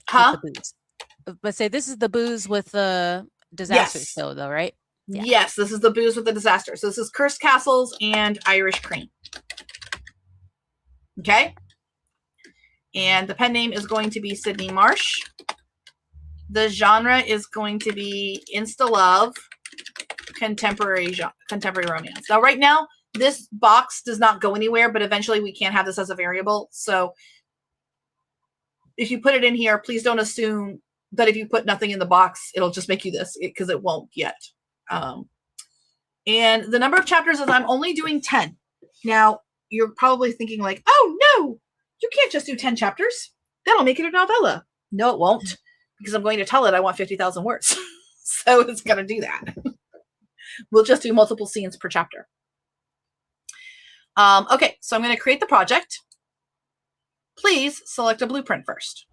Huh? With the booze. But say this is the booze with the disaster show though, right? Yeah. Yes, this is the booze with the disaster. So this is Cursed Castles and Irish Cream. Okay. And the pen name is going to be Sydney Marsh. The genre is going to be Insta-Love, contemporary romance. Now, right now, this box does not go anywhere, but eventually we can't have this as a variable. So if you put it in here, please don't assume that if you put nothing in the box, it'll just make you this, because it won't yet. And the number of chapters is I'm only doing 10. Now, you're probably thinking like, oh, no, you can't just do 10 chapters. That'll make it a novella. No, it won't, because I'm going to tell it I want 50,000 words. So it's going to do that. We'll just do multiple scenes per chapter. Okay, so I'm going to create the project. Please select a blueprint first.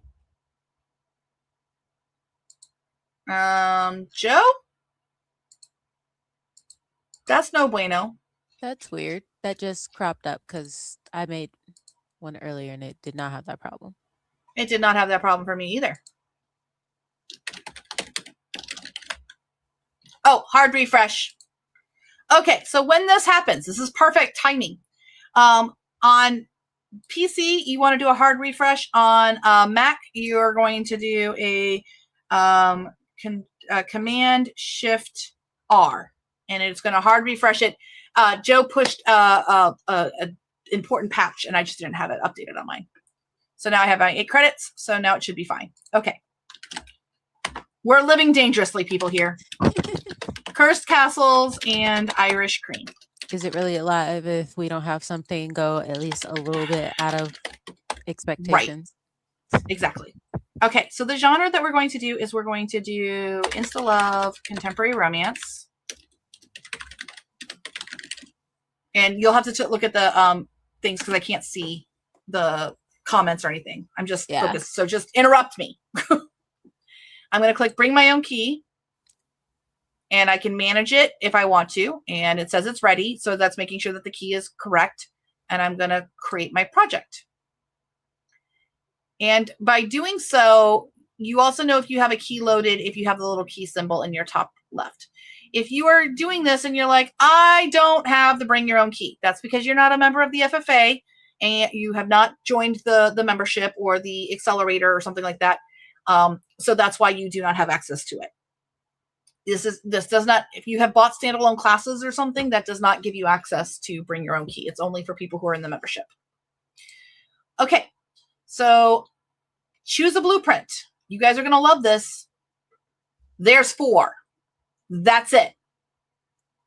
Joe? That's no bueno. That's weird. That just cropped up because I made one earlier and it did not have that problem. It did not have that problem for me either. Oh, hard refresh. Okay, so when this happens, this is perfect timing. On PC, you want to do a hard refresh. On Mac, you're going to do a Command Shift R, and it's going to hard refresh it. Joe pushed an important patch, and I just didn't have it updated on mine. So now I have 8 credits, so now it should be fine. Okay. We're living dangerously, people here. Cursed Castles and Irish Cream. Is it really alive if we don't have something go at least a little bit out of expectations? Right. Exactly. Okay, so the genre that we're going to do is we're going to do Insta-Love, contemporary romance. And you'll have to look at the things because I can't see the comments or anything. I'm just focused. So just interrupt me. I'm going to click bring my own key. and I can manage it if I want to. And it says it's ready. So that's making sure that the key is correct. And I'm going to create my project. And by doing so, you also know if you have a key loaded, if you have the little key symbol in your top left. If you are doing this and you're like, I don't have the bring your own key, that's because you're not a member of the FFA and you have not joined the membership or the accelerator or something like that. So that's why you do not have access to it. This does not, if you have bought standalone classes or something, that does not give you access to bring your own key. It's only for people who are in the membership. Okay, so choose a blueprint. You guys are going to love this. There's 4. That's it.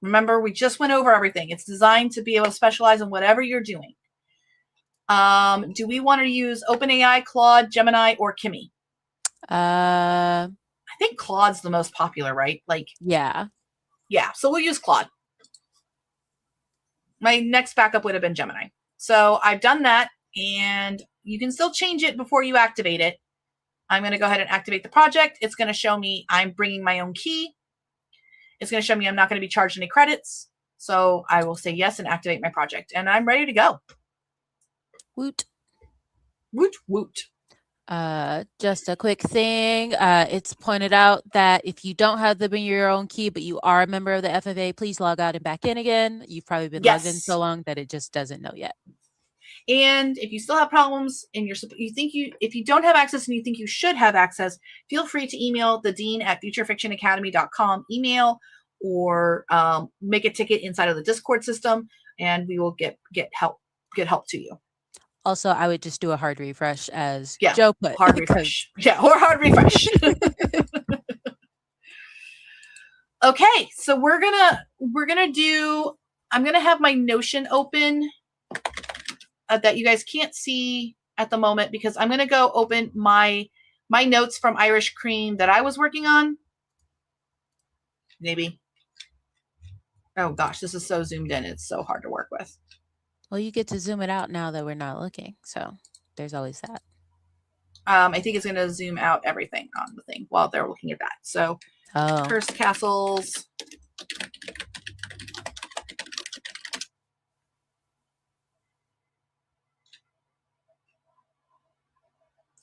Remember, we just went over everything. It's designed to be able to specialize in whatever you're doing. Do we want to use OpenAI, Claude, Gemini, or Kimi? I think Claude's the most popular, right? Like, Yeah. yeah. So we'll use Claude. My next backup would have been Gemini. So I've done that, and you can still change it before you activate it. I'm going to go ahead and activate the project. It's going to show me I'm bringing my own key. It's going to show me I'm not going to be charged any credits. So I will say yes and activate my project. And I'm ready to go. Woot. Woot, woot. Just a quick thing. It's pointed out that if you don't have the bring your own key, but you are a member of the FFA, please log out and back in again. You've probably been logged in so long that it just doesn't know yet. And if you still have problems and if you don't have access and you think you should have access, feel free to email the dean at futurefictionacademy.com email or make a ticket inside of the Discord system, and we will get help to you. Also, I would just do a hard refresh, as Joe put. Hard refresh. Yeah, or hard refresh. Okay, so we're gonna do. I'm gonna have my Notion open that you guys can't see at the moment because I'm gonna go open my notes from Irish Cream that I was working on. Maybe. Oh gosh, this is so zoomed in. It's so hard to work with. Well, you get to zoom it out now that we're not looking. So there's always that. I think it's going to zoom out everything on the thing while they're looking at that. So Cursed Castles.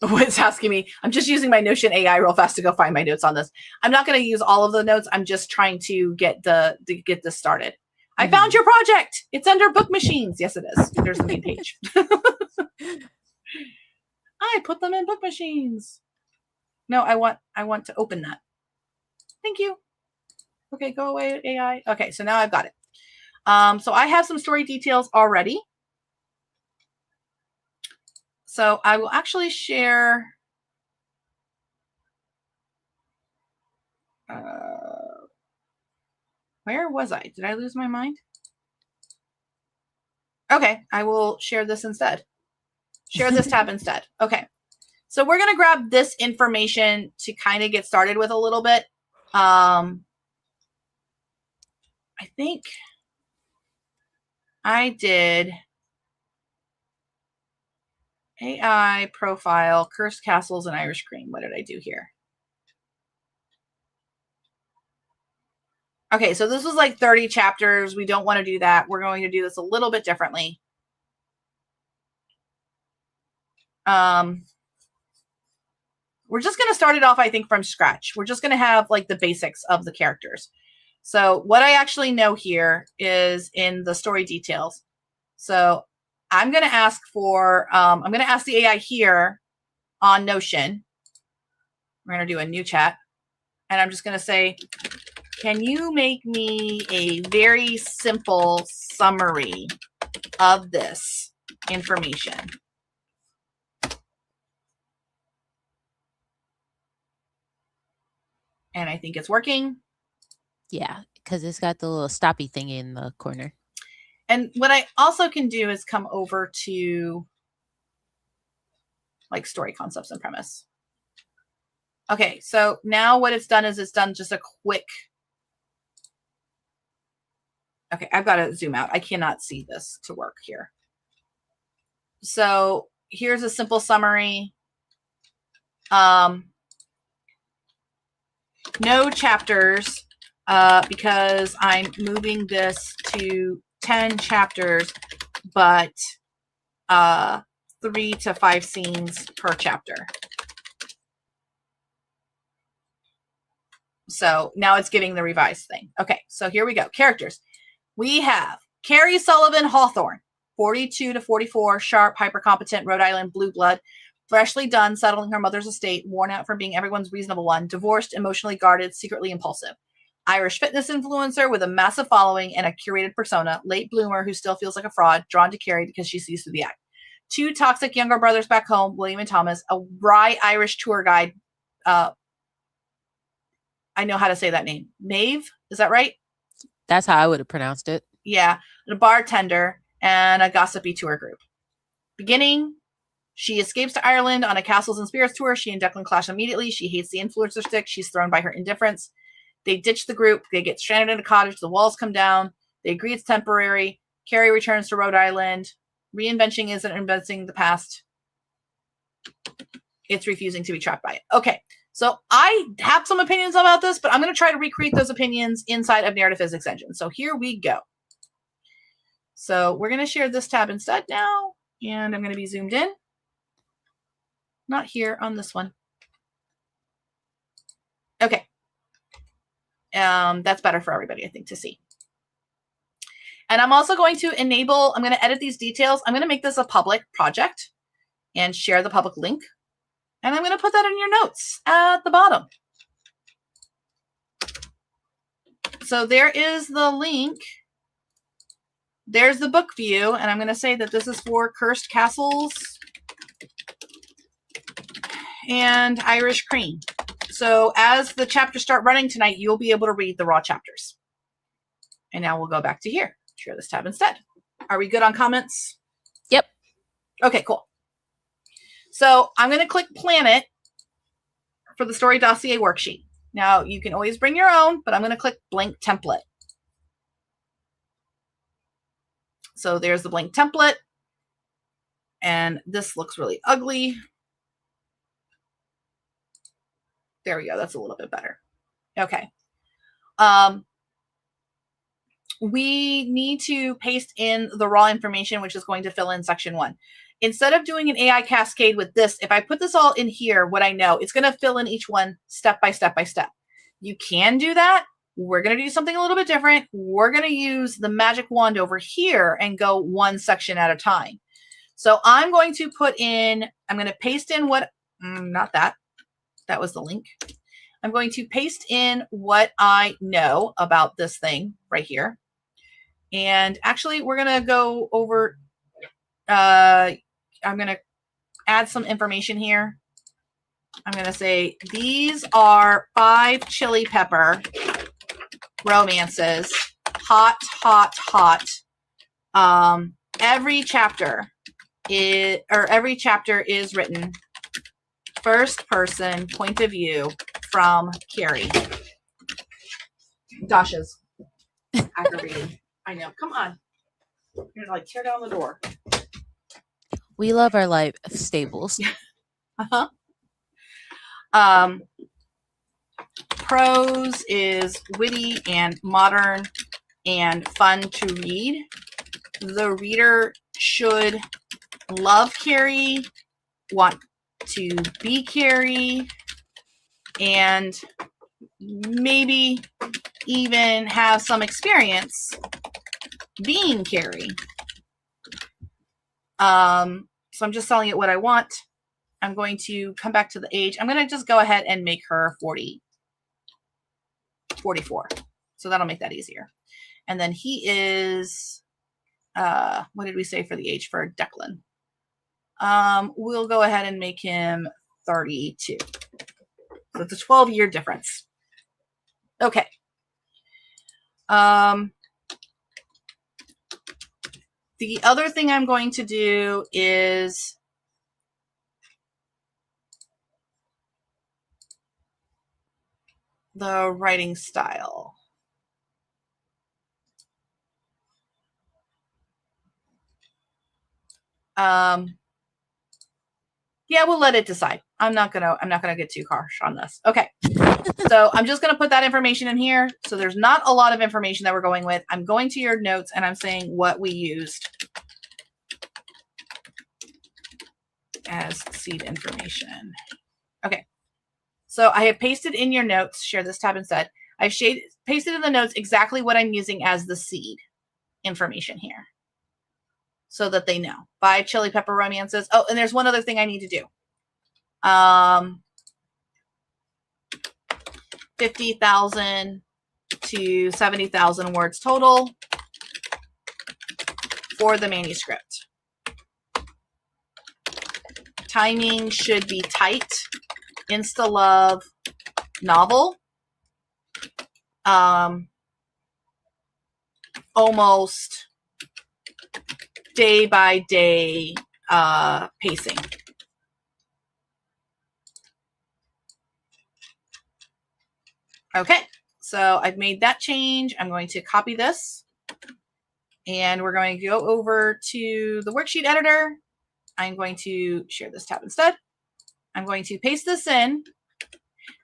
It's asking me. I'm just using my Notion AI real fast to go find my notes on this. I'm not going to use all of the notes. I'm just trying to get this started. I found your project. It's under book machines. Yes, it is. There's the main page. I put them in book machines. No, I want to open that. Thank you. Okay, go away, AI. Okay, so now I've got it. So I have some story details already. So I will actually share. Where was I? Did I lose my mind? Okay, I will share this instead. Share this tab instead. Okay, so we're going to grab this information to kind of get started with a little bit. I think I did AI profile, Cursed Castles, and Irish Cream. What did I do here? Okay, so this was like 30 chapters. We don't want to do that. We're going to do this a little bit differently. We're just going to start it off, I think, from scratch. We're just going to have like the basics of the characters. So what I actually know here is in the story details. So I'm going to ask for, I'm going to ask the AI here on Notion. We're going to do a new chat. And I'm just going to say, can you make me a very simple summary of this information? And I think it's working. Yeah, because it's got the little stoppy thing in the corner. And what I also can do is come over to like story concepts and premise. Okay, so now what it's done is it's done just a quick. Okay, I've got to zoom out. I cannot see this to work here. So here's a simple summary. No chapters, because I'm moving this to 10 chapters, but 3 to 5 scenes per chapter. So now it's giving the revised thing. Okay, so here we go. Characters. We have Carrie Sullivan Hawthorne, 42 to 44, sharp, hyper-competent, Rhode Island, blue blood, freshly done, settling her mother's estate, worn out from being everyone's reasonable one, divorced, emotionally guarded, secretly impulsive. Irish fitness influencer with a massive following and a curated persona, late bloomer who still feels like a fraud, drawn to Carrie because she sees through the act. 2 toxic younger brothers back home, William and Thomas, a wry Irish tour guide, I know how to say that name. Maeve, is that right? That's how I would have pronounced it. Yeah, a bartender and a gossipy tour group. Beginning, she escapes to Ireland on a castles and spirits tour. She and Declan clash immediately. She hates the influencer stick. She's thrown by her indifference. They ditch the group. They get stranded in a cottage. The walls come down. They agree it's temporary. Carrie returns to Rhode Island. Reinventing isn't inventing the past. It's refusing to be trapped by it. Okay. So I have some opinions about this, but I'm going to try to recreate those opinions inside of Narrative Physics Engine. So here we go. So we're going to share this tab instead now, and I'm going to be zoomed in. Not here, on this one. Okay. That's better for everybody, I think, to see. And I'm also going to enable, I'm going to edit these details. I'm going to make this a public project and share the public link. And I'm going to put that in your notes at the bottom. So there is the link. There's the book view. And I'm going to say that this is for Cursed Castles and Irish Cream. So as the chapters start running tonight, you'll be able to read the raw chapters. And now we'll go back to here. Share this tab instead. Are we good on comments? Yep. Okay, cool. So I'm going to click Planet for the Story Dossier worksheet. Now, you can always bring your own, but I'm going to click Blank Template. So there's the blank template. And this looks really ugly. There we go. That's a little bit better. Okay. We need to paste in the raw information, which is going to fill in section 1. Instead of doing an AI cascade with this, if I put this all in here, what I know, it's going to fill in each one step by step by step. You can do that. We're going to do something a little bit different. We're going to use the magic wand over here and go one section at a time. So I'm going to put in, I'm going to paste in what, not that. That was the link. I'm going to paste in what I know about this thing right here. And actually, we're going to go over, I'm going to add some information here. I'm going to say, these are 5 chili pepper romances. Hot, hot, hot. Every chapter is written first person point of view from Carrie. Dasha's aggravating. I know. Come on. You're gonna like tear down the door. We love our life stables. Prose is witty and modern and fun to read. The reader should love Carrie, want to be Carrie, and maybe even have some experience being Carrie. So I'm just telling it what I want. I'm going to come back to the age. I'm going to just go ahead and make her 44. So that'll make that easier. And then he is, what did we say for the age for Declan? We'll go ahead and make him 32. So it's a 12-year difference. Okay. The other thing I'm going to do is the writing style. Yeah, we'll let it decide. I'm not gonna get too harsh on this. Okay. So I'm just going to put that information in here. So there's not a lot of information that we're going with. I'm going to your notes and I'm saying what we used as seed information. Okay. So I have pasted in your notes, share this tab instead. I've pasted in the notes exactly what I'm using as the seed information here so that they know. 5 chili pepper romances. Oh, and there's one other thing I need to do. 50,000 to 70,000 words total for the manuscript. Timing should be tight. Insta love novel. Almost day by day pacing. Okay, so I've made that change. I'm going to copy this and we're going to go over to the worksheet editor. I'm going to share this tab instead. I'm going to paste this in.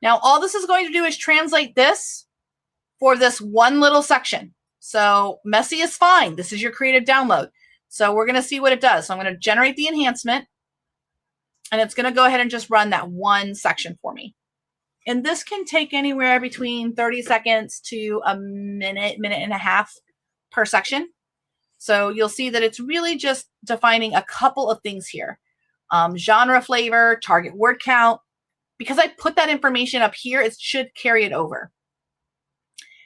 Now, all this is going to do is translate this for this one little section. So messy is fine. This is your creative download. So we're going to see what it does. So I'm going to generate the enhancement and it's going to go ahead and just run that one section for me. And this can take anywhere between 30 seconds to a minute, minute and a half per section. So you'll see that it's really just defining a couple of things here. Genre flavor, target word count. Because I put that information up here, it should carry it over.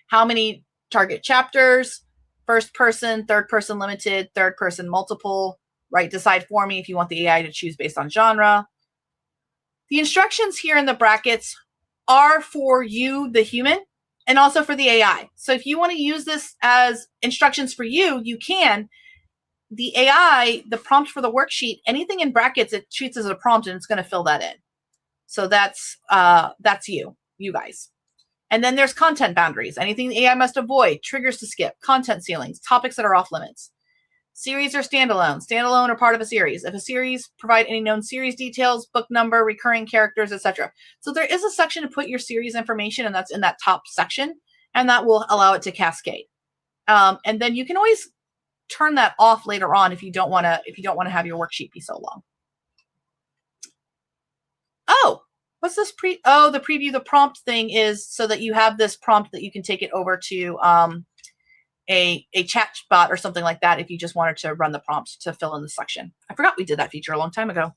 How many target chapters, first person, third person limited, third person multiple, right? Decide for me if you want the AI to choose based on genre. The instructions here in the brackets are for you, the human, and also for the AI. So if you want to use this as instructions for you, you can. The AI, the prompt for the worksheet, anything in brackets, it treats as a prompt and it's going to fill that in. So that's you guys. And then there's content boundaries. Anything the AI must avoid, triggers to skip, content ceilings, topics that are off limits. Series or standalone. Standalone or part of a series. If a series, provide any known series details, book number, recurring characters, etc. So there is a section to put your series information, and that's in that top section, and that will allow it to cascade. And then you can always turn that off later on if you don't want to have your worksheet be so long. Oh, what's this the preview the prompt thing is so that you have this prompt that you can take it over to a chat bot or something like that if you just wanted to run the prompt to fill in the section. I forgot we did that feature a long time ago.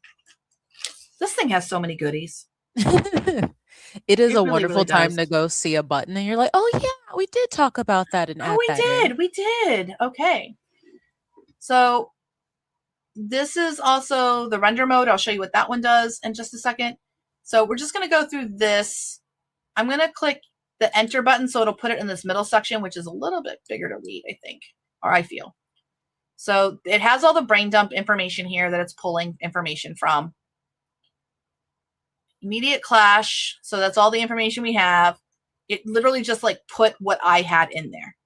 This thing has so many goodies. It is a really, wonderful really time to go see a button and you're like, oh yeah, we did talk about that and add that in. We did. Okay. So this is also the render mode. I'll show you what that one does in just a second. So we're just going to go through this. I'm going to click the enter button so it'll put it in this middle section, which is a little bit bigger to read, I think, or I feel. So it has all the brain dump information here that it's pulling information from. Immediate clash. So that's all the information we have. It literally just like put what I had in there.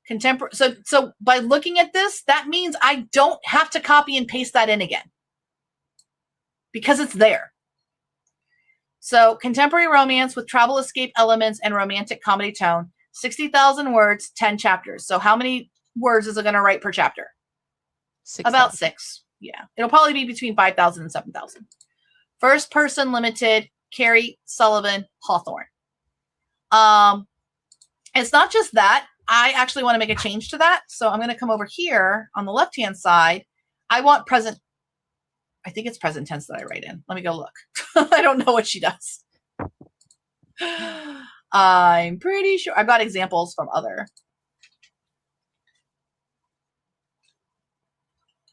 Contemporary. So by looking at this, that means I don't have to copy and paste that in again because it's there. So contemporary romance with travel escape elements and romantic comedy tone, 60,000 words, 10 chapters. So how many words is it going to write per chapter? 6, about 6. Yeah. It'll probably be between 5,000 and 7,000. First person limited, Carrie Sullivan Hawthorne. It's not just that. I actually want to make a change to that. So I'm going to come over here on the left-hand side. I want present. I think it's present tense that I write in. Let me go look. I don't know what she does. I'm pretty sure. I've got examples from other.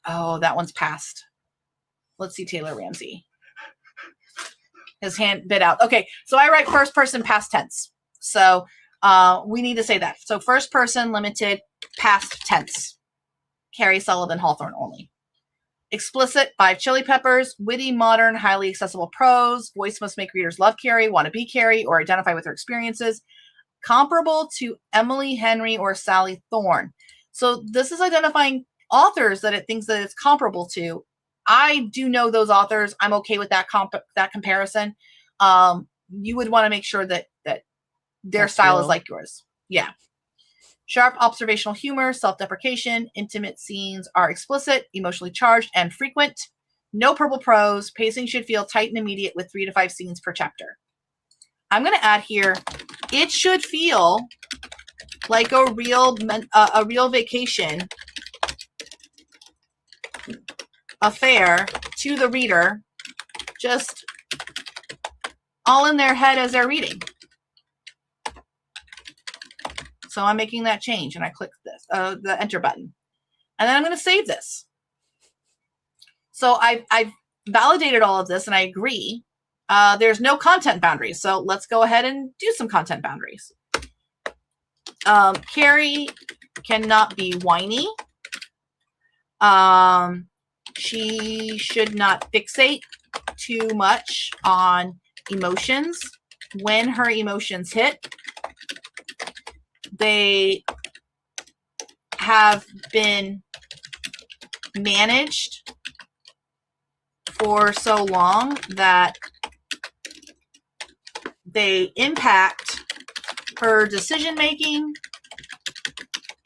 Oh, that one's past. Let's see Taylor Ramsey. His hand bit out. Okay, so I write first person past tense. So we need to say that. So first person limited past tense. Carrie Sullivan Hawthorne only. Explicit 5 chili peppers, witty, modern, highly accessible prose. Voice must make readers love Carrie, want to be Carrie, or identify with her experiences. Comparable to Emily Henry or Sally Thorne. So this is identifying authors that it thinks that it's comparable to. I do know those authors. I'm okay with that comparison. you would want to make sure that their That's style is real. like yours. Yeah. Sharp observational humor, self-deprecation, intimate scenes are explicit, emotionally charged, and frequent. No purple prose. Pacing should feel tight and immediate with 3 to 5 scenes per chapter. I'm going to add here, it should feel like a real vacation affair to the reader, just all in their head as they're reading. So I'm making that change, and I click this, the enter button, and then I'm going to save this. So I've validated all of this, and I agree. There's no content boundaries, so let's go ahead and do some content boundaries. Carrie cannot be whiny. She should not fixate too much on emotions. When her emotions hit, they have been managed for so long that they impact her decision making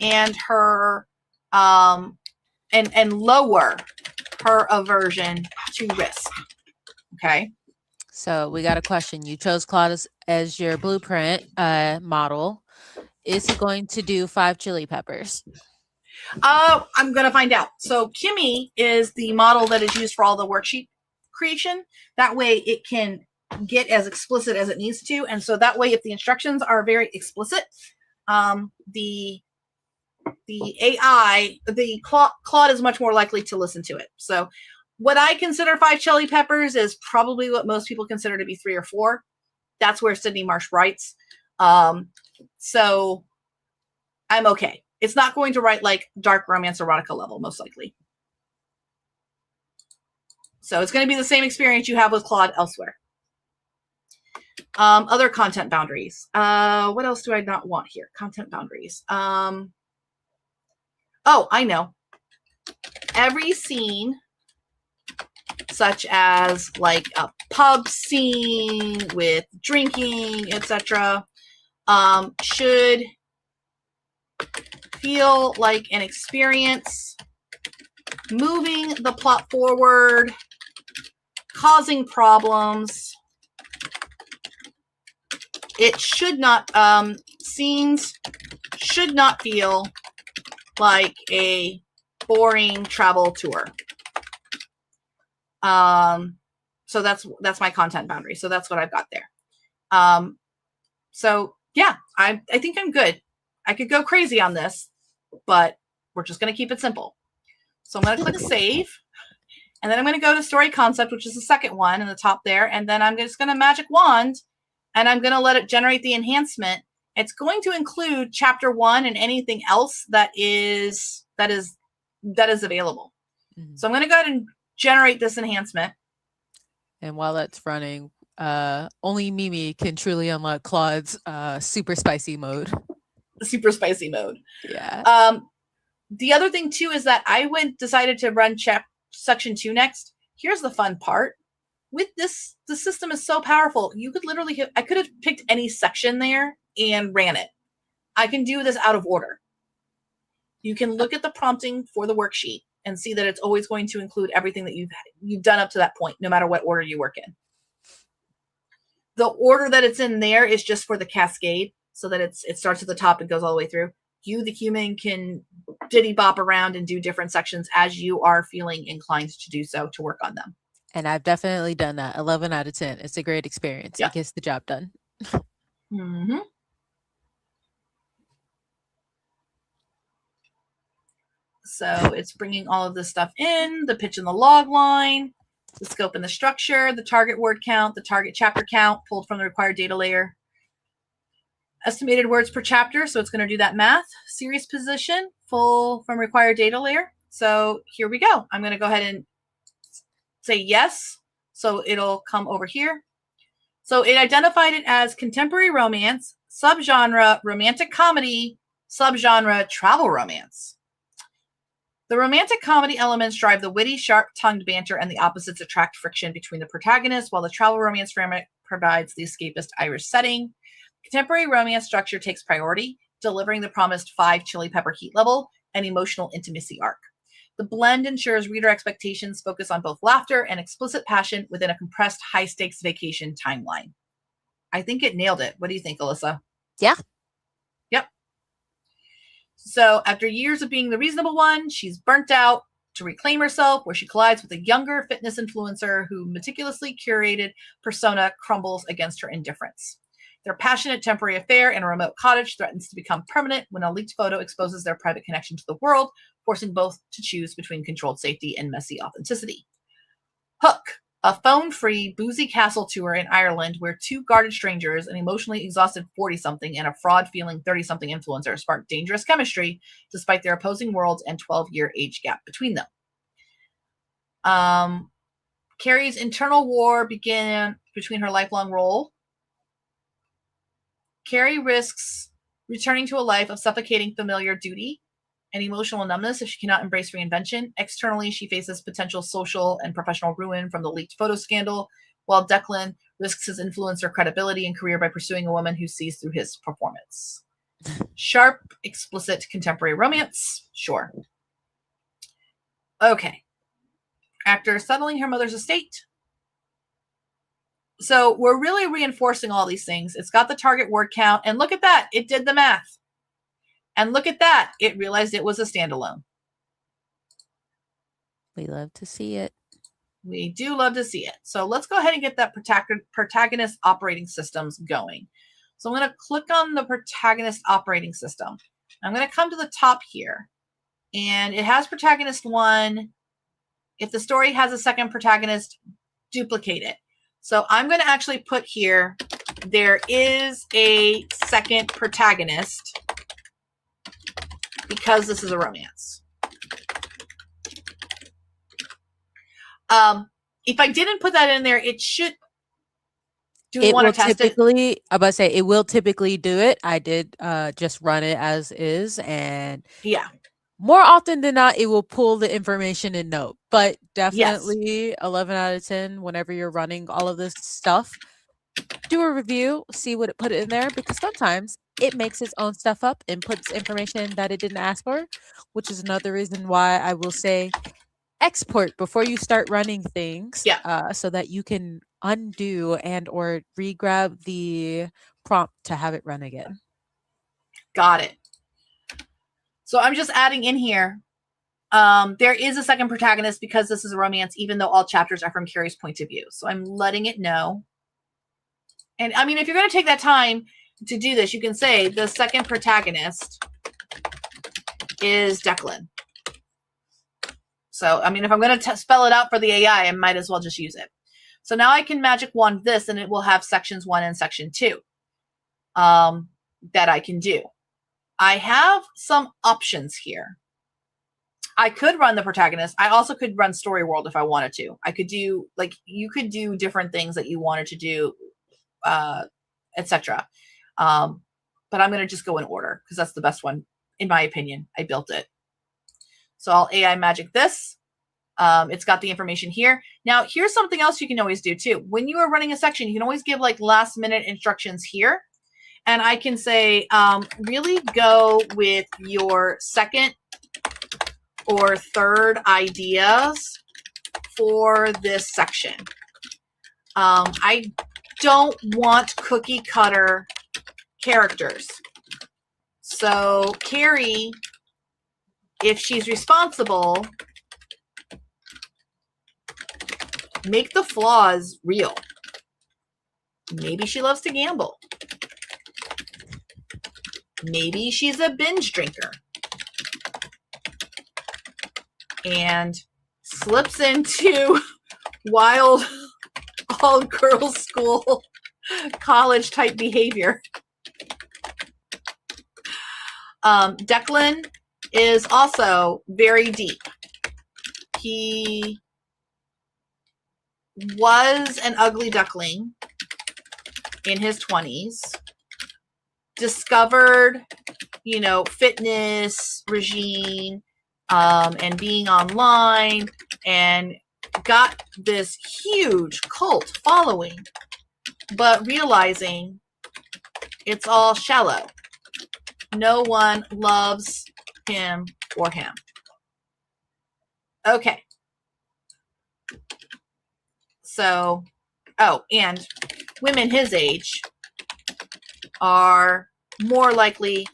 and her and lower her aversion to risk. Okay. So we got a question. You chose Claude as your blueprint model. Is he going to do 5 chili peppers? I'm going to find out. So Kimmy is the model that is used for all the worksheet creation. That way it can get as explicit as it needs to. And so that way, if the instructions are very explicit, the AI, Claude is much more likely to listen to it. So what I consider 5 chili peppers is probably what most people consider to be 3 or 4. That's where Sydney Marsh writes. So I'm okay. It's not going to write like dark romance erotica level, most likely. So it's going to be the same experience you have with Claude elsewhere. Other content boundaries. What else do I not want here? Content boundaries. Oh, I know. Every scene, such as like a pub scene with drinking, etc., should feel like an experience, moving the plot forward, causing problems. It should not, scenes should not feel like a boring travel tour. So that's my content boundary. So that's what I've got there. So yeah, I think I'm good. I could go crazy on this, but we're just going to keep it simple. So I'm going to click save, and then I'm going to go to story concept, which is the second one in the top there. And then I'm just going to magic wand, and I'm going to let it generate the enhancement. It's going to include chapter 1 and anything else that is available. Mm-hmm. So I'm going to go ahead and generate this enhancement. And while that's running, only Mimi can truly unlock Claude's super spicy mode. Super spicy mode. Yeah. The other thing too is that I decided to run section 2 next. Here's the fun part. With this, the system is so powerful. You could literally I could have picked any section there and ran it. I can do this out of order. You can look at the prompting for the worksheet and see that it's always going to include everything that you've done up to that point, no matter what order you work in. The order that it's in there is just for the cascade, so that it starts at the top and goes all the way through. You, the human, can diddy bop around and do different sections as you are feeling inclined to do so, to work on them. And I've definitely done that. 11 out of 10. It's a great experience. Yeah. It gets the job done. Mm-hmm. So it's bringing all of this stuff in, the pitch and the log line, the scope and the structure, the target word count, the target chapter count pulled from the required data layer. Estimated words per chapter, so it's going to do that math. Series position, full from required data layer. So here we go. I'm going to go ahead and say yes. So it'll come over here. So it identified it as contemporary romance, subgenre romantic comedy, subgenre travel romance. The romantic comedy elements drive the witty, sharp-tongued banter, and the opposites attract friction between the protagonists, while the travel romance drama provides the escapist Irish setting. Contemporary romance structure takes priority, delivering the promised 5 chili pepper heat level and emotional intimacy arc. The blend ensures reader expectations focus on both laughter and explicit passion within a compressed, high-stakes vacation timeline. I think it nailed it. What do you think, Alyssa? Yeah. Yep. So after years of being the reasonable one, she's burnt out to reclaim herself, where she collides with a younger fitness influencer who meticulously curated persona crumbles against her indifference. Their passionate temporary affair in a remote cottage threatens to become permanent when a leaked photo exposes their private connection to the world, forcing both to choose between controlled safety and messy authenticity. Hook, a phone-free, boozy castle tour in Ireland where 2 guarded strangers, an emotionally exhausted 40-something and a fraud-feeling 30-something influencer spark dangerous chemistry despite their opposing worlds and 12-year age gap between them. Carrie's internal war began between her lifelong role. Carrie risks returning to a life of suffocating familiar duty and emotional numbness if she cannot embrace reinvention. Externally, she faces potential social and professional ruin from the leaked photo scandal, while Declan risks his influencer credibility and career by pursuing a woman who sees through his performance. Sharp, explicit contemporary romance? Sure. Okay. After settling her mother's estate. So we're really reinforcing all these things. It's got the target word count. And look at that. It did the math. And look at that. It realized it was a standalone. We love to see it. We do love to see it. So let's go ahead and get that protagonist operating systems going. So I'm going to click on the protagonist operating system. I'm going to come to the top here. And it has protagonist 1. If the story has a second protagonist, duplicate it. So I'm going to actually put here, there is a second protagonist because this is a romance. If I didn't put that in there, it should. Do we want to test it? I'm about to say it will typically do it. I did just run it as is, and yeah, more often than not, it will pull the information in note. But definitely 11 out of 10 whenever you're running all of this stuff. Do a review, see what it put in there, because sometimes it makes its own stuff up and puts information that it didn't ask for, which is another reason why I will say export before you start running things, so that you can undo and or re-grab the prompt to have it run again. Got it. So I'm just adding in here. There is a second protagonist because this is a romance, even though all chapters are from Carrie's point of view. So I'm letting it know. And I mean, if you're going to take that time to do this, you can say the second protagonist is Declan. So, I mean, if I'm going to spell it out for the AI, I might as well just use it. So now I can magic wand this, and it will have sections 1 and section 2 that I can do. I have some options here. I could run the protagonist. I also could run story world if I wanted to. I could do, like, you could do different things that you wanted to do, etc. But I'm going to just go in order because that's the best one, in my opinion. I built it. So I'll AI magic this. It's got the information here. Now, here's something else you can always do too. When you are running a section, you can always give like last minute instructions here. And I can say, really go with your second or third ideas for this section. I don't want cookie cutter characters. So Carrie, if she's responsible, make the flaws real. Maybe she loves to gamble. Maybe she's a binge drinker and slips into wild all girls school college type behavior. Declan is also very deep. He was an ugly duckling in his 20s, discovered, fitness regime, and being online and got this huge cult following, but realizing it's all shallow. No one loves him or him. Okay. So, oh, and women his age are more likely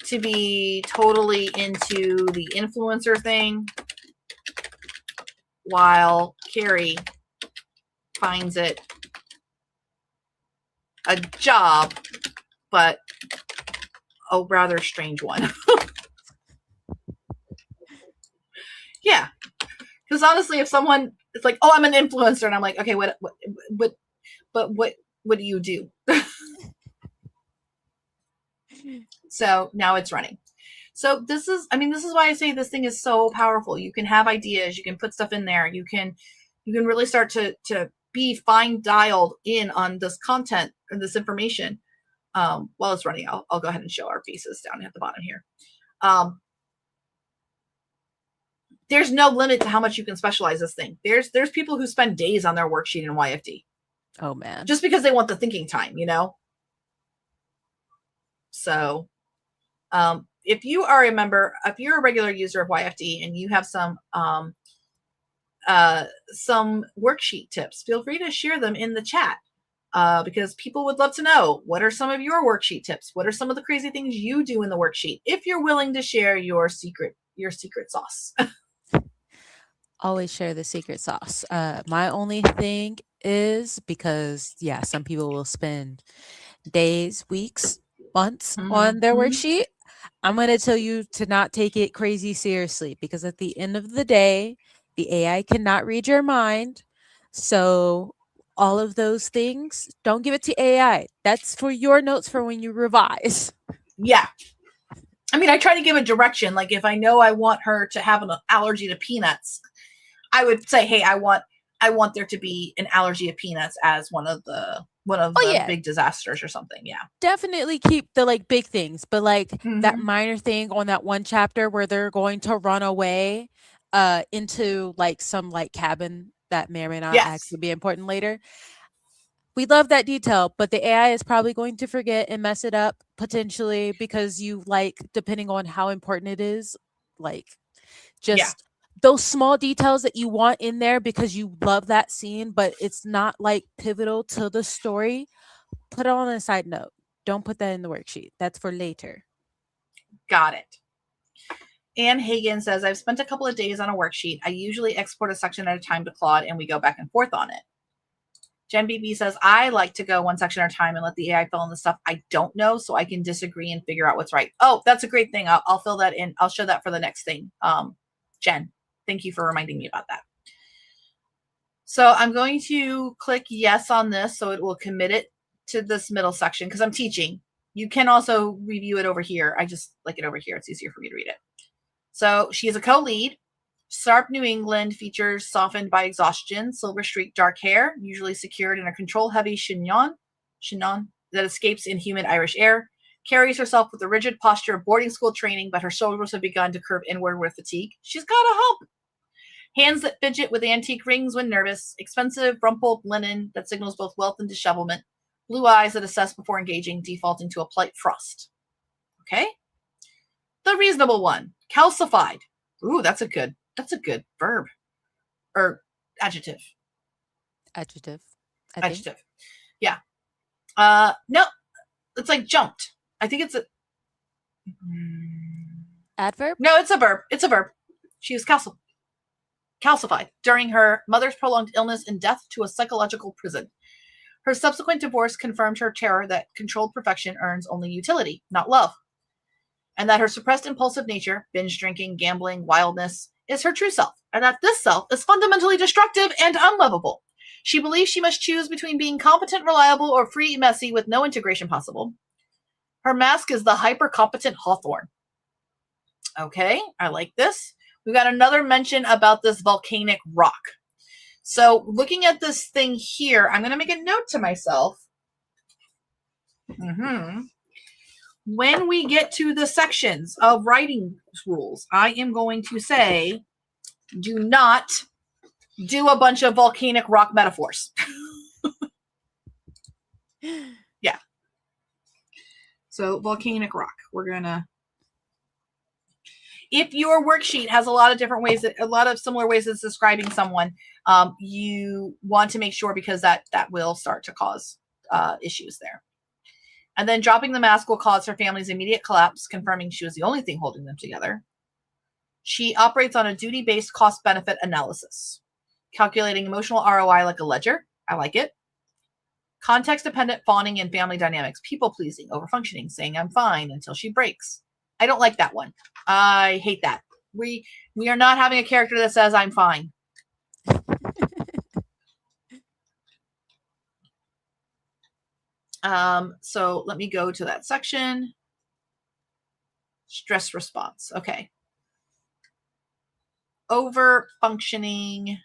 to be totally into the influencer thing, while Carrie finds it a job, but a rather strange one. Yeah. Because honestly, if someone is like, oh, I'm an influencer, and I'm like, okay, what do you do? So now it's running. So this is why I say this thing is so powerful. You can have ideas, you can put stuff in there, you can really start to be fine dialed in on this content or this information. While it's running, I'll go ahead and show our pieces down at the bottom here. There's no limit to how much you can specialize this thing. There's people who spend days on their worksheet in YFD. Oh man. Just because they want the thinking time, you know? So if you are a member, if you're a regular user of YFD and you have some worksheet tips, feel free to share them in the chat. Because people would love to know, what are some of your worksheet tips? What are some of the crazy things you do in the worksheet? If you're willing to share your secret sauce. Always share the secret sauce. My only thing is, because some people will spend days, weeks, months on their worksheet. I'm going to tell you to not take it crazy seriously, because at the end of the day, the AI cannot read your mind. So all of those things, don't give it to AI. That's for your notes for when you revise. Yeah. I mean, I try to give a direction. Like if I know I want her to have an allergy to peanuts, I would say, hey, I want there to be an allergy of peanuts as one of the big disasters or something. Yeah. Definitely keep the big things, but that minor thing on that one chapter where they're going to run away into some cabin that may or may not actually be important later. We love that detail, but the AI is probably going to forget and mess it up potentially, because you depending on how important it is, those small details that you want in there because you love that scene, but it's not pivotal to the story. Put it on a side note. Don't put that in the worksheet. That's for later. Got it. Ann Hagen says, I've spent a couple of days on a worksheet. I usually export a section at a time to Claude and we go back and forth on it. Jen BB says, I like to go one section at a time and let the AI fill in the stuff I don't know so I can disagree and figure out what's right. Oh, that's a great thing. I'll fill that in. I'll show that for the next thing. Jen, thank you for reminding me about that. So I'm going to click yes on this so it will commit it to this middle section because I'm teaching. You can also review it over here. I just like it over here. It's easier for me to read it. So she is a co-lead. Sharp New England features softened by exhaustion, silver streaked dark hair, usually secured in a control-heavy chignon that escapes in humid Irish air. Carries herself with the rigid posture of boarding school training, but her shoulders have begun to curve inward with fatigue. She's got to help. Hands that fidget with antique rings when nervous. Expensive, rumpled linen that signals both wealth and dishevelment. Blue eyes that assess before engaging, defaulting to a polite frost. Okay? The reasonable one. Calcified. Ooh, that's a good verb. Or adjective. Adjective. Yeah. No. It's jumped. I think it's a adverb? No, it's a verb. She was calcified during her mother's prolonged illness and death to a psychological prison. Her subsequent divorce confirmed her terror that controlled perfection earns only utility, not love. And that her suppressed impulsive nature, binge drinking, gambling, wildness, is her true self. And that this self is fundamentally destructive and unlovable. She believes she must choose between being competent, reliable, or free, messy, with no integration possible. Her mask is the hyper-competent Hawthorne. Okay, I like this. We got another mention about this volcanic rock. So looking at this thing here, I'm going to make a note to myself. when we get to the sections of writing rules, I am going to say, do not do a bunch of volcanic rock metaphors. Yeah. So volcanic rock, we're gonna, if your worksheet has a lot of different ways, a lot of similar ways of describing someone, you want to make sure, because that will start to cause issues there. And then dropping the mask will cause her family's immediate collapse, confirming she was the only thing holding them together. She operates on a duty-based cost-benefit analysis, calculating emotional ROI like a ledger. I like it. Context-dependent fawning and family dynamics, people-pleasing, overfunctioning, saying I'm fine until she breaks. I don't like that one. I hate that. We are not having a character that says I'm fine. So let me go to that section. Stress response. Okay. Over functioning.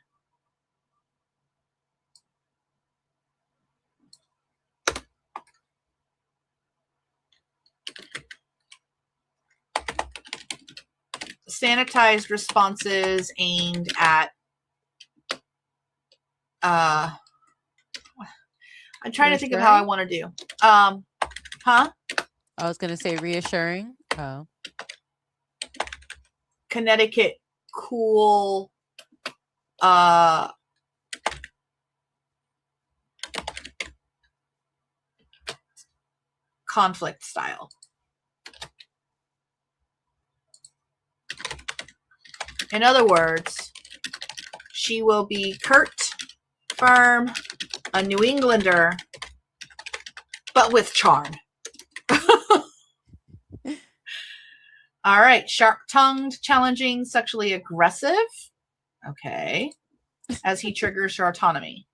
Sanitized responses aimed at I'm trying to think of how I want to do. Huh? I was going to say reassuring. Oh. Connecticut cool conflict style. In other words, she will be curt, firm, a New Englander, but with charm. All right. Sharp-tongued, challenging, sexually aggressive. Okay. As he triggers her autonomy.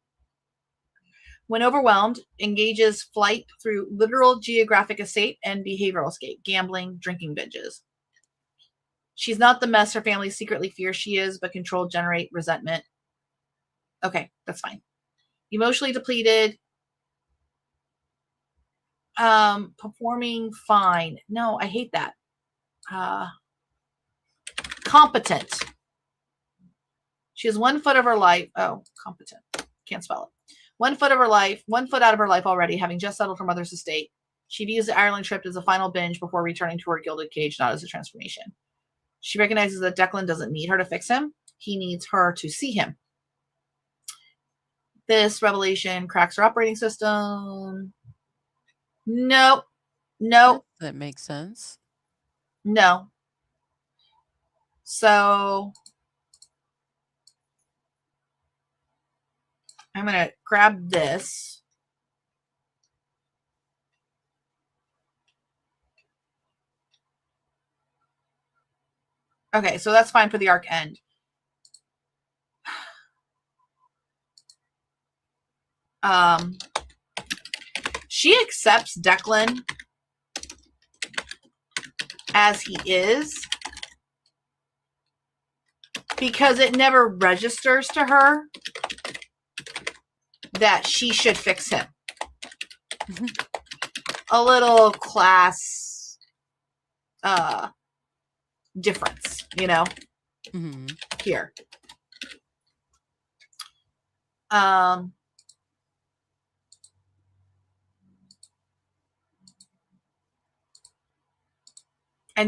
When overwhelmed, engages flight through literal geographic escape and behavioral escape, gambling, drinking binges. She's not the mess her family secretly fears she is, but control, generate resentment. Okay, that's fine. Emotionally depleted. Performing fine. No, I hate that. Competent. She has 1 foot of her life. Oh, competent. Can't spell it. 1 foot of her life, 1 foot out of her life already, having just settled her mother's estate. She views the Ireland trip as a final binge before returning to her gilded cage, not as a transformation. She recognizes that Declan doesn't need her to fix him. He needs her to see him. This revelation cracks her operating system. Nope. Nope. That makes sense. No. So I'm going to grab this. Okay, so that's fine for the arc end. She accepts Declan as he is because it never registers to her that she should fix him. A little class difference, you know, here. And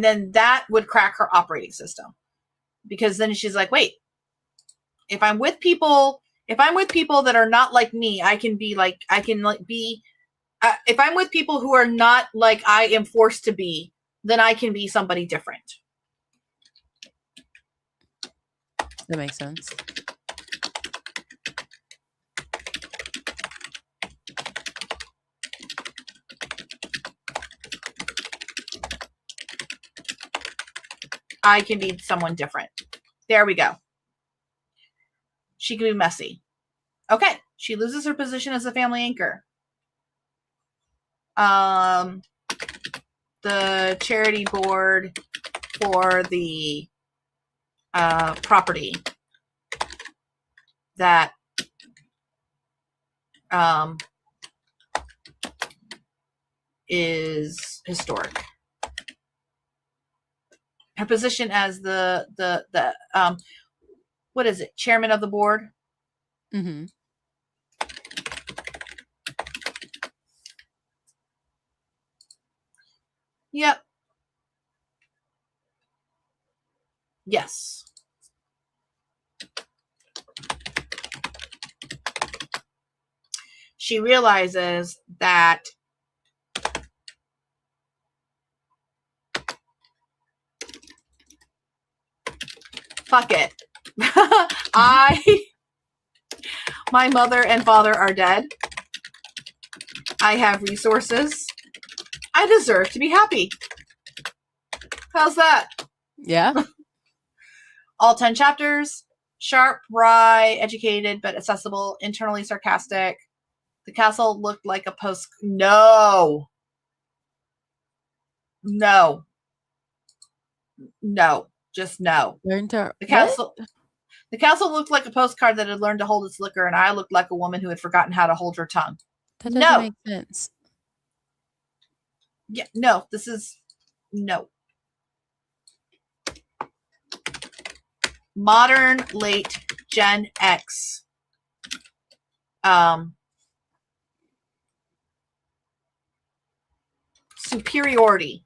then that would crack her operating system, because then she's like, wait, if I'm with people that are not like me, if I'm with people who are not like I am forced to be, then I can be somebody different. That makes sense. I can be someone different. There we go. She can be messy. Okay. She loses her position as a family anchor. The charity board for the property that is historic. Her position as the what is it? Chairman of the board. Mm-hmm. Yep. Yes. She realizes that fuck it. My mother and father are dead. I have resources. I deserve to be happy. How's that? Yeah. All 10 chapters. Sharp, wry, educated, but accessible, internally sarcastic. The castle looked like a post. No. Just no. Learn to The castle looked like a postcard that had learned to hold its liquor, and I looked like a woman who had forgotten how to hold her tongue. That doesn't make sense. Yeah, no. This is no. Modern late Gen X. Superiority.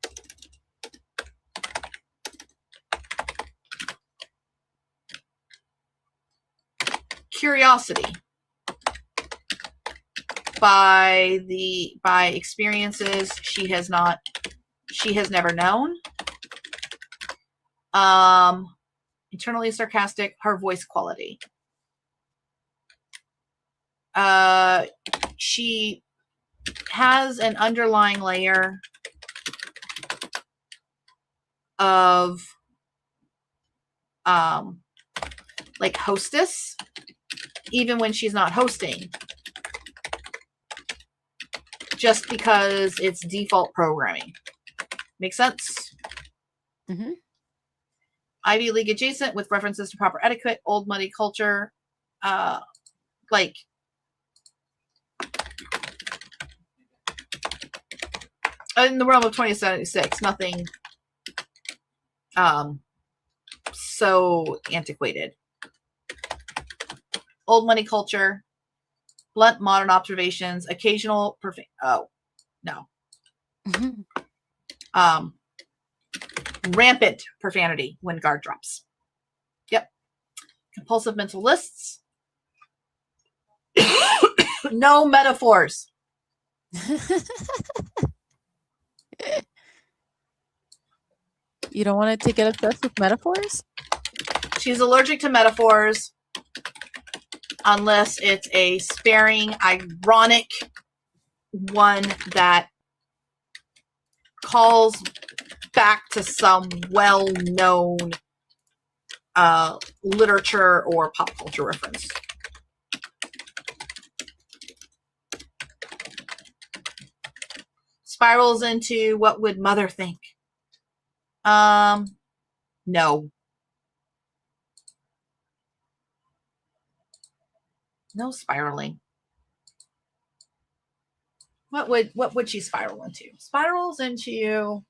Curiosity. By experiences she has never known. Internally sarcastic, her voice quality. She has an underlying layer of like hostess, even when she's not hosting, just because it's default programming. Make sense? Mm-hmm. Ivy League adjacent with references to proper etiquette, old money culture, like in the realm of 2076, nothing so antiquated. Old money culture, blunt modern observations, occasional rampant profanity when guard drops. Yep. Compulsive mental lists. No metaphors. You don't want it to get obsessed with metaphors? She's allergic to metaphors unless it's a sparing, ironic one that calls back to some well-known literature or pop culture reference. Spirals into what would mother think? No. No spiraling. What would she spiral into? Spirals into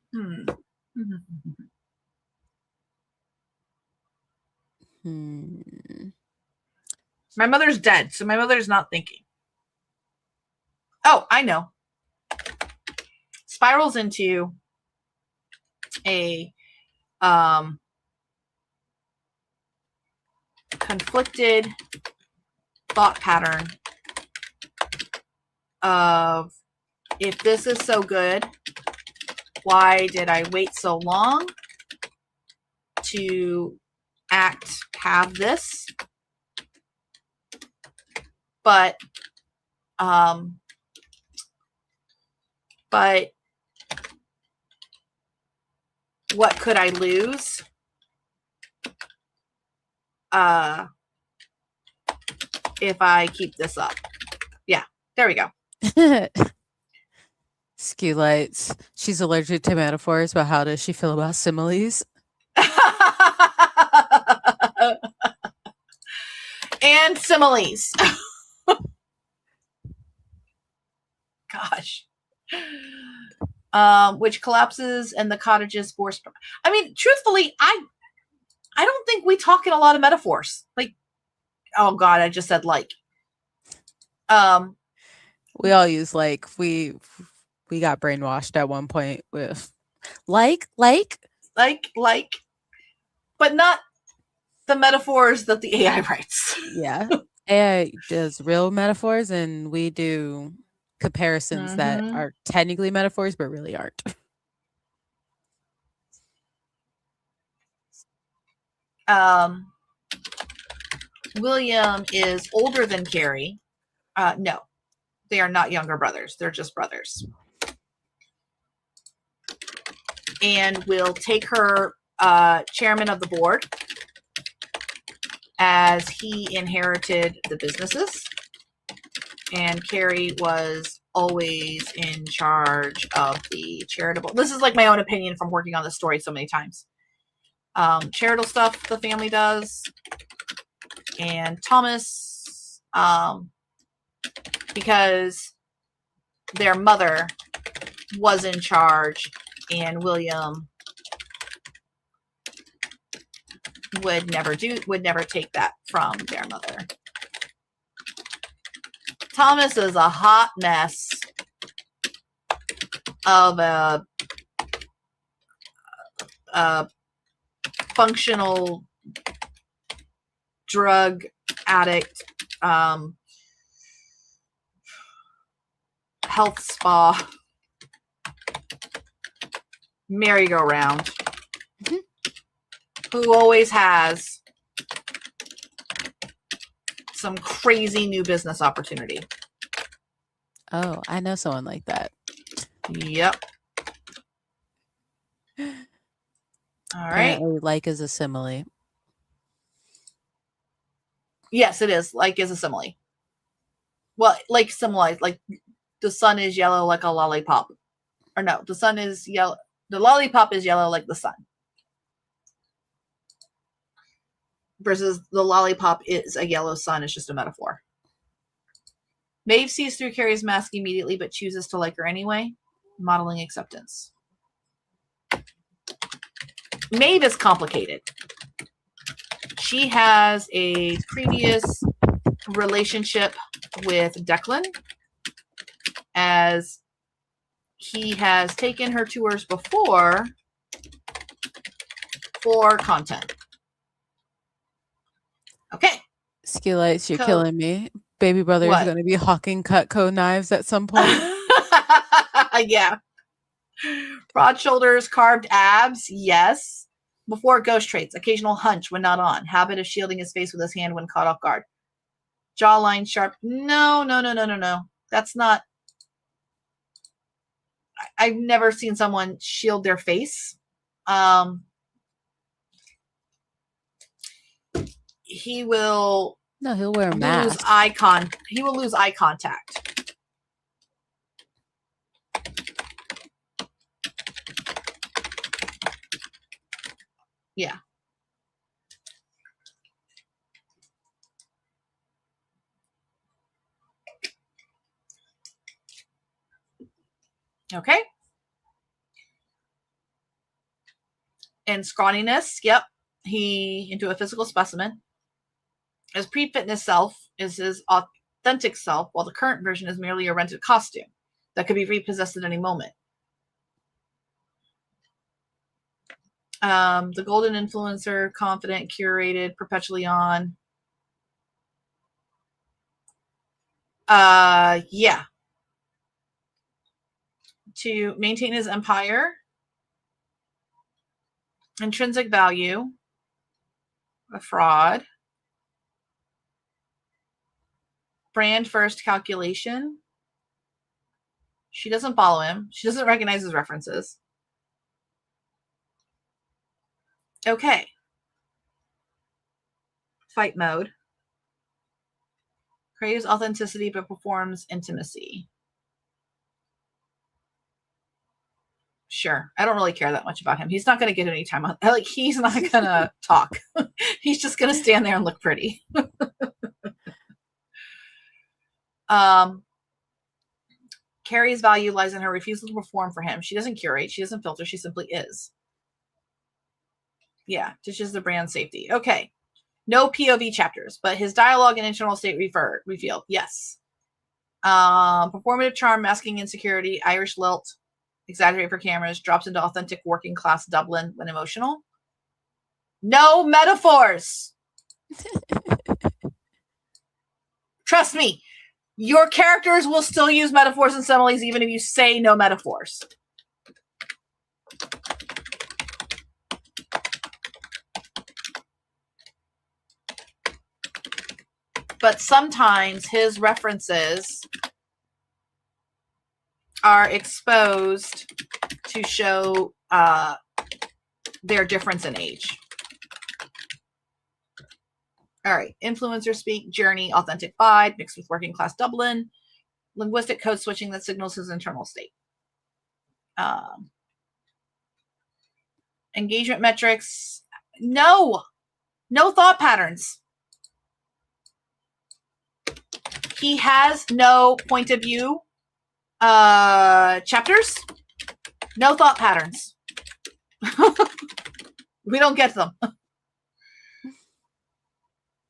My mother's dead, so my mother's not thinking. Oh, I know. Spirals into a conflicted thought pattern of, if this is so good, why did I wait so long to have this? But what could I lose? If I keep this up. Yeah, there we go. Skew lights. She's allergic to metaphors, but how does she feel about similes? And similes. Gosh. which collapses and the cottage's forced. I mean, truthfully, I don't think we talk in a lot of metaphors. Like, oh God, I just said like. We all use like. We got brainwashed at one point with like, but not the metaphors that the AI writes. yeah. AI does real metaphors, and we do comparisons that are technically metaphors, but really aren't. William is older than Carrie. No, they are not younger brothers. They're just brothers. And will take her chairman of the board, as he inherited the businesses. And Carrie was always in charge of the charitable. This is like my own opinion from working on this story so many times. Charitable stuff the family does. And Thomas, because their mother was in charge, and William would never take that from their mother. Thomas is a hot mess of a functional drug addict, health spa, merry-go-round, who always has some crazy new business opportunity. Oh, I know someone like that. Yep. All right. Apparently, like is a simile. Yes, it is. Like is a simile. Well, like simile, like the sun is yellow like a lollipop. Or no, the sun is yellow. The lollipop is yellow like the sun. Versus the lollipop is a yellow sun. It's just a metaphor. Maeve sees through Carrie's mask immediately, but chooses to like her anyway. Modeling acceptance. Maeve is complicated. She has a previous relationship with Declan, as he has taken her tours before for content. Okay. Skillites, you're killing me. Baby brother is going to be hawking Cutco knives at some point. Yeah. Broad shoulders, carved abs. Yes. Before ghost traits, occasional hunch when not on. Habit of shielding his face with his hand when caught off guard. Jawline sharp. No. That's not. I've never seen someone shield their face. He will. No, he'll wear a mask. He will lose eye contact. Yeah. Okay. And scrawniness. Yep. He into a physical specimen. His pre-fitness self is his authentic self, while the current version is merely a rented costume that could be repossessed at any moment. The golden influencer, confident, curated, perpetually on. Yeah. To maintain his empire. Intrinsic value. A fraud. Brand first calculation. She doesn't follow him. She doesn't recognize his references. Okay. Fight mode. Craves authenticity but performs intimacy. Sure. I don't really care that much about him. He's not going to get any time on. Like, he's not going to talk. He's just going to stand there and look pretty. Carrie's value lies in her refusal to perform for him. She doesn't curate. She doesn't filter. She simply is. Yeah, dishes the brand safety. Okay. No POV chapters, but his dialogue and internal state revealed. Yes. Performative charm, masking insecurity, Irish lilt, exaggerate for cameras, drops into authentic working class Dublin when emotional. No metaphors. Trust me, your characters will still use metaphors and similes even if you say no metaphors. But sometimes his references are exposed to show their difference in age. All right. Influencer speak, journey, authentic vibe, mixed with working class Dublin, linguistic code switching that signals his internal state. Engagement metrics. No thought patterns. He has no point of view chapters. No thought patterns. We don't get them.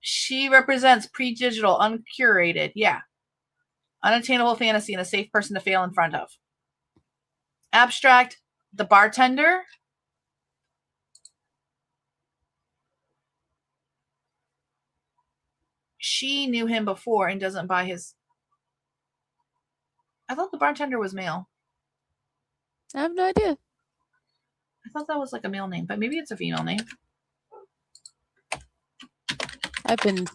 She represents pre-digital, uncurated, yeah. Unattainable fantasy and a safe person to fail in front of. Abstract, the bartender. She knew him before and doesn't buy his... I thought the bartender was male. I have no idea. I thought that was like a male name, but maybe it's a female name. I've been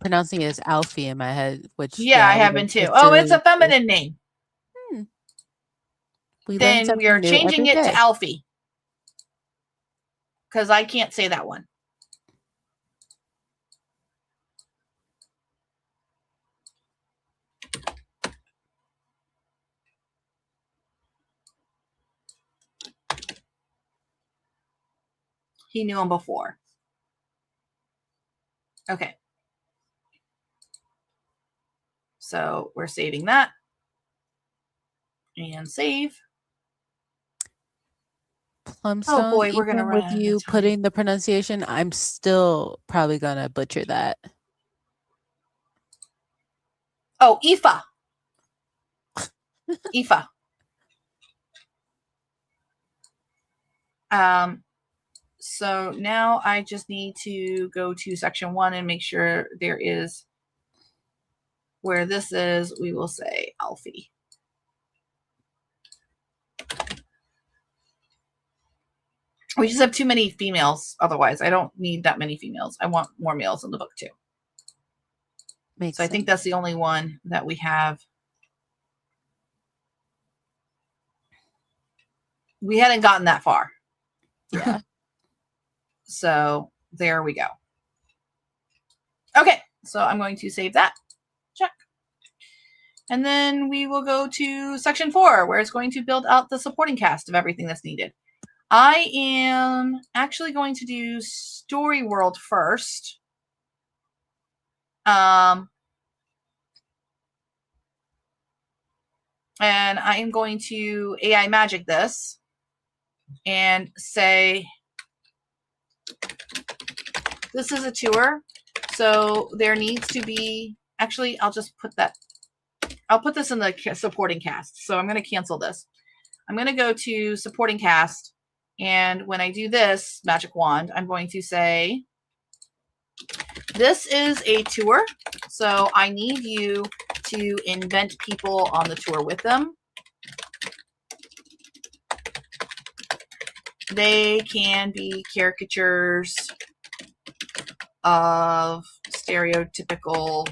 pronouncing it as Alfie in my head, which yeah, I have been too. Oh, it's a feminine name. Then we are changing it to Alfie. Because I can't say that one. He knew him before. Okay. So we're saving that. And save. Plumstone, oh boy, we're gonna run with you putting the pronunciation, I'm still probably gonna butcher that. Oh, Aoife. Aoife. So now I just need to go to section 1 and make sure there is, where this is, we will say Alfie. We just have too many females. Otherwise, I don't need that many females. I want more males in the book too. Makes so I think that's the only one that we have. We hadn't gotten that far. Yeah. So there we go. Okay, so I'm going to save that. Check. And then we will go to section 4, where it's going to build out the supporting cast of everything that's needed. I am actually going to do Story World first. And I am going to AI magic this and say, this is a tour. So there needs to be, actually, I'll just put that, I'll put this in the supporting cast. So I'm going to cancel this. I'm going to go to supporting cast. And when I do this magic wand, I'm going to say, this is a tour. So I need you to invent people on the tour with them. They can be caricatures of stereotypical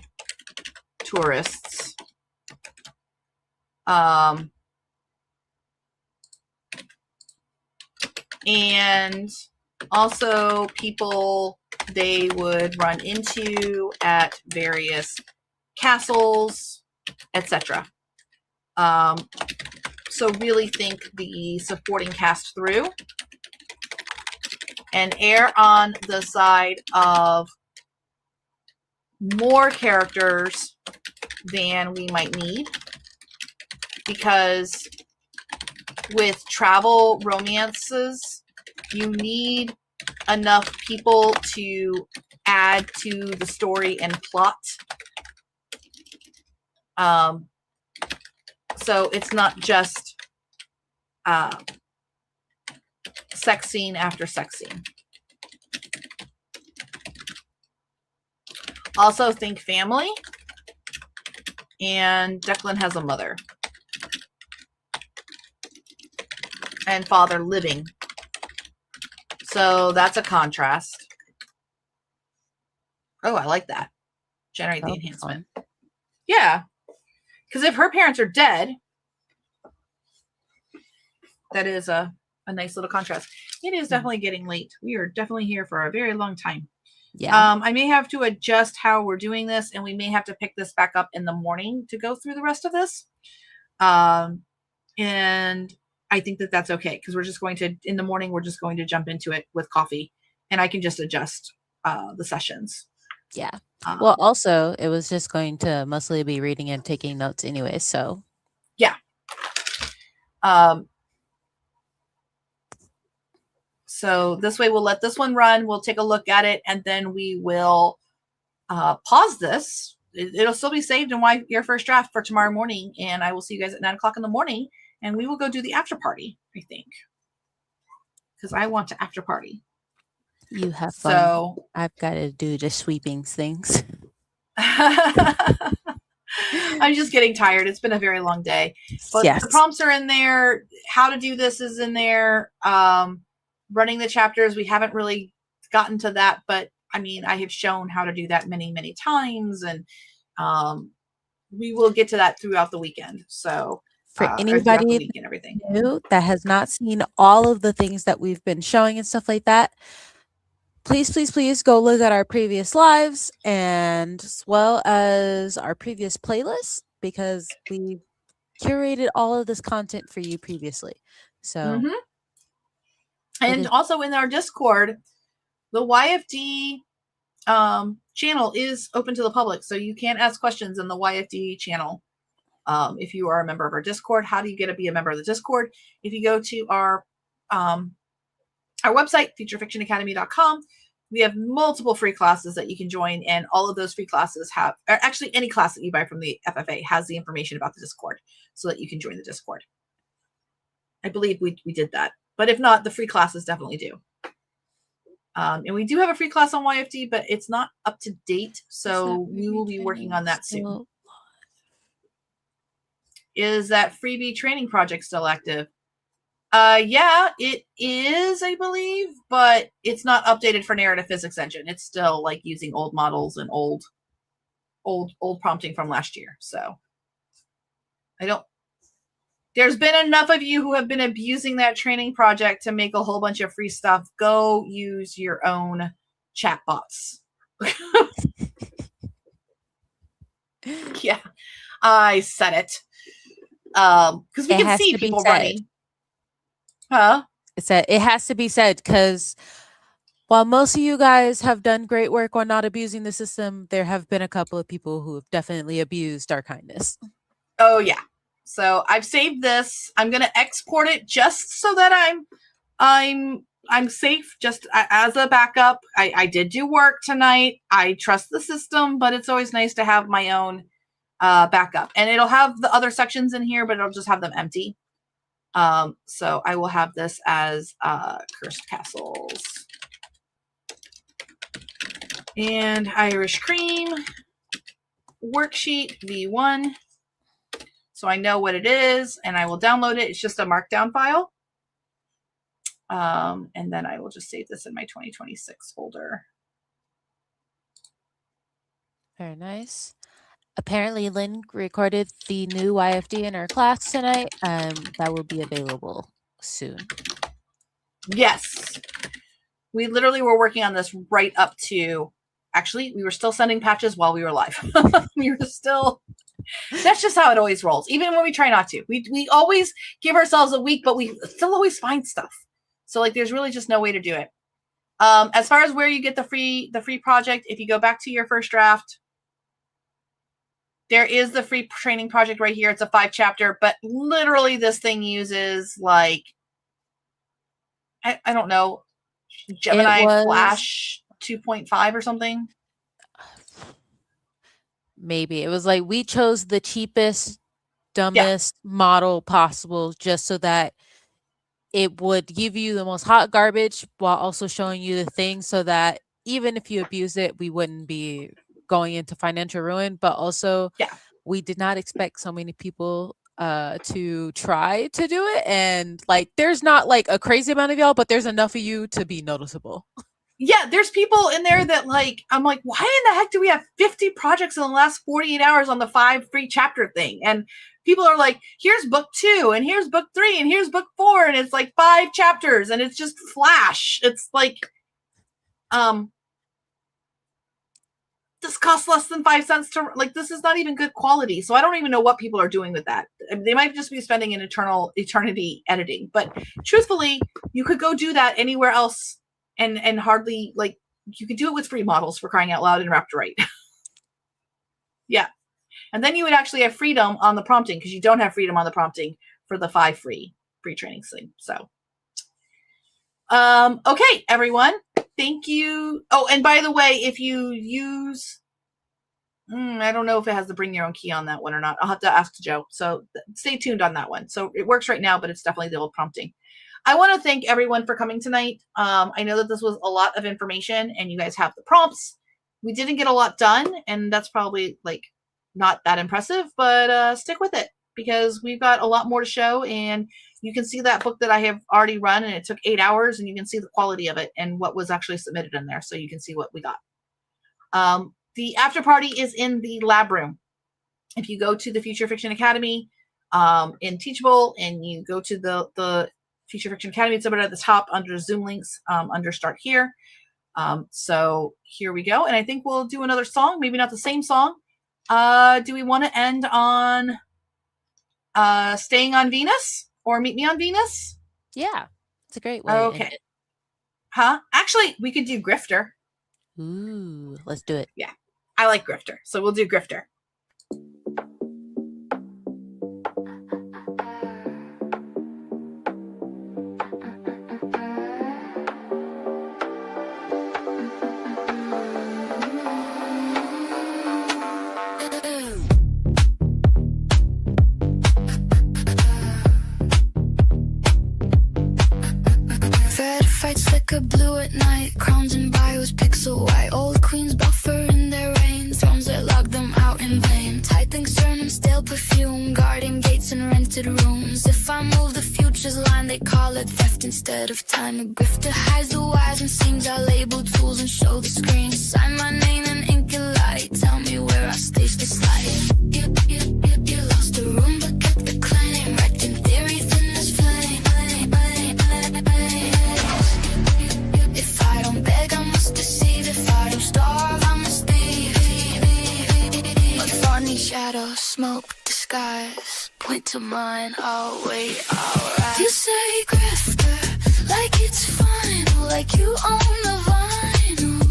tourists. And also people they would run into at various castles, etc. So really think the supporting cast through and err on the side of more characters than we might need. because with travel romances, you need enough people to add to the story and plot. So it's not just sex scene after sex scene. Also think family. And Declan has a mother and father living. So that's a contrast. Oh, I like that. Generate the enhancement. Fun. Yeah. Because if her parents are dead, that is a nice little contrast. It is definitely getting late. We are definitely here for a very long time. Yeah. I may have to adjust how we're doing this, and we may have to pick this back up in the morning to go through the rest of this. And I think that that's okay, because we're just going to, in the morning, we're just going to jump into it with coffee, and I can just adjust the sessions. Yeah. Well, also, it was just going to mostly be reading and taking notes anyway, so. Yeah. So this way we'll let this one run. We'll take a look at it, and then we will pause this. It'll still be saved in your first draft for tomorrow morning, and I will see you guys at 9 o'clock in the morning, and we will go do the after party, I think, because I want to after party. You have fun. So I've got to do the sweeping things. I'm just getting tired. It's been a very long day. But yes. The prompts are in there. How to do this is in there. Running the chapters, we haven't really gotten to that, but I mean, I have shown how to do that many, many times, and we will get to that throughout the weekend. So for anybody new that has not seen all of the things that we've been showing and stuff like that, please go look at our previous lives and as well as our previous playlists, because we curated all of this content for you previously. So and also in our Discord, the YFD channel is open to the public, so you can ask questions in the YFD channel. If you are a member of our Discord, how do you get to be a member of the Discord? If you go to our website, futurefictionacademy.com, we have multiple free classes that you can join, and all of those free classes have, or actually any class that you buy from the FFA has the information about the Discord so that you can join the Discord. I believe we did that, but if not, the free classes definitely do. And we do have a free class on YFD, but it's not up to date, so we will be working on that soon. Is that freebie training project still active? Yeah, it is, I believe, but it's not updated for narrative physics engine. It's still like using old models and old prompting from last year. So there's been enough of you who have been abusing that training project to make a whole bunch of free stuff. Go use your own chatbots. Yeah, I said it. Because we can see people running. Huh? It has to be said, because while most of you guys have done great work on not abusing the system, there have been a couple of people who have definitely abused our kindness. Oh yeah. So I've saved this. I'm gonna export it just so that I'm safe, just as a backup. I did do work tonight. I trust the system, but it's always nice to have my own backup. And it'll have the other sections in here, but it'll just have them empty. So I will have this as Cursed Castles and Irish Cream worksheet V1. So I know what it is, and I will download it. It's just a markdown file. And then I will just save this in my 2026 folder. Very nice. Apparently, Lynn recorded the new YFD in her class tonight. That will be available soon. Yes. We literally were working on this right up to, actually, we were still sending patches while we were live. We were still, that's just how it always rolls. Even when we try not to. We always give ourselves a week, but we still always find stuff. So like, there's really just no way to do it. As far as where you get the free project, if you go back to your first draft, there is the free training project right here. It's a 5-chapter, but literally this thing uses like, I don't know, Gemini Flash 2.5 or something. Maybe it was like we chose the cheapest, dumbest model possible just so that it would give you the most hot garbage while also showing you the thing so that even if you abuse it, we wouldn't be going into financial ruin. But also, we did not expect so many people to try to do it. And like, there's not like a crazy amount of y'all, but there's enough of you to be noticeable. Yeah, there's people in there that like, I'm like, why in the heck do we have 50 projects in the last 48 hours on the 5 free chapter thing? And people are like, here's book 2 and here's book 3 and here's book 4. And it's like 5 chapters and it's just Flash. It's like, this costs less than 5 cents to, like, this is not even good quality. So I don't even know what people are doing with that. They might just be spending an eternity editing. But truthfully, you could go do that anywhere else and hardly, like, you could do it with free models, for crying out loud, and wrapped right. Yeah. And then you would actually have freedom on the prompting, because you don't have freedom on the prompting for the 5 free trainings thing. So, okay, everyone. Thank you. Oh, and by the way, if you use, I don't know if it has the bring your own key on that one or not. I'll have to ask Joe. So stay tuned on that one. So it works right now, but it's definitely the old prompting. I want to thank everyone for coming tonight. I know that this was a lot of information and you guys have the prompts. We didn't get a lot done, and that's probably like not that impressive, but stick with it because we've got a lot more to show, and you can see that book that I have already run, and it took 8 hours, and you can see the quality of it and what was actually submitted in there. So you can see what we got. The after party is in the lab room. If you go to the Future Fiction Academy in Teachable, and you go to the Future Fiction Academy, it's over at the top under Zoom links, under Start Here. So here we go. And I think we'll do another song, maybe not the same song. Do we want to end on Staying on Venus or Meet Me on Venus? Yeah, it's a great way. Okay. Huh? Actually, we could do Grifter. Ooh, let's do it. Yeah, I like Grifter. So we'll do Grifter. Blue at night, crowns and bios pixel white. Old queens buffering their reign, thrones that lock them out in vain. Tight things turning stale perfume, guarding gates and rented rooms. If I move the future's line, they call it theft instead of time. A grifter hides the wires and seams. I label tools and show the screen. Sign my name in ink and light. Tell me where I stage the slide. You lost the room but kept the claim. Wrecked in theory, thin as flame. If I don't beg, I must deceive. If I don't starve, I must thieve. But funny shadows, smoke, disguise. Point to mine, I'll wait, I'll rise. You say grifter, like it's final, like you own the vinyl.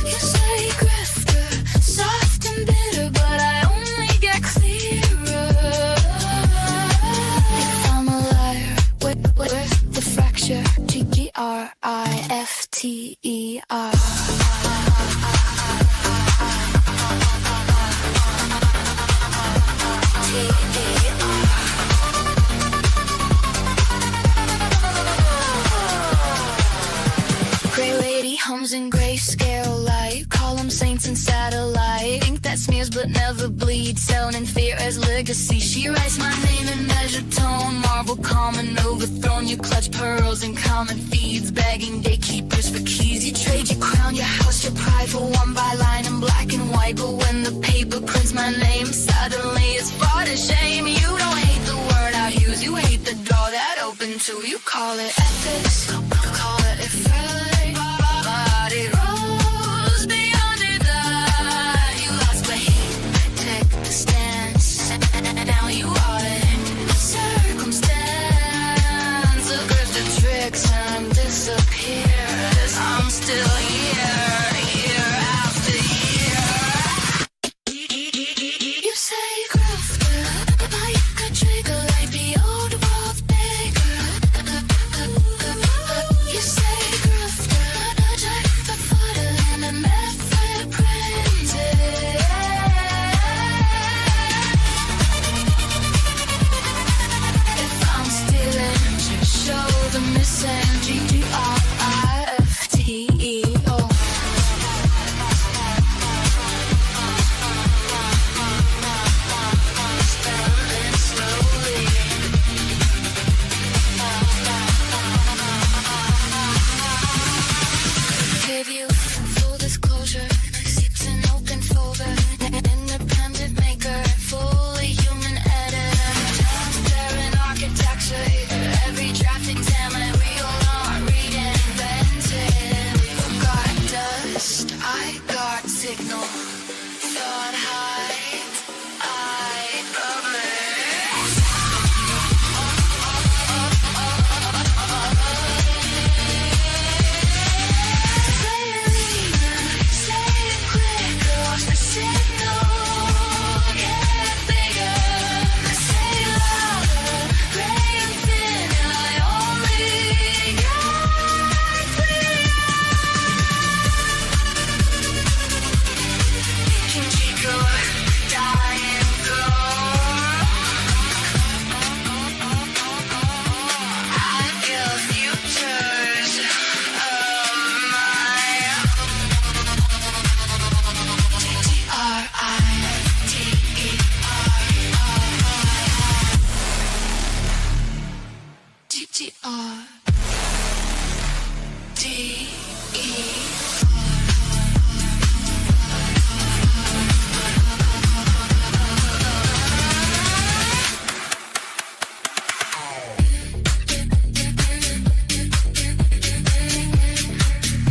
You say grifter, soft and bitter, but I only get clearer. If I'm a liar, with the fracture, Grifter. Grey lady hums in grayscale light. Call them saints and satellite. Ink that smears but never bleeds. Selling in fear as legacy. She writes my name in measured tone. Marble common overthrown. You clutch pearls in common feeds. Begging gatekeepers for keys. You trade your crown, your house, your pride for one byline in black and white. But when the paper prints my name, suddenly it's brought to shame. You don't hate the word I use. You hate the door that opened to. You call it ethics. Call it effect. Body rolls beyond it that. You lost weight, take the stance, and now you are in circumstance. A grifter tricks and disappears. I'm still here, year after year.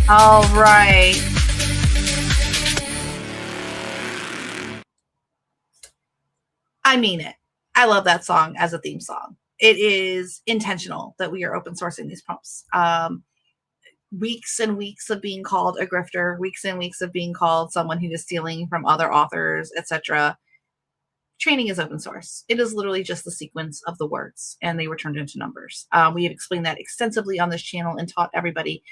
All right. I mean it. I love that song as a theme song. It is intentional that we are open sourcing these prompts. Weeks and weeks of being called a grifter, weeks and weeks of being called someone who is stealing from other authors, etc. Training is open source. It is literally just the sequence of the words, and they were turned into numbers. We have explained that extensively on this channel and taught everybody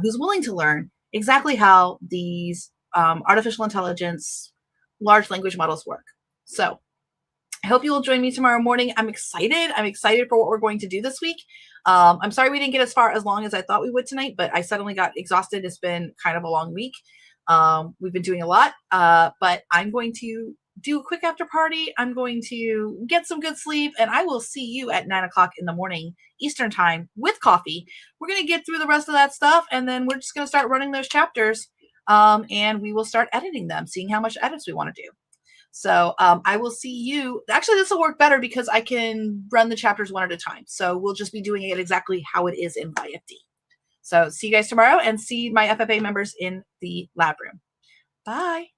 who's willing to learn exactly how these artificial intelligence, large language models work. So I hope you will join me tomorrow morning. I'm excited. I'm excited for what we're going to do this week. I'm sorry we didn't get as long as I thought we would tonight, but I suddenly got exhausted. It's been kind of a long week. We've been doing a lot, but I'm going to do a quick after party. I'm going to get some good sleep, and I will see you at 9 o'clock in the morning Eastern time with coffee. We're going to get through the rest of that stuff, and then we're just going to start running those chapters, and we will start editing them, seeing how much edits we want to do. So I will see you. Actually, this will work better because I can run the chapters one at a time. So we'll just be doing it exactly how it is in BYFD. So see you guys tomorrow, and see my FFA members in the lab room. Bye.